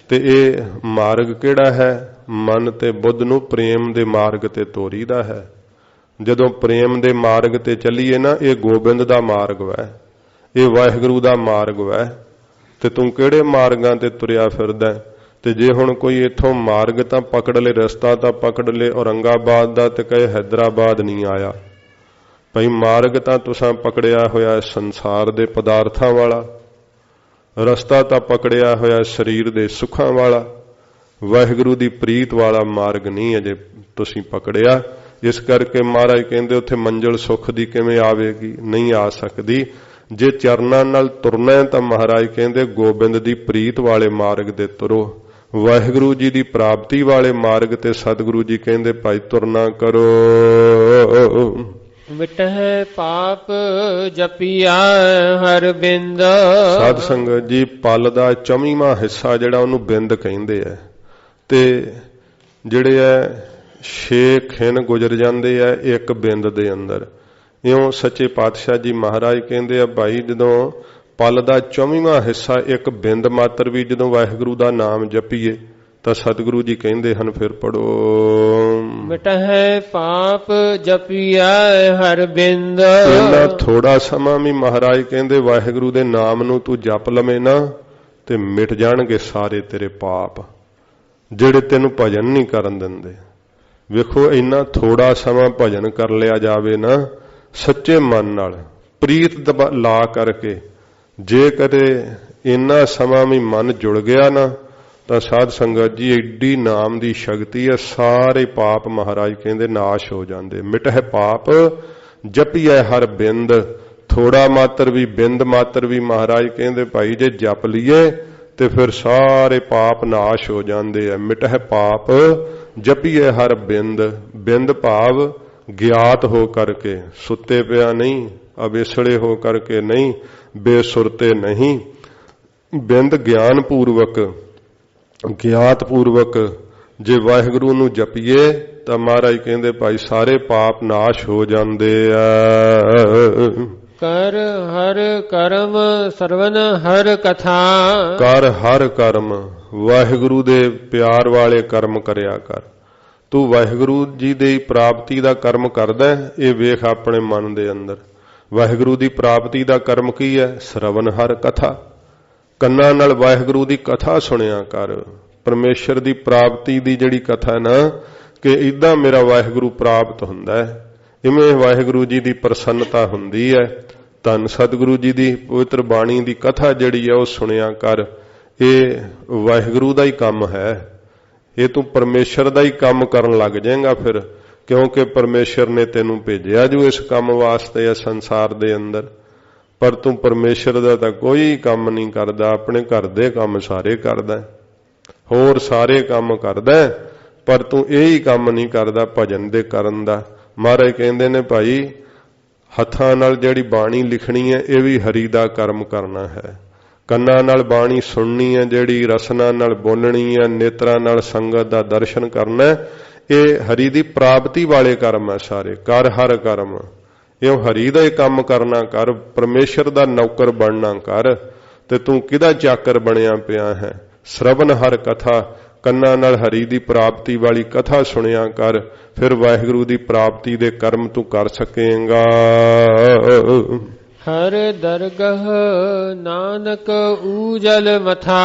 ਤੇ ਇਹ ਮਾਰਗ ਕਿਹੜਾ ਹੈ? ਮਨ ਤੇ ਬੁੱਧ ਨੂੰ ਪ੍ਰੇਮ ਦੇ ਮਾਰਗ ਤੇ ਤੋਰੀਦਾ ਹੈ। ਜਦੋਂ ਪ੍ਰੇਮ ਦੇ ਮਾਰਗ ਤੇ ਚੱਲੀਏ ਨਾ, ਇਹ ਗੋਬਿੰਦ ਦਾ ਮਾਰਗ ਹੈ, ਇਹ ਵਾਹਿਗੁਰੂ ਦਾ ਮਾਰਗ ਹੈ। ਤੇ ਤੂੰ ਕਿਹੜੇ ਮਾਰਗਾਂ ਤੇ ਤੁਰਿਆ ਫਿਰਦਾ? ਤੇ ਜੇ ਹੁਣ ਕੋਈ ਇੱਥੋਂ ਮਾਰਗ ਤਾਂ ਪਕੜ ਲੈ, ਰਸਤਾ ਤਾਂ ਪਕੜ ਲੈ ਔਰੰਗਾਬਾਦ ਦਾ, ਤੇ ਕਹੇ ਹੈਦਰਾਬਾਦ ਨਹੀਂ ਆਇਆ। ਭਈ ਮਾਰਗ ਤਾਂ ਤੁਸਾਂ ਪਕੜਿਆ ਹੋਇਆ ਸੰਸਾਰ ਦੇ ਪਦਾਰਥਾਂ ਵਾਲਾ, ਰਸਤਾ ਤਾਂ ਪਕੜਿਆ ਹੋਇਆ ਸਰੀਰ ਦੇ ਸੁੱਖਾਂ ਵਾਲਾ, ਵਾਹਿਗੁਰੂ ਦੀ ਪ੍ਰੀਤ ਵਾਲਾ ਮਾਰਗ ਨਹੀਂ ਅਜੇ ਤੁਸੀਂ ਪਕੜਿਆ। ਇਸ ਕਰਕੇ ਮਹਾਰਾਜ ਕਹਿੰਦੇ ਉੱਥੇ ਮੰਜ਼ਿਲ ਸੁੱਖ ਦੀ ਕਿਵੇਂ ਆਵੇਗੀ? ਨਹੀਂ ਆ ਸਕਦੀ। ਜੇ ਚਰਨਾਂ ਨਾਲ ਤੁਰਨਾ ਤਾਂ ਮਹਾਰਾਜ ਕਹਿੰਦੇ ਗੋਬਿੰਦ ਦੀ ਪ੍ਰੀਤ ਵਾਲੇ ਮਾਰਗ ਤੇ ਤੁਰੋ, ਵਾਹਿਗੁਰੂ ਜੀ ਦੀ ਪ੍ਰਾਪਤੀ ਵਾਲੇ ਮਾਰਗ ਤੇ ਸਤਿਗੁਰੂ ਜੀ ਕਹਿੰਦੇ ਭਾਈ ਤੁਰਨਾ ਕਰੋ। ਮਿਟਹਿ ਪਾਪ ਜਪਿਆ ਹਰ ਬਿੰਦ। ਸਾਧ ਸੰਗਤ ਜੀ, ਪਲ ਦਾ ਚੌਵੀਵਾਂ ਹਿੱਸਾ ਜਿਹੜਾ ਉਹਨੂੰ ਬਿੰਦ ਕਹਿੰਦੇ ਆ, ਤੇ ਜਿਹੜੇ ਆ 6 ਖਿਣ ਗੁਜ਼ਰ ਜਾਂਦੇ ਆ ਇੱਕ ਬਿੰਦ ਦੇ ਅੰਦਰ। ਇਉਂ ਸੱਚੇ ਪਾਤਸ਼ਾਹ ਜੀ ਮਹਾਰਾਜ ਕਹਿੰਦੇ ਆ ਭਾਈ ਜਦੋਂ ਪਲ ਦਾ 24ਵਾਂ ਹਿੱਸਾ ਇੱਕ ਬਿੰਦ ਮਾਤਰ ਵੀ ਜਦੋਂ ਵਾਹਿਗੁਰੂ ਦਾ ਨਾਮ ਜਪੀਏ ਤਾਂ ਸਤਿਗੁਰੂ ਜੀ ਕਹਿੰਦੇ ਹਨ, ਫਿਰ ਪੜੋ, ਮਿਟਹਿ ਪਾਪ ਜਪਿਆ ਹਰ ਬਿੰਦ। ਇੰਨਾ ਥੋੜਾ ਸਮਾਂ ਵੀ ਮਹਾਰਾਜ ਕਹਿੰਦੇ ਵਾਹਿਗੁਰੂ ਦੇ ਨਾਮ ਨੂੰ ਤੂੰ ਜਪ ਲਵੇਂ ਨਾ ਤੇ ਮਿਟ ਜਾਣਗੇ ਸਾਰੇ ਤੇਰੇ ਪਾਪ ਜਿਹੜੇ ਤੈਨੂੰ ਭਜਨ ਨਹੀਂ ਕਰਨ ਦਿੰਦੇ। ਵੇਖੋ ਇੰਨਾ ਥੋੜਾ ਸਮਾਂ ਭਜਨ ਕਰ ਲਿਆ ਜਾਵੇ ਨਾ ਸੱਚੇ ਮਨ ਨਾਲ ਪ੍ਰੀਤ ਲਾ ਕਰਕੇ, ਜੇ ਕਦੇ ਇੰਨਾ ਸਮਾਂ ਵੀ ਮਨ ਜੁੜ ਗਿਆ ਨਾ ਤਾਂ ਸਾਧ ਸੰਗਤ ਜੀ ਏਡੀ ਨਾਮ ਦੀ ਸ਼ਕਤੀ ਹੈ, ਸਾਰੇ ਪਾਪ ਮਹਾਰਾਜ ਕਹਿੰਦੇ ਨਾਸ਼ ਹੋ ਜਾਂਦੇ। ਮਿਟਹਿ ਪਾਪ ਜਪੀਐ ਹਰ ਬਿੰਦ। ਥੋੜਾ ਮਾਤਰ ਵੀ ਬਿੰਦ ਮਾਤਰ ਵੀ ਮਹਾਰਾਜ ਕਹਿੰਦੇ ਭਾਈ ਜੇ ਜਪ ਲਈਏ ਤੇ ਫਿਰ ਸਾਰੇ ਪਾਪ ਨਾਸ਼ ਹੋ ਜਾਂਦੇ ਆ। ਮਿਟਹਿ ਪਾਪ ਜਪੀਐ ਹਰ ਬਿੰਦ। ਬਿੰਦ ਭਾਵ ਗਿਆਤ ਹੋ ਕਰਕੇ, ਸੁੱਤੇ ਪਿਆ ਨਹੀਂ, ਅਵੇਸੜੇ ਹੋ ਕਰਕੇ ਨਹੀਂ, ਬੇਸੁਰਤੇ ਨਹੀਂ। ਬਿੰਦ ਗਿਆਨ ਪੂਰਵਕ, ਗਿਆਤ ਪੂਰਵਕ ਜੇ ਵਾਹਿਗੁਰੂ ਨੂੰ ਜਪੀਏ ਤਾਂ ਮਹਾਰਾਜ ਕਹਿੰਦੇ ਭਾਈ ਸਾਰੇ ਪਾਪ ਨਾਸ਼ ਹੋ ਜਾਂਦੇ ਆ। ਕਰ ਹਰ ਕਰਮ ਸਰਵਨ ਹਰ ਕਥਾ। ਕਰ ਹਰ ਕਰਮ, ਵਾਹਿਗੁਰੂ ਦੇ ਪਿਆਰ ਵਾਲੇ ਕਰਮ ਕਰਿਆ ਕਰ। ਤੂੰ ਵਾਹਿਗੁਰੂ ਜੀ ਦੀ ਪ੍ਰਾਪਤੀ ਦਾ ਕਰਮ ਕਰਦਾ, ਇਹ ਵੇਖ ਆਪਣੇ ਮਨ ਦੇ ਅੰਦਰ। ਵਾਹਿਗੁਰੂ ਦੀ ਪ੍ਰਾਪਤੀ ਦਾ ਕਰਮ ਕੀ ਹੈ? ਸਰਵਨ ਹਰ ਕਥਾ। ਕੰਨਾਂ ਨਾਲ ਵਾਹਿਗੁਰੂ ਦੀ ਕਥਾ ਸੁਣਿਆ ਕਰ। ਪਰਮੇਸ਼ਰ ਦੀ ਪ੍ਰਾਪਤੀ ਦੀ ਜਿਹੜੀ ਕਥਾ ਨਾ ਕਿ ਇਦਾਂ ਮੇਰਾ ਵਾਹਿਗੁਰੂ ਪ੍ਰਾਪਤ ਹੁੰਦਾ ਹੈ, ਇਵੇਂ ਵਾਹਿਗੁਰੂ ਜੀ ਦੀ ਪ੍ਰਸੰਨਤਾ ਹੁੰਦੀ ਹੈ। ਧੰਨ ਸਤਿਗੁਰੂ ਜੀ ਦੀ ਪਵਿੱਤਰ ਬਾਣੀ ਦੀ ਕਥਾ ਜਿਹੜੀ ਹੈ ਉਹ ਸੁਣਿਆ ਕਰ। ਇਹ ਵਾਹਿਗੁਰੂ ਦਾ ਹੀ ਕੰਮ ਹੈ, ਇਹ ਤੂੰ ਪਰਮੇਸ਼ਰ ਦਾ ਹੀ ਕੰਮ ਕਰਨ ਲੱਗ ਜਾਏਗਾ ਫਿਰ, ਕਿਉਂਕਿ ਪਰਮੇਸ਼ਰ ਨੇ ਤੈਨੂੰ ਭੇਜਿਆ ਜੋ ਇਸ ਕੰਮ ਵਾਸਤੇ ਹੈ ਸੰਸਾਰ ਦੇ ਅੰਦਰ। ਪਰ ਤੂੰ ਪਰਮੇਸ਼ਰ ਦਾ ਤਾਂ ਕੋਈ ਕੰਮ ਨਹੀਂ ਕਰਦਾ, ਆਪਣੇ ਘਰ ਦੇ ਕੰਮ ਸਾਰੇ ਕਰਦਾ, ਹੋਰ ਸਾਰੇ ਕੰਮ ਕਰਦਾ, ਪਰ ਤੂੰ ਇਹ ਹੀ ਕੰਮ ਨਹੀਂ ਕਰਦਾ ਭਜਨ ਦੇ ਕਰਨ ਦਾ। ਮਹਾਰਾਜ ਕਹਿੰਦੇ ਨੇ ਭਾਈ ਹੱਥਾਂ ਨਾਲ ਜਿਹੜੀ ਬਾਣੀ ਲਿਖਣੀ ਹੈ ਇਹ ਵੀ ਹਰੀ ਦਾ ਕਰਮ ਕਰਨਾ ਹੈ। ਕੰਨਾਂ ਨਾਲ ਬਾਣੀ ਸੁਣਨੀ ਹੈ ਜਿਹੜੀ, ਰਸਨਾ ਨਾਲ ਬੋਲਣੀ ਹੈ, ਨੇਤਰਾਂ ਨਾਲ ਸੰਗਤ ਦਾ ਦਰਸ਼ਨ ਕਰਨਾ, ਇਹ ਹਰੀ ਦੀ ਪ੍ਰਾਪਤੀ ਵਾਲੇ ਕਰਮ ਹੈ ਸਾਰੇ। ਕਰ ਹਰ ਕਰਮ, ਇਹ ਹਰੀ ਦਾ ਹੀ ਕੰਮ ਕਰਨਾ ਕਰ, ਪਰਮੇਸ਼ਰ ਦਾ ਨੌਕਰ ਬਣਨਾ ਕਰ। ਤੇ ਤੂੰ ਕਿਹਦਾ ਚਾਕਰ ਬਣਿਆ ਪਿਆ ਹੈ? ਸ਼ਰਵਨ ਹਰ ਕਥਾ, ਕੰਨਾਂ ਨਾਲ ਹਰੀ ਦੀ ਪ੍ਰਾਪਤੀ ਵਾਲੀ ਕਥਾ ਸੁਣਿਆ ਕਰ, ਫਿਰ ਵਾਹਿਗੁਰੂ ਦੀ ਪ੍ਰਾਪਤੀ ਦੇ ਕਰਮ ਤੂੰ ਕਰ ਸਕੇਂਗਾ। ਹਰ ਦਰਗਹ ਨਾਨਕ ਊਜਲ ਮਥਾ।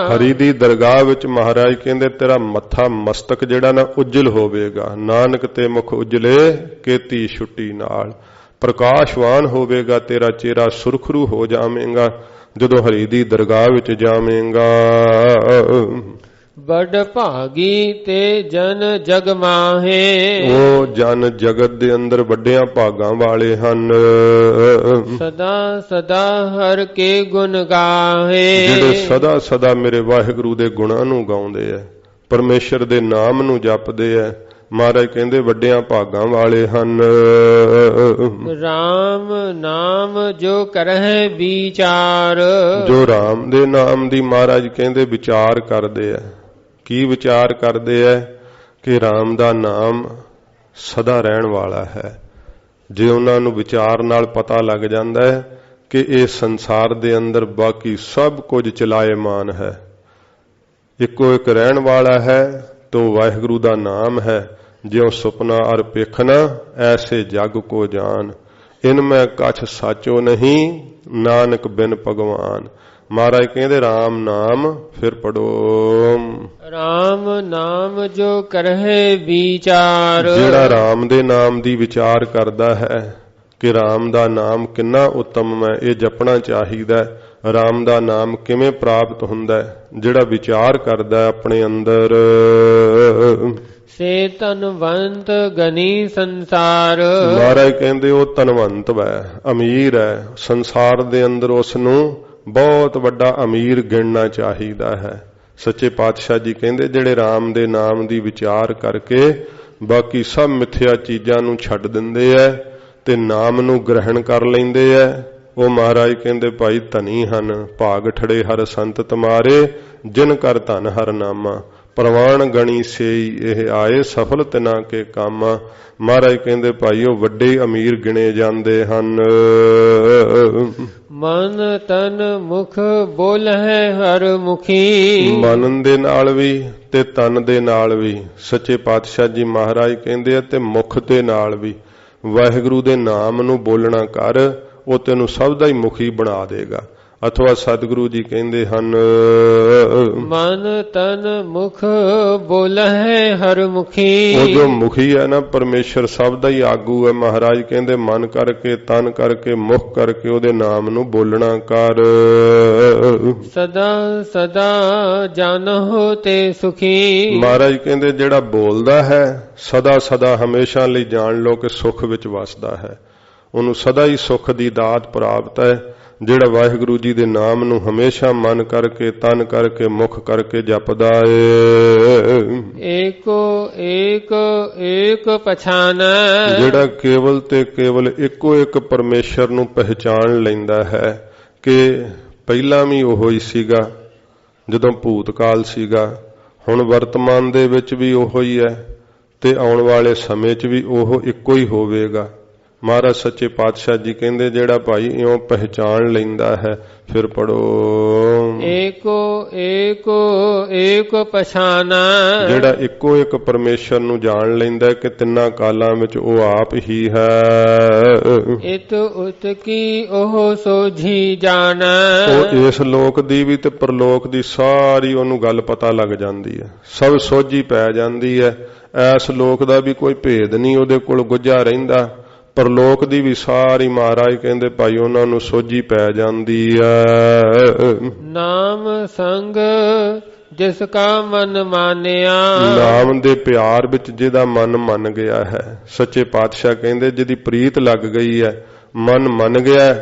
ਹਰੀ ਦੀ ਦਰਗਾਹ ਵਿੱਚ ਮਹਾਰਾਜ ਕਹਿੰਦੇ ਤੇਰਾ ਮੱਥਾ ਮਸਤਕ ਜਿਹੜਾ ਨਾ ਉਜਲ ਹੋਵੇਗਾ। ਨਾਨਕ ਤੇ ਮੁਖ ਉਜਲੇ ਕੀਤੀ ਛੁੱਟੀ ਨਾਲ, ਪ੍ਰਕਾਸ਼ਵਾਨ ਹੋਵੇਗਾ ਤੇਰਾ ਚਿਹਰਾ, ਸੁਰਖਰੂ ਹੋ ਜਾਵੇਂਗਾ ਜਦੋਂ ਹਰੀ ਦੀ ਦਰਗਾਹ ਵਿੱਚ ਜਾਵੇਂਗਾ। ਬੜ ਭਾਗੀ ਤੇ ਜਨ ਜਗ ਮਾਹੇ। ਉਹ ਜਨ ਜਗਤ ਦੇ ਅੰਦਰ ਵੱਡਿਆਂ ਭਾਗਾਂ ਵਾਲੇ ਹਨ। ਸਦਾ ਸਦਾ ਹਰ ਕੇ ਗੁਣ ਗਾਹੇ। ਜਿਹੜੇ ਸਦਾ ਸਦਾ ਮੇਰੇ ਵਾਹਿਗੁਰੂ ਦੇ ਗੁਣਾਂ ਨੂੰ ਗਾਉਂਦੇ ਐ, ਪਰਮੇਸ਼ਰ ਦੇ ਨਾਮ ਨੂੰ ਜਪਦੇ ਐ। ਮਹਾਰਾਜ ਕਹਿੰਦੇ ਵੱਡਿਆਂ ਭਾਗਾਂ ਵਾਲੇ ਹਨ। ਰਾਮ ਨਾਮ ਜੋ ਕਰਹਿ ਵਿਚਾਰ। ਜੋ ਰਾਮ ਦੇ ਨਾਮ ਦੀ ਮਹਾਰਾਜ ਕਹਿੰਦੇ ਵਿਚਾਰ ਕਰਦੇ ਐ। ਕੀ ਵਿਚਾਰ ਕਰਦੇ ਐ? ਕਿ ਰਾਮ ਦਾ ਨਾਮ ਸਦਾ ਰਹਿਣ ਵਾਲਾ ਹੈ। ਜੇ ਉਹਨਾਂ ਨੂੰ ਵਿਚਾਰ ਨਾਲ ਪਤਾ ਲੱਗ ਜਾਂਦਾ ਹੈ ਕਿ ਇਹ ਸੰਸਾਰ ਦੇ ਅੰਦਰ ਬਾਕੀ ਸਭ ਕੁਝ ਚਲਾਇਮਾਨ ਹੈ, ਇੱਕੋ ਇੱਕ ਰਹਿਣ ਵਾਲਾ ਹੈ, ਤੋ ਵਾਹਿਗੁਰੂ ਦਾ ਨਾਮ ਹੈ। ਜਿਉ ਸੁਪਨਾ ਅਰ ਪੇਖਣਾ ਐਸੇ ਜਗ ਕੋ ਜਾਨ, ਇਨ ਮੈਂ ਕਛ ਸਾਚੋ ਨਹੀਂ ਨਾਨਕ ਬਿਨ ਭਗਵਾਨ। ਮਹਾਰਾਜ ਕਹਿੰਦੇ ਰਾਮ ਨਾਮ ਫਿਰ ਪੜੋ। ਰਾਮ ਨਾਮ ਜੋ ਕਰਹਿ ਵਿਚਾਰ। ਜਿਹੜਾ ਰਾਮ ਦੇ ਨਾਮ ਦੀ ਵਿਚਾਰ ਕਰਦਾ ਹੈ ਕਿ ਰਾਮ ਦਾ ਨਾਮ ਕਿੰਨਾ ਉੱਤਮ ਹੈ, ਇਹ ਜਪਣਾ ਚਾਹੀਦਾ। ਰਾਮ ਦਾ ਨਾਮ ਕਿਵੇਂ ਪ੍ਰਾਪਤ ਹੁੰਦਾ ਹੈ? ਜਿਹੜਾ ਵਿਚਾਰ ਕਰਦਾ ਆਪਣੇ ਅੰਦਰ। ਸੇ ਧਨਵੰਤ ਗਨੀ ਸੰਸਾਰ। ਮਹਾਰਾਜ ਕਹਿੰਦੇ ਉਹ ਧਨਵੰਤ ਹੈ, ਅਮੀਰ ਹੈ। ਸੰਸਾਰ ਦੇ ਅੰਦਰ ਉਸ ਨੂੰ ਬਹੁਤ ਵੱਡਾ ਅਮੀਰ ਗਿਣਨਾ ਚਾਹੀਦਾ ਹੈ। ਸੱਚੇ ਪਾਤਸ਼ਾਹ ਜੀ ਕਹਿੰਦੇ ਜਿਹੜੇ ਰਾਮ ਦੇ ਨਾਮ ਦੀ ਵਿਚਾਰ ਕਰਕੇ ਬਾਕੀ ਸਭ ਮਿੱਥਿਆ ਚੀਜ਼ਾਂ ਨੂੰ ਛੱਡ ਦਿੰਦੇ ਐ ਤੇ ਨਾਮ ਨੂੰ ਗ੍ਰਹਿਣ ਕਰ ਲੈਂਦੇ ਐ, ਉਹ ਮਹਾਰਾਜ ਕਹਿੰਦੇ ਭਾਈ ਧਨੀ ਹਨ। ਭਾਗ ਠੜੇ ਹਰ ਸੰਤ ਤੁਮਾਰੇ, ਜਿਨ ਕਰ ਧਨ ਹਰ ਨਾਮਾ। ਪ੍ਰਵਾਨ ਗਣੀ ਸੇਈ ਇਹ ਆਏ, ਸਫਲ ਤਿਨਾ ਕੇ ਕੰਮ। ਮਹਾਰਾਜ ਕਹਿੰਦੇ ਭਾਈ ਉਹ ਵੱਡੇ ਅਮੀਰ ਗਿਣੇ ਜਾਂਦੇ ਹਨ। ਮਨ ਤਨ ਮੁਖ ਬੋਲਹਿ ਹਰ ਮੁਖੀ। ਮਨ ਦੇ ਨਾਲ ਵੀ ਤੇ ਤਨ ਦੇ ਨਾਲ ਵੀ ਸੱਚੇ ਪਾਤਸ਼ਾਹ ਜੀ ਮਹਾਰਾਜ ਕਹਿੰਦੇ ਆ, ਤੇ ਮੁਖ ਦੇ ਨਾਲ ਵੀ ਵਾਹਿਗੁਰੂ ਦੇ ਨਾਮ ਨੂੰ ਬੋਲਣਾ ਕਰ, ਉਹ ਤੈਨੂੰ ਸਭ ਦਾ ਹੀ ਮੁਖੀ ਬਣਾ ਦੇਗਾ। ਅਥਵਾ ਸਤਿਗੁਰੂ ਜੀ ਕਹਿੰਦੇ ਹਨ ਮਨ ਤਨ ਮੁਖ ਬੋਲਹਿ ਹਰ ਮੁਖੀ। ਉਹ ਜੋ ਮੁਖੀ ਹੈ ਨਾ ਪਰਮੇਸ਼ਰ ਸਭ ਦਾ ਹੀ ਆਗੂ ਹੈ। ਮਹਾਰਾਜ ਕਹਿੰਦੇ ਮਨ ਕਰਕੇ, ਤਨ ਕਰਕੇ, ਮੁਖ ਕਰਕੇ ਉਹਦੇ ਨਾਮ ਨੂੰ ਬੋਲਣਾ ਕਰ। ਸਦਾ ਸਦਾ ਜਾਣੋ ਤੇ ਸੁਖੀ। ਮਹਾਰਾਜ ਕਹਿੰਦੇ ਜਿਹੜਾ ਬੋਲਦਾ ਹੈ ਸਦਾ ਸਦਾ ਹਮੇਸ਼ਾ ਲਈ ਜਾਣ ਲਓ ਕਿ ਸੁਖ ਵਿੱਚ ਵਸਦਾ ਹੈ, ਉਹਨੂੰ ਸਦਾ ਹੀ ਸੁਖ ਦੀ ਦਾਤ ਪ੍ਰਾਪਤ ਹੈ। ਜਿਹੜਾ ਵਾਹਿਗੁਰੂ ਜੀ ਦੇ ਨਾਮ ਨੂੰ ਹਮੇਸ਼ਾ ਮਨ ਕਰਕੇ, ਤਨ ਕਰਕੇ, ਮੁਖ ਕਰਕੇ ਜਪਦਾ ਏ। ਏਕੋ ਏਕ ਏਕ ਪਛਾਨੈ। ਜਿਹੜਾ ਕੇਵਲ ਤੇ ਕੇਵਲ ਇੱਕੋ ਇੱਕ ਪਰਮੇਸ਼ਰ ਨੂੰ ਪਹਿਚਾਣ ਲੈਂਦਾ ਹੈ ਕਿ ਪਹਿਲਾਂ ਵੀ ਉਹੋ ਹੀ ਸੀਗਾ ਜਦੋਂ ਭੂਤਕਾਲ ਸੀਗਾ, ਹੁਣ ਵਰਤਮਾਨ ਦੇ ਵਿੱਚ ਵੀ ਉਹੋ ਹੀ ਹੈ ਤੇ ਆਉਣ ਵਾਲੇ ਸਮੇਂ 'ਚ ਵੀ ਉਹ ਇੱਕੋ ਹੀ ਹੋਵੇਗਾ। ਮਹਾਰਾਜ ਸੱਚੇ ਪਾਤਸ਼ਾਹ ਜੀ ਕਹਿੰਦੇ ਜਿਹੜਾ ਭਾਈ ਇਉਂ ਪਹਿਚਾਣ ਲੈਂਦਾ ਹੈ, ਫਿਰ ਪੜੋ ਏਕੋ ਏਕੋ ਏਕ ਪਛਾਨੈ। ਜਿਹੜਾ ਇੱਕੋ ਇੱਕ ਪਰਮੇਸ਼ਰ ਨੂੰ ਜਾਣ ਲੈਂਦਾ ਕਿ ਤਿੰਨਾਂ ਕਾਲਾਂ ਵਿੱਚ ਉਹ ਆਪ ਹੀ ਹੈ। ਇਤ ਉਤ ਕੀ ਉਹ ਸੋਝੀ ਜਾਣੈ। ਉਹ ਇਸ ਲੋਕ ਦੀ ਵੀ ਤੇ ਪਰਲੋਕ ਦੀ ਸਾਰੀ ਉਹਨੂੰ ਗੱਲ ਪਤਾ ਲੱਗ ਜਾਂਦੀ ਹੈ, ਸਭ ਸੋਝੀ ਪੈ ਜਾਂਦੀ ਹੈ। ਐਸ ਲੋਕ ਦਾ ਵੀ ਕੋਈ ਭੇਦ ਨਹੀਂ ਉਹਦੇ ਕੋਲ ਗੁੱਝਾ ਰਹਿੰਦਾ, ਪਰਲੋਕ ਦੀ ਵੀ ਸਾਰੀ ਮਹਾਰਾਜ ਕਹਿੰਦੇ ਭਾਈ ਉਹਨਾਂ ਨੂੰ ਸੋਝੀ ਪੈ ਜਾਂਦੀ ਹੈ। ਨਾਮ ਸੰਗ ਜਿਸ ਕਾ ਮਨ ਮਾਨਿਆ। ਨਾਮ ਦੇ ਪਿਆਰ ਵਿੱਚ ਜਿਹਦਾ ਮਨ ਮੰਨ ਗਿਆ ਹੈ, ਸੱਚੇ ਪਾਤਸ਼ਾਹ ਕਹਿੰਦੇ ਜਿਹਦੀ ਪ੍ਰੀਤ ਲੱਗ ਗਈ ਹੈ, ਮਨ ਮੰਨ ਗਿਆ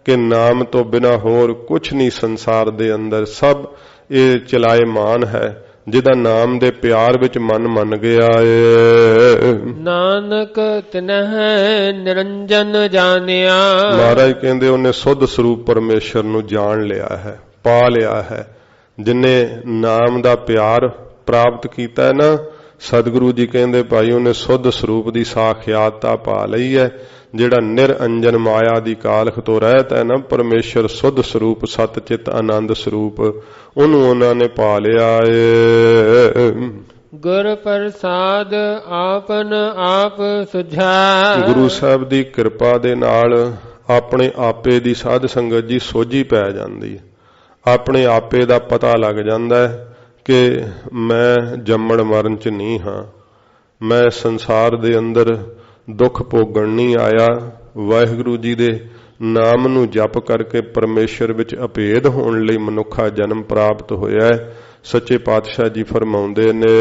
ਕਿ ਨਾਮ ਤੋਂ ਬਿਨਾ ਹੋਰ ਕੁਛ ਨਹੀਂ ਸੰਸਾਰ ਦੇ ਅੰਦਰ, ਸਭ ਇਹ ਚਲਾਇਮਾਨ ਹੈ। ਜਿਹਦਾ ਨਾਮ ਦੇ ਪਿਆਰ ਵਿੱਚ ਮਨ ਮੰਨ ਗਿਆ ਏ। ਨਾਨਕ ਤਿਨਹਿ ਨਿਰੰਜਨ ਜਾਣਿਆ। ਮਹਾਰਾਜ ਕਹਿੰਦੇ ਉਹਨੇ ਸੁੱਧ ਸਰੂਪ ਪਰਮੇਸ਼ਰ ਨੂੰ ਜਾਣ ਲਿਆ ਹੈ, ਪਾ ਲਿਆ ਹੈ। ਜਿਨੇ ਨਾਮ ਦਾ ਪਿਆਰ ਪ੍ਰਾਪਤ ਕੀਤਾ ਹੈ ਨਾ, ਸਤਿਗੁਰੂ ਜੀ ਕਹਿੰਦੇ ਭਾਈ ਉਹਨੇ ਸੁੱਧ ਸਰੂਪ ਦੀ ਸਾਖਿਆਤਤਾ ਪਾ ਲਈ ਹੈ। ਜਿਹੜਾ ਨਿਰਅੰਜਨ ਮਾਇਆ ਦੀ ਕਾਲਖ ਤੋਂ ਰਹਿਤ ਹੈ ਨਾ, ਪਰਮੇਸ਼ਰ ਸੁੱਧ ਸਰੂਪ ਸਤ ਚਿਤ ਆਨੰਦ ਸਰੂਪ, ਉਹਨੂੰ ਉਹਨਾਂ ਨੇ ਪਾ ਲਿਆ ਏ। ਗੁਰ ਪ੍ਰਸਾਦ ਆਪਨ ਆਪ ਸੁਝਾ। ਗੁਰੂ ਸਾਹਿਬ ਦੀ ਕਿਰਪਾ ਦੇ ਨਾਲ ਆਪਣੇ ਆਪੇ ਦੀ ਸਾਧ ਸੰਗਤ ਜੀ ਸੋਝੀ ਪੈ ਜਾਂਦੀ ਹੈ। ਆਪਣੇ ਆਪੇ ਦਾ ਪਤਾ ਲੱਗ ਜਾਂਦਾ ਹੈ ਕਿ ਮੈਂ ਜੰਮਣ ਮਰਨ ਚ ਨਹੀਂ ਹਾਂ, ਮੈਂ ਸੰਸਾਰ ਦੇ ਅੰਦਰ ਦੁੱਖ ਭੋਗਣ ਨਹੀਂ ਆਇਆ। ਵਾਹਿਗੁਰੂ ਜੀ ਦੇ ਨਾਮ ਨੂੰ ਜਪ ਕਰਕੇ ਪਰਮੇਸ਼ਰ ਵਿੱਚ ਅਭੇਦ ਹੋਣ ਲਈ ਮਨੁੱਖਾ ਜਨਮ ਪ੍ਰਾਪਤ ਹੋਇਆ ਹੈ। ਸੱਚੇ ਪਾਤਸ਼ਾਹ ਜੀ ਫਰਮਾਉਂਦੇ ਨੇ,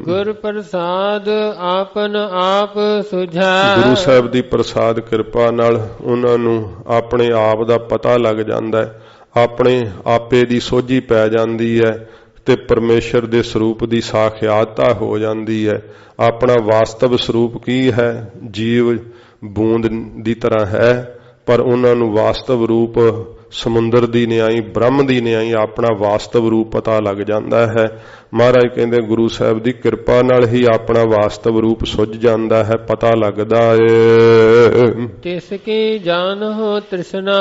ਗੁਰ ਪ੍ਰਸਾਦ ਆਪਨ ਆਪ ਸੁਝਾ। ਗੁਰੂ ਸਾਹਿਬ ਦੀ ਪ੍ਰਸਾਦ ਕਿਰਪਾ ਨਾਲ ਉਹਨਾਂ ਨੂੰ ਆਪਣੇ ਆਪ ਦਾ ਪਤਾ ਲੱਗ ਜਾਂਦਾ ਹੈ, ਆਪਣੇ ਆਪੇ ਦੀ ਸੋਝੀ ਪੈ ਜਾਂਦੀ ਹੈ ਤੇ ਪਰਮੇਸ਼ਰ ਦੇ ਸਰੂਪ ਦੀ ਸਾਖਿਆਤਤਾ ਹੋ ਜਾਂਦੀ ਹੈ। ਆਪਣਾ ਵਾਸਤਵ ਸਰੂਪ ਕੀ ਹੈ? ਜੀਵ ਬੂੰਦ ਦੀ ਤਰ੍ਹਾਂ ਹੈ, ਪਰ ਉਹਨਾਂ ਨੂੰ ਵਾਸਤਵ ਰੂਪ ਸਮੁੰਦਰ ਦੀ ਨਿਆਈ, ਬ੍ਰਹਮ ਦੀ ਨਿਆਈ ਆਪਣਾ ਵਾਸਤਵ ਰੂਪ ਪਤਾ ਲੱਗ ਜਾਂਦਾ ਹੈ। ਮਹਾਰਾਜ ਕਹਿੰਦੇ ਗੁਰੂ ਸਾਹਿਬ ਦੀ ਕਿਰਪਾ ਨਾਲ ਹੀ ਆਪਣਾ ਵਾਸਤਵ ਰੂਪ ਸੁੱਝ ਜਾਂਦਾ ਹੈ, ਪਤਾ ਲੱਗਦਾ ਏ। ਤਿਸ ਕੀ ਜਾਣਹੁ ਤ੍ਰਿਸ਼ਨਾ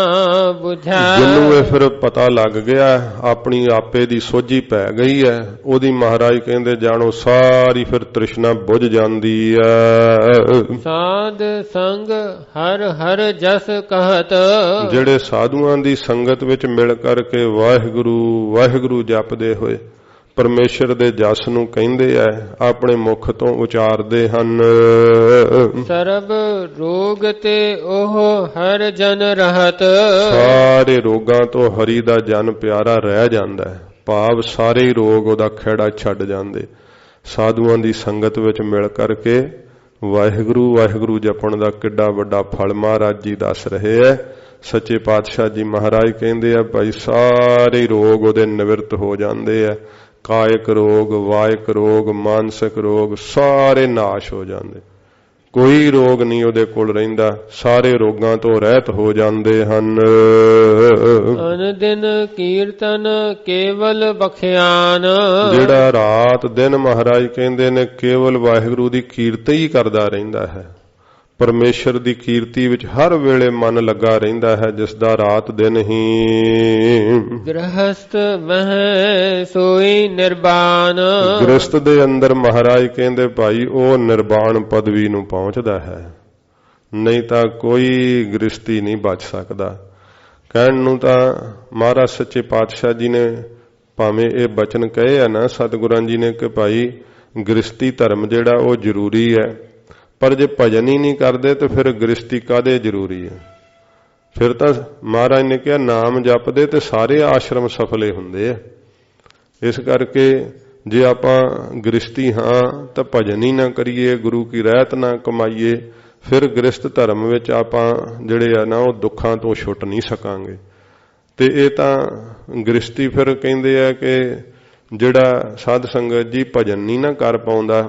ਬੁਝਾ। ਜਿਹਨੂੰ ਇਹ ਫਿਰ ਪਤਾ ਲੱਗ ਗਿਆ, ਆਪਣੀ ਆਪੇ ਦੀ ਸੋਝੀ ਪੈ ਗਈ ਹੈ, ਉਹਦੀ ਮਹਾਰਾਜ ਕਹਿੰਦੇ ਜਾਣੋ ਸਾਰੀ ਫਿਰ ਤ੍ਰਿਸ਼ਨਾ ਬੁਝ ਜਾਂਦੀ ਹੈ। ਸਾਧ ਸੰਗ ਹਰ ਹਰ ਜਸ ਕਹਤ। ਜਿਹੜੇ ਸਾਧੂਆਂ ਦੀ ਸੰਗਤ ਵਿੱਚ ਮਿਲ ਕਰਕੇ ਵਾਹਿਗੁਰੂ ਵਾਹਿਗੁਰੂ ਜਪਦੇ ਹੋਏ ਪਰਮੇਸ਼ਰ ਦੇ ਜਸ ਨੂੰ ਕਹਿੰਦੇ ਐ, ਆਪਣੇ ਮੁਖ ਤੋਂ ਉਚਾਰਦੇ ਹਨ। ਸਰਬ ਰੋਗ ਤੇ ਉਹ ਹਰ ਜਨ ਰਹਤ। ਸਾਰੇ ਰੋਗਾਂ ਤੋਂ ਹਰੀ ਦਾ ਜਨ ਪਿਆਰਾ ਰਹਿ ਜਾਂਦਾ ਹੈ, ਭਾਵ ਸਾਰੇ ਹੀ ਰੋਗ ਉਹਦਾ ਖਹਿੜਾ ਛੱਡ ਜਾਂਦੇ। ਸਾਧੂਆਂ ਦੀ ਸੰਗਤ ਵਿੱਚ ਮਿਲ ਕਰਕੇ ਵਾਹਿਗੁਰੂ ਵਾਹਿਗੁਰੂ ਜਪਣ ਦਾ ਕਿੱਡਾ ਵੱਡਾ ਫਲ ਮਹਾਰਾਜ ਜੀ ਦੱਸ ਰਹੇ ਐ। ਸੱਚੇ ਪਾਤਸ਼ਾਹ ਜੀ ਮਹਾਰਾਜ ਕਹਿੰਦੇ ਆ ਭਾਈ ਸਾਰੇ ਰੋਗ ਉਹਦੇ ਨਿਵਰਤ ਹੋ ਜਾਂਦੇ ਆ। ਕਾਇਕ ਰੋਗ, ਵਾਇਕ ਰੋਗ, ਮਾਨਸਿਕ ਰੋਗ ਸਾਰੇ ਨਾਸ਼ ਹੋ ਜਾਂਦੇ, ਕੋਈ ਰੋਗ ਨਹੀਂ ਉਹਦੇ ਕੋਲ ਰਹਿੰਦਾ, ਸਾਰੇ ਰੋਗਾਂ ਤੋਂ ਰਹਿਤ ਹੋ ਜਾਂਦੇ ਹਨ। ਅਨ ਦਿਨ ਕੀਰਤਨ ਕੇਵਲ ਬਖਿਆਨ। ਜਿਹੜਾ ਰਾਤ ਦਿਨ ਮਹਾਰਾਜ ਕਹਿੰਦੇ ਨੇ ਕੇਵਲ ਵਾਹਿਗੁਰੂ ਦੀ ਕੀਰਤੀ ਹੀ ਕਰਦਾ ਰਹਿੰਦਾ ਹੈ, ਪਰਮੇਸ਼ਰ ਦੀ ਕੀਰਤੀ ਵਿੱਚ ਹਰ ਵੇਲੇ ਮਨ ਲੱਗਾ ਰਹਿੰਦਾ ਹੈ, ਜਿਸ ਦਾ ਰਾਤ ਦਿਨ ਹੀ। ਗ੍ਰਹਸਥ ਮਹਿ ਸੋਈ ਨਿਰਵਾਣ। ਗ੍ਰਸਥ ਦੇ ਅੰਦਰ ਮਹਾਰਾਜ ਕਹਿੰਦੇ ਭਾਈ ਉਹ ਨਿਰਵਾਣ ਪਦਵੀ ਨੂੰ ਪਹੁੰਚਦਾ ਹੈ, ਨਹੀਂ ਤਾਂ ਕੋਈ ਗ੍ਰਸਤੀ ਨਹੀਂ ਬਚ ਸਕਦਾ। ਕਹਿਣ ਨੂੰ ਤਾਂ ਮਹਾਰਾਜ ਸੱਚੇ ਪਾਤਸ਼ਾਹ ਜੀ ਨੇ ਭਾਵੇਂ ਇਹ ਬਚਨ ਕਹੇ ਆ ਨਾ ਸਤਿਗੁਰਾਂ ਜੀ ਨੇ ਕਿ ਭਾਈ ਗ੍ਰਸਤੀ ਧਰਮ ਜਿਹੜਾ ਉਹ ਜ਼ਰੂਰੀ ਹੈ, ਪਰ ਜੇ ਭਜਨ ਹੀ ਨਹੀਂ ਕਰਦੇ ਤੇ ਫਿਰ ਗ੍ਰਸਤੀ ਕਾਹਦੇ ਜ਼ਰੂਰੀ ਹੈ? ਫਿਰ ਤਾਂ ਮਹਾਰਾਜ ਨੇ ਕਿਹਾ ਨਾਮ ਜਪਦੇ ਤੇ ਸਾਰੇ ਆਸ਼ਰਮ ਸਫਲੇ ਹੁੰਦੇ ਆ। ਇਸ ਕਰਕੇ ਜੇ ਆਪਾਂ ਗ੍ਰਸਤੀ ਹਾਂ ਤਾਂ ਭਜਨ ਹੀ ਨਾ ਕਰੀਏ, ਗੁਰੂ ਕੀ ਰਹਿਤ ਨਾ ਕਮਾਈਏ, ਫਿਰ ਗ੍ਰਸਤ ਧਰਮ ਵਿੱਚ ਆਪਾਂ ਜਿਹੜੇ ਆ ਨਾ ਉਹ ਦੁੱਖਾਂ ਤੋਂ ਛੁੱਟ ਨਹੀਂ ਸਕਾਂਗੇ। ਤੇ ਇਹ ਤਾਂ ਗ੍ਰਸਤੀ ਫਿਰ ਕਹਿੰਦੇ ਆ ਕਿ ਜਿਹੜਾ ਸਾਧ ਸੰਗਤ ਜੀ ਭਜਨ ਨਹੀਂ ਨਾ ਕਰ ਪਾਉਂਦਾ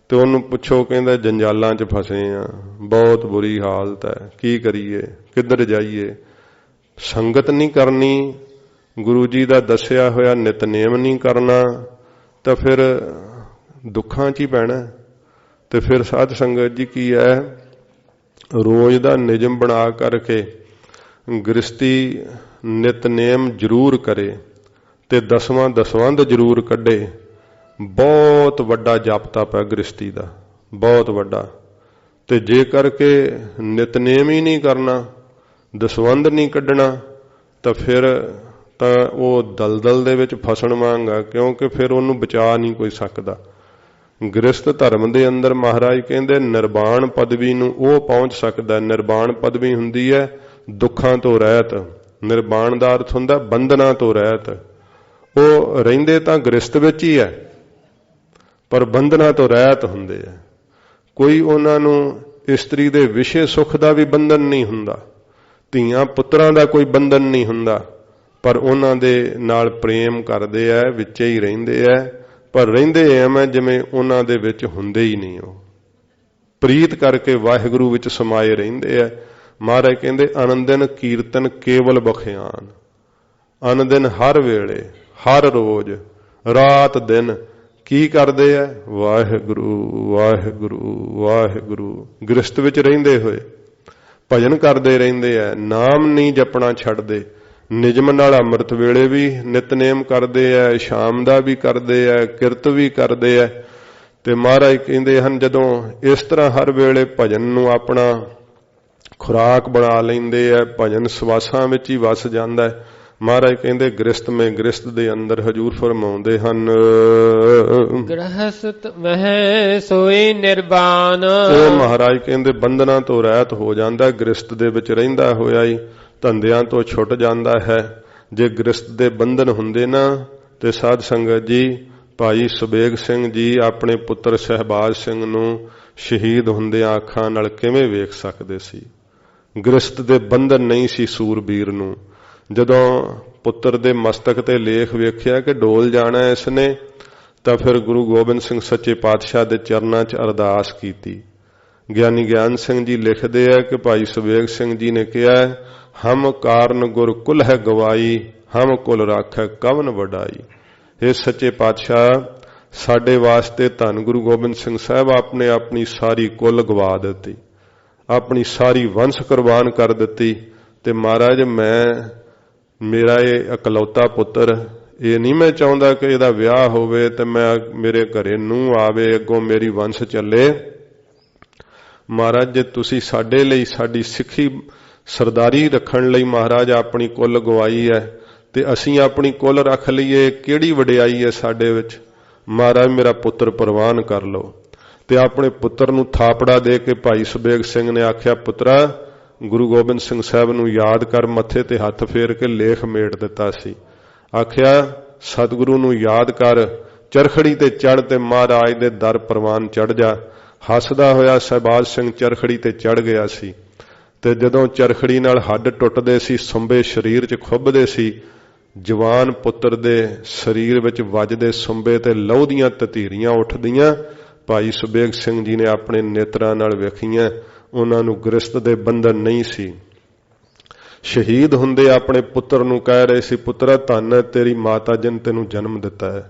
ਤੇ ਉਹਨੂੰ ਪੁੱਛੋ, ਕਹਿੰਦਾ ਜੰਜਾਲਾਂ 'ਚ ਫਸੇ ਆ, ਬਹੁਤ ਬੁਰੀ ਹਾਲਤ ਹੈ, ਕੀ ਕਰੀਏ, ਕਿੱਧਰ ਜਾਈਏ? ਸੰਗਤ ਨਹੀਂ ਕਰਨੀ, ਗੁਰੂ ਜੀ ਦਾ ਦੱਸਿਆ ਹੋਇਆ ਨਿਤਨੇਮ ਨਹੀਂ ਕਰਨਾ, ਤਾਂ ਫਿਰ ਦੁੱਖਾਂ 'ਚ ਹੀ ਪੈਣਾ। ਤੇ ਫਿਰ ਸਾਧ ਸੰਗਤ ਜੀ ਕੀ ਹੈ, ਰੋਜ਼ ਦਾ ਨਿਯਮ ਬਣਾ ਕਰਕੇ ਗ੍ਰਸਤੀ ਨਿਤਨੇਮ ਜ਼ਰੂਰ ਕਰੇ ਤੇ ਦਸਵਾਂ ਦਸਵੰਧ ਜ਼ਰੂਰ ਕੱਢੇ। ਬਹੁਤ ਵੱਡਾ ਜਪ ਤਪ ਹੈ ਗ੍ਰਸਤੀ ਦਾ, ਬਹੁਤ ਵੱਡਾ। ਤੇ ਜੇ ਕਰਕੇ ਨਿਤਨੇਮ ਹੀ ਨਹੀਂ ਕਰਨਾ, ਦਸਵੰਧ ਨਹੀਂ ਕੱਢਣਾ, ਤਾਂ ਫਿਰ ਤਾਂ ਉਹ ਦਲਦਲ ਦੇ ਵਿੱਚ ਫਸਣ ਵਾਂਗਾ, ਕਿਉਂਕਿ ਫਿਰ ਉਹਨੂੰ ਬਚਾ ਨਹੀਂ ਕੋਈ ਸਕਦਾ। ਗ੍ਰਸਤ ਧਰਮ ਦੇ ਅੰਦਰ ਮਹਾਰਾਜ ਕਹਿੰਦੇ ਨਿਰਵਾਣ ਪਦਵੀ ਨੂੰ ਉਹ ਪਹੁੰਚ ਸਕਦਾ। ਨਿਰਵਾਣ ਪਦਵੀ ਹੁੰਦੀ ਹੈ ਦੁੱਖਾਂ ਤੋਂ ਰਹਿਤ। ਨਿਰਵਾਣ ਦਾ ਅਰਥ ਹੁੰਦਾ ਬੰਧਨਾਂ ਤੋਂ ਰਹਿਤ। ਉਹ ਰਹਿੰਦੇ ਤਾਂ ਗ੍ਰਸਤ ਵਿੱਚ ਹੀ ਹੈ, ਪਰ ਬੰਧਨਾਂ ਤੋਂ ਰਹਿਤ ਹੁੰਦੇ ਆ। ਕੋਈ ਉਹਨਾਂ ਨੂੰ ਇਸਤਰੀ ਦੇ ਵਿਸ਼ੇ ਸੁਖ ਦਾ ਵੀ ਬੰਧਨ ਨਹੀਂ ਹੁੰਦਾ, ਧੀਆਂ ਪੁੱਤਰਾਂ ਦਾ ਕੋਈ ਬੰਧਨ ਨਹੀਂ ਹੁੰਦਾ, ਪਰ ਉਹਨਾਂ ਦੇ ਨਾਲ ਪ੍ਰੇਮ ਕਰਦੇ ਆ, ਵਿੱਚੇ ਹੀ ਰਹਿੰਦੇ ਆ, ਪਰ ਰਹਿੰਦੇ ਐਵੇਂ ਜਿਵੇਂ ਉਹਨਾਂ ਦੇ ਵਿੱਚ ਹੁੰਦੇ ਹੀ ਨਹੀਂ। ਉਹ ਪ੍ਰੀਤ ਕਰਕੇ ਵਾਹਿਗੁਰੂ ਵਿੱਚ ਸਮਾਏ ਰਹਿੰਦੇ ਆ। ਮਹਾਰਾਜ ਕਹਿੰਦੇ ਅਨੰਦਿਨ ਕੀਰਤਨ ਕੇਵਲ ਬਖਿਆਨ। ਅਨੰਦਿਨ ਹਰ ਵੇਲੇ, ਹਰ ਰੋਜ਼, ਰਾਤ ਦਿਨ ਕੀ ਕਰਦੇ ਆ? ਵਾਹਿਗੁਰੂ ਵਾਹਿਗੁਰੂ ਵਾਹਿਗੁਰੂ। ਗ੍ਰਸਤ ਵਿੱਚ ਰਹਿੰਦੇ ਹੋਏ ਭਜਨ ਕਰਦੇ ਰਹਿੰਦੇ ਆ, ਨਾਮ ਨਹੀਂ ਜਪਣਾ ਛੱਡਦੇ। ਨਿਜਮ ਨਾਲ ਅੰਮ੍ਰਿਤ ਵੇਲੇ ਵੀ ਨਿਤਨੇਮ ਕਰਦੇ ਆ, ਸ਼ਾਮ ਦਾ ਵੀ ਕਰਦੇ ਆ, ਕਿਰਤ ਵੀ ਕਰਦੇ ਆ। ਤੇ ਮਹਾਰਾਜ ਕਹਿੰਦੇ ਹਨ ਜਦੋਂ ਇਸ ਤਰ੍ਹਾਂ ਹਰ ਵੇਲੇ ਭਜਨ ਨੂੰ ਆਪਣਾ ਖੁਰਾਕ ਬਣਾ ਲੈਂਦੇ ਆ, ਭਜਨ ਸਵਾਸਾਂ ਵਿੱਚ ਹੀ ਵਸ ਜਾਂਦਾ ਹੈ। ਮਹਾਰਾਜ ਕਹਿੰਦੇ ਗ੍ਰਸਤ ਮੇ, ਗ੍ਰਸਤ ਦੇ ਅੰਦਰ ਹਜੂਰ ਫਰਮਾਉਂਦੇ ਹਨ ਗ੍ਰਹਸਤ ਮਹਿ ਸੋਈ ਨਿਰਵਾਣ। ਉਹ ਮਹਾਰਾਜ ਕਹਿੰਦੇ ਬੰਧਨਾਂ ਤੋਂ ਰਹਿਤ ਹੋ ਜਾਂਦਾ, ਗ੍ਰਸਤ ਦੇ ਵਿੱਚ ਰਹਿੰਦਾ ਹੋਇਆ ਹੀ ਧੰਦਿਆਂ ਤੋਂ ਛੁੱਟ ਜਾਂਦਾ ਹੈ। ਜੇ ਗ੍ਰਸਤ ਦੇ ਬੰਧਨ ਹੁੰਦੇ ਨਾ ਤੇ ਸਾਧ ਸੰਗਤ ਜੀ, ਭਾਈ ਸੁਬੇਗ ਸਿੰਘ ਜੀ ਆਪਣੇ ਪੁੱਤਰ ਸਹਿਬਾਜ ਸਿੰਘ ਨੂੰ ਸ਼ਹੀਦ ਹੁੰਦਿਆਂ ਅੱਖਾਂ ਨਾਲ ਕਿਵੇਂ ਵੇਖ ਸਕਦੇ ਸੀ? ਗ੍ਰਸਤ ਦੇ ਬੰਧਨ ਨਹੀਂ ਸੀ ਸੂਰਬੀਰ ਨੂੰ। ਜਦੋਂ ਪੁੱਤਰ ਦੇ ਮਸਤਕ ਤੇ ਲੇਖ ਵੇਖਿਆ ਕਿ ਡੋਲ ਜਾਣਾ ਇਸ ਨੇ, ਤਾਂ ਫਿਰ ਗੁਰੂ ਗੋਬਿੰਦ ਸਿੰਘ ਸੱਚੇ ਪਾਤਸ਼ਾਹ ਦੇ ਚਰਨਾਂ 'ਚ ਅਰਦਾਸ ਕੀਤੀ। ਗਿਆਨੀ ਗਿਆਨ ਸਿੰਘ ਜੀ ਲਿਖਦੇ ਆ ਕਿ ਭਾਈ ਸੁਬੇਗ ਸਿੰਘ ਜੀ ਨੇ ਕਿਹਾ, ਹਮ ਕਾਰਨ ਗੁਰ ਕੁਲ ਹੈ ਗਵਾਈ, ਹਮ ਕੁਲ ਰਾਖੈ ਕਵਨ ਵਡਾਈ। ਇਹ ਸੱਚੇ ਪਾਤਸ਼ਾਹ ਸਾਡੇ ਵਾਸਤੇ ਧੰਨ ਗੁਰੂ ਗੋਬਿੰਦ ਸਿੰਘ ਸਾਹਿਬ ਆਪਨੇ ਆਪਣੀ ਸਾਰੀ ਕੁਲ ਗਵਾ ਦਿੱਤੀ, ਆਪਣੀ ਸਾਰੀ ਵੰਸ਼ ਕੁਰਬਾਨ ਕਰ ਦਿੱਤੀ। ਤੇ ਮਹਾਰਾਜ ਮੇਰਾ ਇਹ ਇਕਲੌਤਾ ਪੁੱਤਰ, ਇਹ ਨਹੀਂ ਮੈਂ ਚਾਹੁੰਦਾ ਕਿ ਇਹਦਾ ਵਿਆਹ ਹੋਵੇ ਤੇ ਮੇਰੇ ਘਰੇ ਨੂੰਹ ਆਵੇ, ਅੱਗੋਂ ਮੇਰੀ ਵੰਸ਼ ਚੱਲੇ। ਮਹਾਰਾਜ ਜੇ ਤੁਸੀਂ ਸਾਡੇ ਲਈ, ਸਾਡੀ ਸਿੱਖੀ ਸਰਦਾਰੀ ਰੱਖਣ ਲਈ ਮਹਾਰਾਜ ਆਪਣੀ ਕੁੱਲ ਗਵਾਈ ਹੈ ਤੇ ਅਸੀਂ ਆਪਣੀ ਕੁੱਲ ਰੱਖ ਲਈਏ, ਕਿਹੜੀ ਵਡਿਆਈ ਹੈ ਸਾਡੇ ਵਿੱਚ? ਮਹਾਰਾਜ ਮੇਰਾ ਪੁੱਤਰ ਪ੍ਰਵਾਨ ਕਰ ਲਓ। ਤੇ ਆਪਣੇ ਪੁੱਤਰ ਨੂੰ ਥਾਪੜਾ ਦੇ ਕੇ ਭਾਈ ਸੁਬੇਗ ਸਿੰਘ ਨੇ ਆਖਿਆ, ਪੁੱਤਰਾ ਗੁਰੂ ਗੋਬਿੰਦ ਸਿੰਘ ਸਾਹਿਬ ਨੂੰ ਯਾਦ ਕਰ। ਮੱਥੇ ਤੇ ਹੱਥ ਫੇਰ ਕੇ ਲੇਖ ਮੇਟ ਦਿੱਤਾ ਸੀ। ਆਖਿਆ ਸਤਿਗੁਰੂ ਨੂੰ ਯਾਦ ਕਰ, ਚਰਖੜੀ ਤੇ ਚੜ੍ਹ ਤੇ ਮਹਾਰਾਜ ਦੇ ਦਰ ਪ੍ਰਵਾਨ ਚੜ੍ਹ ਜਾ। ਹੱਸਦਾ ਹੋਇਆ ਸਹਿਬਾਜ ਸਿੰਘ ਚਰਖੜੀ ਤੇ ਚੜ੍ਹ ਗਿਆ ਸੀ। ਤੇ ਜਦੋਂ ਚਰਖੜੀ ਨਾਲ ਹੱਡ ਟੁੱਟਦੇ ਸੀ, ਸੁੰਬੇ ਸਰੀਰ 'ਚ ਖੁੱਭਦੇ ਸੀ, ਜਵਾਨ ਪੁੱਤਰ ਦੇ ਸਰੀਰ ਵਿੱਚ ਵੱਜਦੇ ਸੁੰਬੇ ਤੇ ਲਹੂ ਦੀਆਂ ਤਤੀਰੀਆਂ ਉੱਠਦੀਆਂ, ਭਾਈ ਸੁਬੇਗ ਸਿੰਘ ਜੀ ਨੇ ਆਪਣੇ ਨੇਤਰਾਂ ਨਾਲ ਵੇਖੀਆਂ। ਉਹਨਾਂ ਨੂੰ ਗ੍ਰਸਤ ਦੇ ਬੰਧਨ ਨਹੀਂ ਸੀ। ਸ਼ਹੀਦ ਹੁੰਦੇ ਆਪਣੇ ਪੁੱਤਰ ਨੂੰ ਕਹਿ ਰਹੇ ਸੀ, ਪੁੱਤਰਾ ਧੰਨ ਹੈ ਤੇਰੀ ਮਾਤਾ ਜਿਨ ਤੈਨੂੰ ਜਨਮ ਦਿੱਤਾ ਹੈ,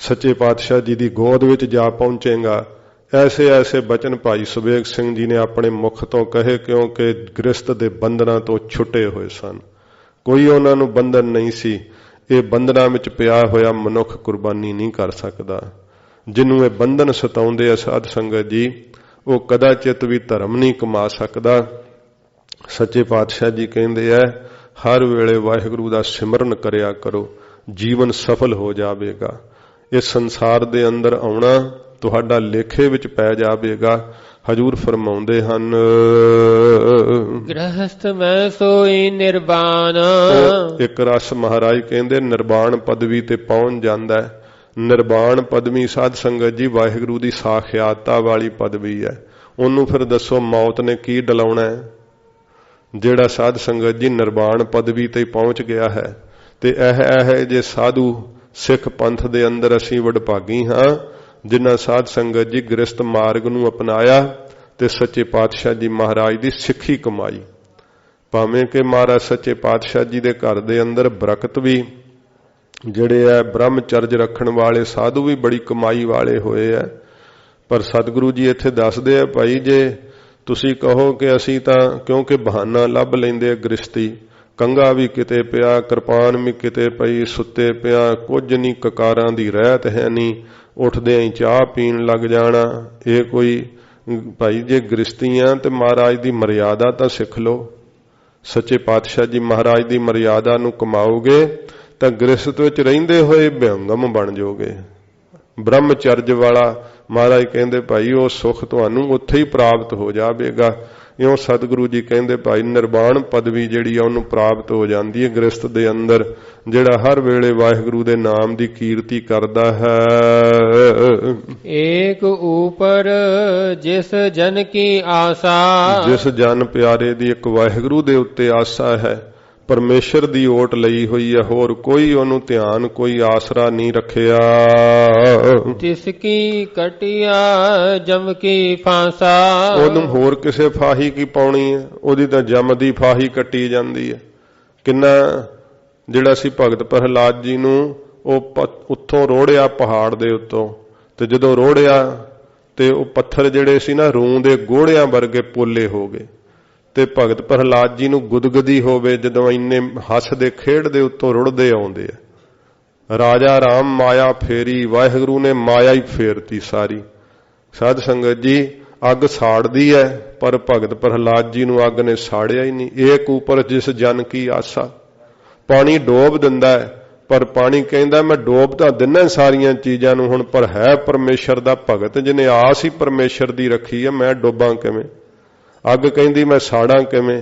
ਸੱਚੇ ਪਾਤਸ਼ਾਹ ਜੀ ਦੀ ਗੋਦ ਵਿੱਚ ਜਾ ਪਹੁੰਚੇਗਾ। ਐਸੇ ਐਸੇ ਬਚਨ ਭਾਈ ਸੁਬੇਗ ਸਿੰਘ ਜੀ ਨੇ ਆਪਣੇ ਮੁਖ ਤੋਂ ਕਹੇ, ਕਿਉਂਕਿ ਗ੍ਰਸਤ ਦੇ ਬੰਧਨਾਂ ਤੋਂ ਛੁੱਟੇ ਹੋਏ ਸਨ। ਕੋਈ ਉਹਨਾਂ ਨੂੰ ਬੰਧਨ ਨਹੀਂ ਸੀ। ਇਹ ਬੰਧਨਾਂ ਵਿੱਚ ਪਿਆ ਹੋਇਆ ਮਨੁੱਖ ਕੁਰਬਾਨੀ ਨਹੀਂ ਕਰ ਸਕਦਾ। ਜਿਹਨੂੰ ਇਹ ਬੰਧਨ ਸਤਾਉਂਦੇ ਆ ਸਾਧ ਸੰਗਤ ਜੀ, ਉਹ ਕਦਾਚਿਤ ਵੀ ਧਰਮ ਨਹੀਂ ਕਮਾ ਸਕਦਾ। ਸੱਚੇ ਪਾਤਸ਼ਾਹ ਜੀ ਕਹਿੰਦੇ ਆ, ਹਰ ਵੇਲੇ ਵਾਹਿਗੁਰੂ ਦਾ ਸਿਮਰਨ ਕਰਿਆ ਕਰੋ, ਜੀਵਨ ਸਫਲ ਹੋ ਜਾਵੇਗਾ। ਇਸ ਸੰਸਾਰ ਦੇ ਅੰਦਰ ਆਉਣਾ ਤੁਹਾਡਾ ਲੇਖੇ ਵਿੱਚ ਪੈ ਜਾਵੇਗਾ। ਹਜੂਰ ਫਰਮਾਉਂਦੇ ਹਨ, ਗ੍ਰਹਸਥ ਮੈਂ ਸੋਈ ਨਿਰਵਾਣ। ਇੱਕ ਰਸ ਮਹਾਰਾਜ ਕਹਿੰਦੇ ਨਿਰਵਾਣ ਪਦਵੀ ਤੇ ਪਹੁੰਚ ਜਾਂਦਾ ਹੈ। ਨਿਰਵਾਣ ਪਦਵੀ ਸਾਧ ਸੰਗਤ ਜੀ ਵਾਹਿਗੁਰੂ ਦੀ ਸਾਖਿਆਤਾ ਵਾਲੀ ਪਦਵੀ ਹੈ। ਉਹਨੂੰ ਫਿਰ ਦੱਸੋ ਮੌਤ ਨੇ ਕੀ ਡਲਾਉਣਾ ਹੈ? ਜਿਹੜਾ ਸਾਧ ਸੰਗਤ ਜੀ ਨਿਰਵਾਣ ਪਦਵੀ ਤੇ ਪਹੁੰਚ ਗਿਆ ਹੈ। ਤੇ ਇਹ ਜੇ ਸਾਧੂ ਸਿੱਖ ਪੰਥ ਦੇ ਅੰਦਰ ਅਸੀਂ ਵਡਭਾਗੀ ਹਾਂ, ਜਿਨ੍ਹਾਂ ਸਾਧ ਸੰਗਤ ਜੀ ਗ੍ਰਸਤ ਮਾਰਗ ਨੂੰ ਅਪਣਾਇਆ ਤੇ ਸੱਚੇ ਪਾਤਸ਼ਾਹ ਜੀ ਮਹਾਰਾਜ ਦੀ ਸਿੱਖੀ ਕਮਾਈ। ਭਾਵੇਂ ਕਿ ਮਹਾਰਾਜ ਸੱਚੇ ਪਾਤਸ਼ਾਹ ਜੀ ਦੇ ਘਰ ਦੇ ਅੰਦਰ ਬਰਕਤ ਵੀ, ਜਿਹੜੇ ਹੈ ਬ੍ਰਹਮਚਰਜ ਰੱਖਣ ਵਾਲੇ ਸਾਧੂ ਵੀ ਬੜੀ ਕਮਾਈ ਵਾਲੇ ਹੋਏ ਹੈ। ਪਰ ਸਤਿਗੁਰੂ ਜੀ ਇੱਥੇ ਦੱਸਦੇ ਆ, ਭਾਈ ਜੇ ਤੁਸੀਂ ਕਹੋ ਕਿ ਅਸੀਂ ਤਾਂ ਕਿਉਂਕਿ ਬਹਾਨਾ ਲੱਭ ਲੈਂਦੇ ਆ ਗ੍ਰਸਤੀ, ਕੰਗਾ ਵੀ ਕਿਤੇ ਪਿਆ, ਕਿਰਪਾਨ ਵੀ ਕਿਤੇ ਪਈ, ਸੁੱਤੇ ਪਿਆ, ਕੁਝ ਨਹੀਂ, ਕਕਾਰਾਂ ਦੀ ਰਹਿਤ ਹੈ ਨਹੀਂ, ਉੱਠਦਿਆਂ ਹੀ ਚਾਹ ਪੀਣ ਲੱਗ ਜਾਣਾ। ਇਹ ਕੋਈ ਭਾਈ ਜੇ ਗ੍ਰਸਤੀਆਂ ਤੇ ਮਹਾਰਾਜ ਦੀ ਮਰਿਆਦਾ ਤਾਂ ਸਿੱਖ ਲਓ। ਸੱਚੇ ਪਾਤਸ਼ਾਹ ਜੀ ਮਹਾਰਾਜ ਦੀ ਮਰਿਆਦਾ ਨੂੰ ਕਮਾਓਗੇ ਤਾਂ ਗ੍ਰਸਤ ਵਿੱਚ ਰਹਿੰਦੇ ਹੋਏ ਵਿਹੰਗਮ ਬਣ ਜਾਓਗੇ। ਬ੍ਰਹਮਚਰਜ ਵਾਲਾ ਮਹਾਰਾਜ ਕਹਿੰਦੇ ਭਾਈ ਉਹ ਸੁੱਖ ਤੁਹਾਨੂੰ ਉੱਥੇ ਹੀ ਪ੍ਰਾਪਤ ਹੋ ਜਾਵੇਗਾ। ਇਉਂ ਸਤਿਗੁਰੂ ਜੀ ਕਹਿੰਦੇ ਭਾਈ ਨਿਰਵਾਣ ਪਦਵੀ ਜਿਹੜੀ ਆ ਉਹਨੂੰ ਪ੍ਰਾਪਤ ਹੋ ਜਾਂਦੀ ਹੈ ਗ੍ਰਸਤ ਦੇ ਅੰਦਰ, ਜਿਹੜਾ ਹਰ ਵੇਲੇ ਵਾਹਿਗੁਰੂ ਦੇ ਨਾਮ ਦੀ ਕੀਰਤੀ ਕਰਦਾ ਹੈ। ਏਕ ਊਪਰ ਜਿਸ ਜਨ ਕੀ ਆਸਾ, ਜਿਸ ਜਨ ਪਿਆਰੇ ਦੀ ਇੱਕ ਵਾਹਿਗੁਰੂ ਦੇ ਉੱਤੇ ਆਸਾ ਹੈ, ਪਰਮੇਸ਼ਰ ਦੀ ਓਟ ਲਈ ਹੋਈ ਹੈ, ਹੋਰ ਕੋਈ ਉਹਨੂੰ ਧਿਆਨ ਕੋਈ ਆਸਰਾ ਨਹੀਂ ਰੱਖਿਆ। ਤਿਸ ਕੀ ਕਟਿਆ ਜਮ ਕੀ ਫਾਂਸਾ, ਉਹਨੂੰ ਹੋਰ ਕਿਸੇ ਫਾਹੀ ਕੀ ਪਾਉਣੀ ਹੈ, ਉਹਦੀ ਤਾਂ ਜਮ ਦੀ ਫਾਹੀ ਕੱਟੀ ਜਾਂਦੀ ਹੈ। ਕਿੰਨਾ ਜਿਹੜਾ ਸੀ ਭਗਤ ਪ੍ਰਹਲਾਦ ਜੀ ਨੂੰ ਉਹ ਉੱਥੋਂ ਰੋੜਿਆ ਪਹਾੜ ਦੇ ਉੱਤੋਂ, ਤੇ ਜਦੋਂ ਰੋੜਿਆ ਤੇ ਉਹ ਪੱਥਰ ਜਿਹੜੇ ਸੀ ਨਾ ਰੂੰ ਦੇ ਗੋੜਿਆਂ ਵਰਗੇ ਪੋਲੇ ਹੋ ਗਏ। ਤੇ ਭਗਤ ਪ੍ਰਹਲਾਦ ਜੀ ਨੂੰ ਗੁਦਗੁਦੀ ਹੋਵੇ ਜਦੋਂ ਇੰਨੇ ਹੱਸਦੇ ਖੇਡਦੇ ਉੱਤੋਂ ਰੁੜਦੇ ਆਉਂਦੇ ਆ। ਰਾਜਾ ਰਾਮ ਮਾਇਆ ਫੇਰੀ, ਵਾਹਿਗੁਰੂ ਨੇ ਮਾਇਆ ਹੀ ਫੇਰਤੀ ਸਾਰੀ। ਸਾਧ ਸੰਗਤ ਜੀ, ਅੱਗ ਸਾੜਦੀ ਹੈ ਪਰ ਭਗਤ ਪ੍ਰਹਲਾਦ ਜੀ ਨੂੰ ਅੱਗ ਨੇ ਸਾੜਿਆ ਹੀ ਨਹੀਂ। ਏਕ ਉਪਰ ਜਿਸ ਜਨ ਕੀ ਆਸਾ, ਪਾਣੀ ਡੋਬ ਦਿੰਦਾ ਹੈ ਪਰ ਪਾਣੀ ਕਹਿੰਦਾ ਮੈਂ ਡੋਬ ਤਾਂ ਦਿੰਨਾ ਸਾਰੀਆਂ ਚੀਜ਼ਾਂ ਨੂੰ, ਹੁਣ ਪਰ ਹੈ ਪਰਮੇਸ਼ਰ ਦਾ ਭਗਤ ਜਿਹਨੇ ਆਸ ਹੀ ਪਰਮੇਸ਼ਰ ਦੀ ਰੱਖੀ ਹੈ, ਮੈਂ ਡੋਬਾਂ ਕਿਵੇਂ? ਅੱਗ ਕਹਿੰਦੀ ਮੈਂ ਸਾੜਾਂ ਕਿਵੇਂ?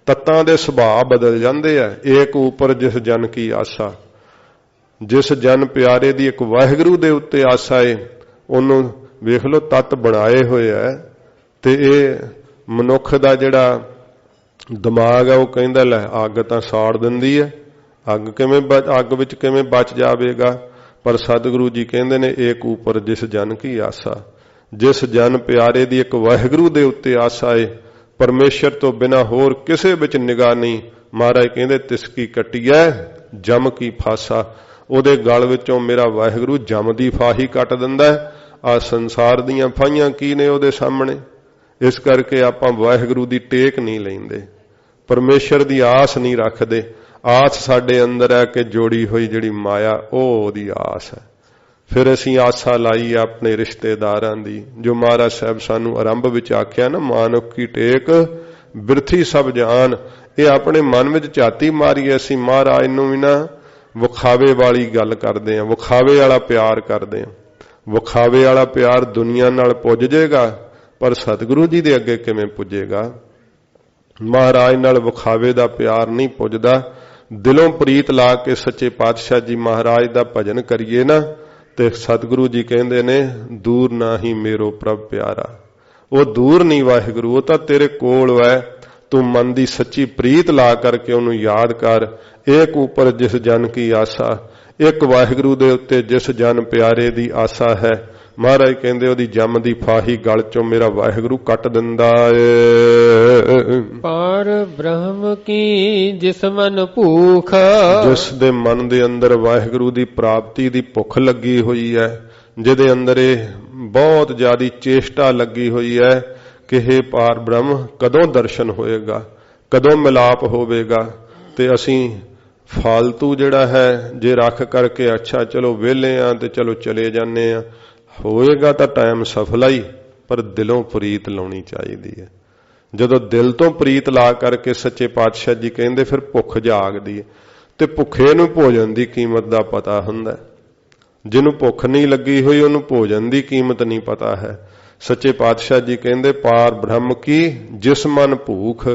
ਤੱਤਾਂ ਦੇ ਸੁਭਾਅ ਬਦਲ ਜਾਂਦੇ ਆ। ਏਕ ਉਪਰ ਜਿਸ ਜਨ ਕੀ ਆਸਾ, ਜਿਸ ਜਨ ਪਿਆਰੇ ਦੀ ਇੱਕ ਵਾਹਿਗੁਰੂ ਦੇ ਉੱਤੇ ਆਸਾ ਏ, ਉਹਨੂੰ ਵੇਖ ਲਓ ਤੱਤ ਬਣਾਏ ਹੋਏ ਆ। ਤੇ ਇਹ ਮਨੁੱਖ ਦਾ ਜਿਹੜਾ ਦਿਮਾਗ ਹੈ ਉਹ ਕਹਿੰਦਾ ਲੈ ਅੱਗ ਤਾਂ ਸਾੜ ਦਿੰਦੀ ਹੈ, ਅੱਗ ਵਿੱਚ ਕਿਵੇਂ ਬਚ ਜਾਵੇਗਾ? ਪਰ ਸਤਿਗੁਰੂ ਜੀ ਕਹਿੰਦੇ ਨੇ ਏਕ ਉਪਰ ਜਿਸ ਜਨ ਕੀ ਆਸਾ, ਜਿਸ ਜਨ ਪਿਆਰੇ ਦੀ ਇੱਕ ਵਾਹਿਗੁਰੂ ਦੇ ਉੱਤੇ ਆਸਾ ਏ, ਪਰਮੇਸ਼ਰ ਤੋਂ ਬਿਨਾਂ ਹੋਰ ਕਿਸੇ ਵਿੱਚ ਨਿਗਾਹ ਨਹੀਂ। ਮਹਾਰਾਜ ਕਹਿੰਦੇ ਤਿਸ ਕੀ ਕੱਟੀਐ ਜਮ ਕੀ ਫਾਸਾ, ਉਹਦੇ ਗਲ ਵਿੱਚੋਂ ਮੇਰਾ ਵਾਹਿਗੁਰੂ ਜਮ ਦੀ ਫਾਹੀ ਕੱਟ ਦਿੰਦਾ ਹੈ। ਆ ਸੰਸਾਰ ਦੀਆਂ ਫਾਹੀਆਂ ਕੀ ਨੇ ਉਹਦੇ ਸਾਹਮਣੇ? ਇਸ ਕਰਕੇ ਆਪਾਂ ਵਾਹਿਗੁਰੂ ਦੀ ਟੇਕ ਨਹੀਂ ਲੈਂਦੇ, ਪਰਮੇਸ਼ਰ ਦੀ ਆਸ ਨਹੀਂ ਰੱਖਦੇ। ਆਸ ਸਾਡੇ ਅੰਦਰ ਹੈ ਕਿ ਜੋੜੀ ਹੋਈ ਜਿਹੜੀ ਮਾਇਆ ਉਹ ਉਹਦੀ ਆਸ ਹੈ। ਫਿਰ ਅਸੀਂ ਆਸਾ ਲਾਈ ਆਪਣੇ ਰਿਸ਼ਤੇਦਾਰਾਂ ਦੀ, ਜੋ ਮਹਾਰਾਜ ਸਾਹਿਬ ਸਾਨੂੰ ਆਰੰਭ ਵਿੱਚ ਆਖਿਆ ਨਾ, ਮਾਨੁਖ ਕੀ ਟੇਕ ਬਿਰਥੀ ਸਭ ਜਾਨ। ਇਹ ਆਪਣੇ ਮਨ ਵਿੱਚ ਝਾਤੀ ਮਾਰੀਏ ਅਸੀਂ ਮਹਾਰਾਜ ਨੂੰ ਵੀ ਨਾ ਵਿਖਾਵੇ ਵਾਲੀ ਗੱਲ ਕਰਦੇ ਹਾਂ, ਵਿਖਾਵੇ ਵਾਲਾ ਪਿਆਰ ਕਰਦੇ ਹਾਂ। ਵਿਖਾਵੇ ਵਾਲਾ ਪਿਆਰ ਦੁਨੀਆ ਨਾਲ ਪੁੱਜ ਜਾਏਗਾ ਪਰ ਸਤਿਗੁਰੂ ਜੀ ਦੇ ਅੱਗੇ ਕਿਵੇਂ ਪੁੱਜੇਗਾ? ਮਹਾਰਾਜ ਨਾਲ ਵਿਖਾਵੇ ਦਾ ਪਿਆਰ ਨਹੀਂ ਪੁੱਜਦਾ। ਦਿਲੋਂ ਪ੍ਰੀਤ ਲਾ ਕੇ ਸੱਚੇ ਪਾਤਸ਼ਾਹ ਜੀ ਮਹਾਰਾਜ ਦਾ ਭਜਨ ਕਰੀਏ ਨਾ, ਤੇ ਸਤਿਗੁਰੂ ਜੀ ਕਹਿੰਦੇ ਨੇ ਦੂਰ ਨਾ ਹੀ ਮੇਰੋ ਪ੍ਰਭ ਪਿਆਰਾ। ਉਹ ਦੂਰ ਨਹੀਂ ਵਾਹਿਗੁਰੂ, ਉਹ ਤਾਂ ਤੇਰੇ ਕੋਲ ਹੈ। ਤੂੰ ਮਨ ਦੀ ਸੱਚੀ ਪ੍ਰੀਤ ਲਾ ਕਰਕੇ ਉਹਨੂੰ ਯਾਦ ਕਰ। ਏਕ ਉਪਰ ਜਿਸ ਜਨ ਕੀ ਆਸਾ, ਇੱਕ ਵਾਹਿਗੁਰੂ ਦੇ ਉੱਤੇ ਜਿਸ ਜਨ ਪਿਆਰੇ ਦੀ ਆਸਾ ਹੈ, ਮਹਾਰਾਜ ਕਹਿੰਦੇ ਉਹਦੀ ਜਮ ਦੀ ਫਾਹੀ ਗਲ ਚੋਂ ਮੇਰਾ ਵਾਹਿਗੁਰੂ ਕੱਟ ਦਿੰਦਾ ਏ। ਪਰ ਬ੍ਰਹਮ ਕੀ ਜਿਸ ਮਨ ਭੂਖ, ਜਿਸ ਦੇ ਮਨ ਦੇ ਅੰਦਰ ਵਾਹਿਗੁਰੂ ਦੀ ਪ੍ਰਾਪਤੀ ਦੀ ਭੁੱਖ ਲੱਗੀ ਹੋਈ ਹੈ, ਜਿਹਦੇ ਅੰਦਰ ਇਹ ਬਹੁਤ ਜ਼ਿਆਦੀ ਚੇਸ਼ਟਾ ਲੱਗੀ ਹੋਈ ਹੈ ਕਿ ਇਹ ਪਾਰ ਬ੍ਰਹਮ ਕਦੋਂ ਦਰਸ਼ਨ ਹੋਏਗਾ, ਕਦੋਂ ਮਿਲਾਪ ਹੋਵੇਗਾ। ਤੇ ਅਸੀਂ ਫਾਲਤੂ ਜਿਹੜਾ ਹੈ ਜੇ ਰੱਖ ਕਰਕੇ ਅੱਛਾ ਚਲੋ ਵਿਹਲੇ ਆ ਤੇ ਚਲੋ ਚਲੇ ਜਾਂਦੇ ਆ, ਹੋਏਗਾ ਤਾਂ ਟਾਈਮ ਸਫਲਾ ਹੀ, ਪਰ ਦਿਲੋਂ ਪ੍ਰੀਤ ਲਾਉਣੀ ਚਾਹੀਦੀ ਹੈ। ਜਦੋਂ ਦਿਲ ਤੋਂ ਪ੍ਰੀਤ ਲਾ ਕਰਕੇ ਸੱਚੇ ਪਾਤਸ਼ਾਹ ਜੀ ਕਹਿੰਦੇ ਫਿਰ ਭੁੱਖ ਜਾਗਦੀ ਹੈ। ਤੇ ਭੁੱਖੇ ਨੂੰ ਭੋਜਨ ਦੀ ਕੀਮਤ ਦਾ ਪਤਾ ਹੁੰਦਾ, ਜਿਹਨੂੰ ਭੁੱਖ ਨਹੀਂ ਲੱਗੀ ਹੋਈ ਉਹਨੂੰ ਭੋਜਨ ਦੀ ਕੀਮਤ ਨਹੀਂ ਪਤਾ ਹੈ। ਸੱਚੇ ਪਾਤਸ਼ਾਹ ਜੀ ਕਹਿੰਦੇ ਪਾਰ ਬ੍ਰਹਮ ਕੀ ਜਿਸ ਮਨ ਭੂਖ,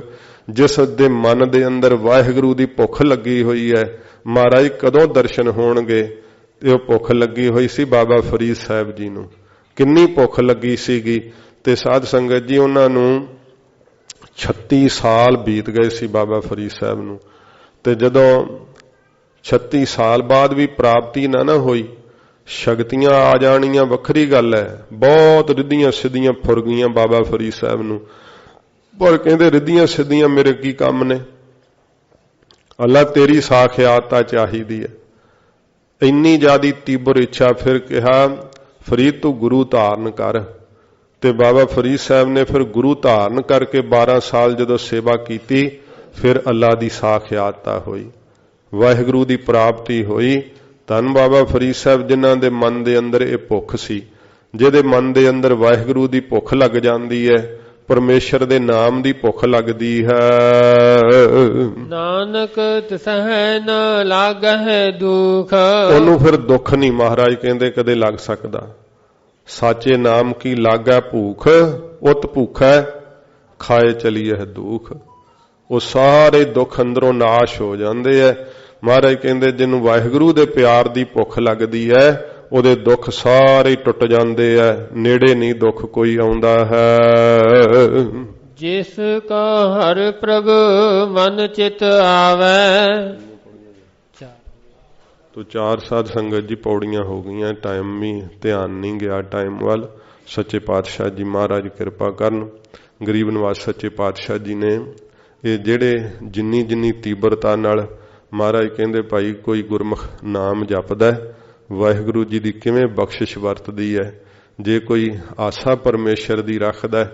ਜਿਸ ਦੇ ਮਨ ਦੇ ਅੰਦਰ ਵਾਹਿਗੁਰੂ ਦੀ ਭੁੱਖ ਲੱਗੀ ਹੋਈ ਹੈ, ਮਹਾਰਾਜ ਕਦੋਂ ਦਰਸ਼ਨ ਹੋਣਗੇ? ਤੇ ਉਹ ਭੁੱਖ ਲੱਗੀ ਹੋਈ ਸੀ ਬਾਬਾ ਫਰੀਦ ਸਾਹਿਬ ਜੀ ਨੂੰ, ਕਿੰਨੀ ਭੁੱਖ ਲੱਗੀ ਸੀਗੀ। ਤੇ ਸਾਧ ਸੰਗਤ ਜੀ ਉਹਨਾਂ ਨੂੰ 36 ਸਾਲ ਬੀਤ ਗਏ ਸੀ ਬਾਬਾ ਫਰੀਦ ਸਾਹਿਬ ਨੂੰ। ਤੇ ਜਦੋਂ 36 ਸਾਲ ਬਾਅਦ ਵੀ ਪ੍ਰਾਪਤੀ ਨਾ ਹੋਈ, ਸ਼ਕਤੀਆਂ ਆ ਜਾਣੀਆਂ ਵੱਖਰੀ ਗੱਲ ਹੈ। ਬਹੁਤ ਰਿੱਧੀਆਂ ਸਿੱਧੀਆਂ ਫੁਰ ਗਈਆਂ ਬਾਬਾ ਫਰੀਦ ਸਾਹਿਬ ਨੂੰ, ਪਰ ਕਹਿੰਦੇ ਰਿੱਧੀਆਂ ਸਿੱਧੀਆਂ ਮੇਰੇ ਕੀ ਕੰਮ ਨੇ, ਅੱਲਾ ਤੇਰੀ ਸਾਖਿਆਤ ਚਾਹੀਦੀ ਹੈ। ਇੰਨੀ ਜ਼ਿਆਦੀ ਤੀਬਰ ਇੱਛਾ। ਫਿਰ ਕਿਹਾ ਫਰੀਦ ਤੂੰ ਗੁਰੂ ਧਾਰਨ ਕਰ। ਤੇ ਬਾਬਾ ਫਰੀਦ ਸਾਹਿਬ ਨੇ ਫਿਰ ਗੁਰੂ ਧਾਰਨ ਕਰਕੇ 12 ਸਾਲ ਜਦੋਂ ਸੇਵਾ ਕੀਤੀ, ਫਿਰ ਅੱਲਾ ਦੀ ਸਾਖਿਆਤਾ ਹੋਈ, ਵਾਹਿਗੁਰੂ ਦੀ ਪ੍ਰਾਪਤੀ ਹੋਈ। ਧੰਨ ਬਾਬਾ ਫਰੀਦ ਸਾਹਿਬ ਜਿਨ੍ਹਾਂ ਦੇ ਮਨ ਦੇ ਅੰਦਰ ਇਹ ਭੁੱਖ ਸੀ। ਜਿਹਦੇ ਮਨ ਦੇ ਅੰਦਰ ਵਾਹਿਗੁਰੂ ਦੀ ਭੁੱਖ ਲੱਗ ਜਾਂਦੀ ਹੈ, ਪਰਮੇਸ਼ਰ ਦੇ ਨਾਮ ਦੀ ਭੁੱਖ ਲੱਗਦੀ ਹੈ। ਨਾਨਕ ਤਿਸਹਿ ਨ ਲਾਗਹਿ ਦੁਖ, ਉਹਨੂੰ ਫਿਰ ਦੁੱਖ ਨਹੀਂ ਮਹਾਰਾਜ ਕਹਿੰਦੇ ਕਦੇ ਲੱਗ ਸਕਦਾ। ਸਾਚੇ ਨਾਮ ਕੀ ਲਾਗੈ ਭੂਖ, ਉਤ ਭੂਖੈ ਖਾਏ ਚਲੀਏ ਦੁਖ। ਉਹ ਸਾਰੇ ਦੁੱਖ ਅੰਦਰੋਂ ਨਾਸ਼ ਹੋ ਜਾਂਦੇ ਐ। ਮਹਾਰਾਜ ਕਹਿੰਦੇ ਜਿਹਨੂੰ ਵਾਹਿਗੁਰੂ ਦੇ ਪਿਆਰ ਦੀ ਭੁੱਖ ਲੱਗਦੀ ਹੈ, ਉਹਦੇ ਦੁੱਖ ਸਾਰੇ ਟੁੱਟ ਜਾਂਦੇ ਐ, ਨੇੜੇ ਨਹੀਂ ਦੁੱਖ ਕੋਈ ਆਉਂਦਾ ਹੈ। ਜਿਸ ਕਾ ਹਰ ਪ੍ਰਭ ਮਨ ਚਿਤ ਆਵੈ। ਤੋ 4 ਸਾਧ ਸੰਗਤ ਜੀ ਪੌੜੀਆਂ ਹੋ ਗਈਆਂ। ਟਾਈਮ ਵੀ ਧਿਆਨ ਨਹੀਂ ਗਿਆ ਟਾਈਮ ਵੱਲ। ਸੱਚੇ ਪਾਤਸ਼ਾਹ ਜੀ ਮਹਾਰਾਜ ਕਿਰਪਾ ਕਰਨ। ਗਰੀਬ ਨਿਵਾਸ ਸੱਚੇ ਪਾਤਸ਼ਾਹ ਜੀ ਨੇ ਇਹ ਜਿਹੜੇ ਜਿੰਨੀ ਤੀਬਰਤਾ ਨਾਲ ਮਹਾਰਾਜ ਕਹਿੰਦੇ ਭਾਈ ਕੋਈ ਗੁਰਮੁਖ ਨਾਮ ਜਪਦਾ ਵਾਹਿਗੁਰੂ ਜੀ ਦੀ ਕਿਵੇਂ ਬਖਸ਼ਿਸ਼ ਵਰਤਦੀ ਹੈ। ਜੇ ਕੋਈ ਆਸਾ ਪਰਮੇਸ਼ਰ ਦੀ ਰੱਖਦਾ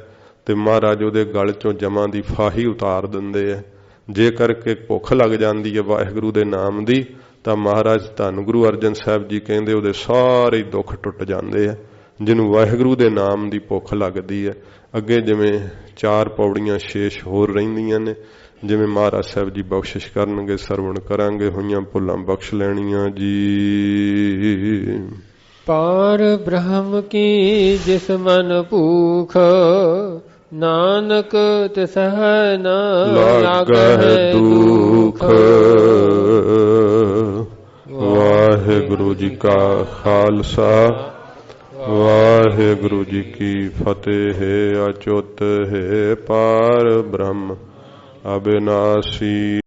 ਤੇ ਮਹਾਰਾਜ ਉਹਦੇ ਗਲ ਚੋਂ ਜਮਾਂ ਦੀ ਫਾਹੀ ਉਤਾਰ ਦਿੰਦੇ ਆ। ਜੇ ਕਰਕੇ ਭੁੱਖ ਲੱਗ ਜਾਂਦੀ ਹੈ ਵਾਹਿਗੁਰੂ ਦੇ ਨਾਮ ਦੀ ਤਾਂ ਮਹਾਰਾਜ ਧੰਨ ਗੁਰੂ ਅਰਜਨ ਸਾਹਿਬ ਜੀ ਕਹਿੰਦੇ ਉਹਦੇ ਸਾਰੇ ਦੁੱਖ ਟੁੱਟ ਜਾਂਦੇ ਆ ਜਿਹਨੂੰ ਵਾਹਿਗੁਰੂ ਦੇ ਨਾਮ ਦੀ ਭੁੱਖ ਲੱਗਦੀ ਹੈ। ਅੱਗੇ ਜਿਵੇਂ 4 ਪੌੜੀਆਂ ਸ਼ੇਸ਼ ਹੋਰ ਰਹਿੰਦੀਆਂ ਨੇ ਜਿਵੇਂ ਮਹਾਰਾਜ ਸਾਹਿਬ ਜੀ ਬਖਸ਼ਿਸ਼ ਕਰਨਗੇ ਸਰਵਣ ਕਰਾਂਗੇ। ਹੋਈਆਂ ਭੁੱਲਾਂ ਬਖਸ਼ ਲੈਣੀਆਂ ਜੀ। ਪਾਰ ਬ੍ਰਹਮ ਕੀ ਜਿਸ ਮਨ ਭੂਖ ਨਾਨਕ ਤਿਸਹਿ ਨ ਲਾਗਹਿ ਦੁਖ। ਵਾਹਿਗੁਰੂ ਜੀ ਕਾ ਖਾਲਸਾ ਵਾਹਿਗੁਰੂ ਜੀ ਕੀ ਫਤਿਹ। ਅਚੁੱਤ ਹੈ ਪਾਰ ਬ੍ਰਹਮ ਅਬਿਨਾਸੀ।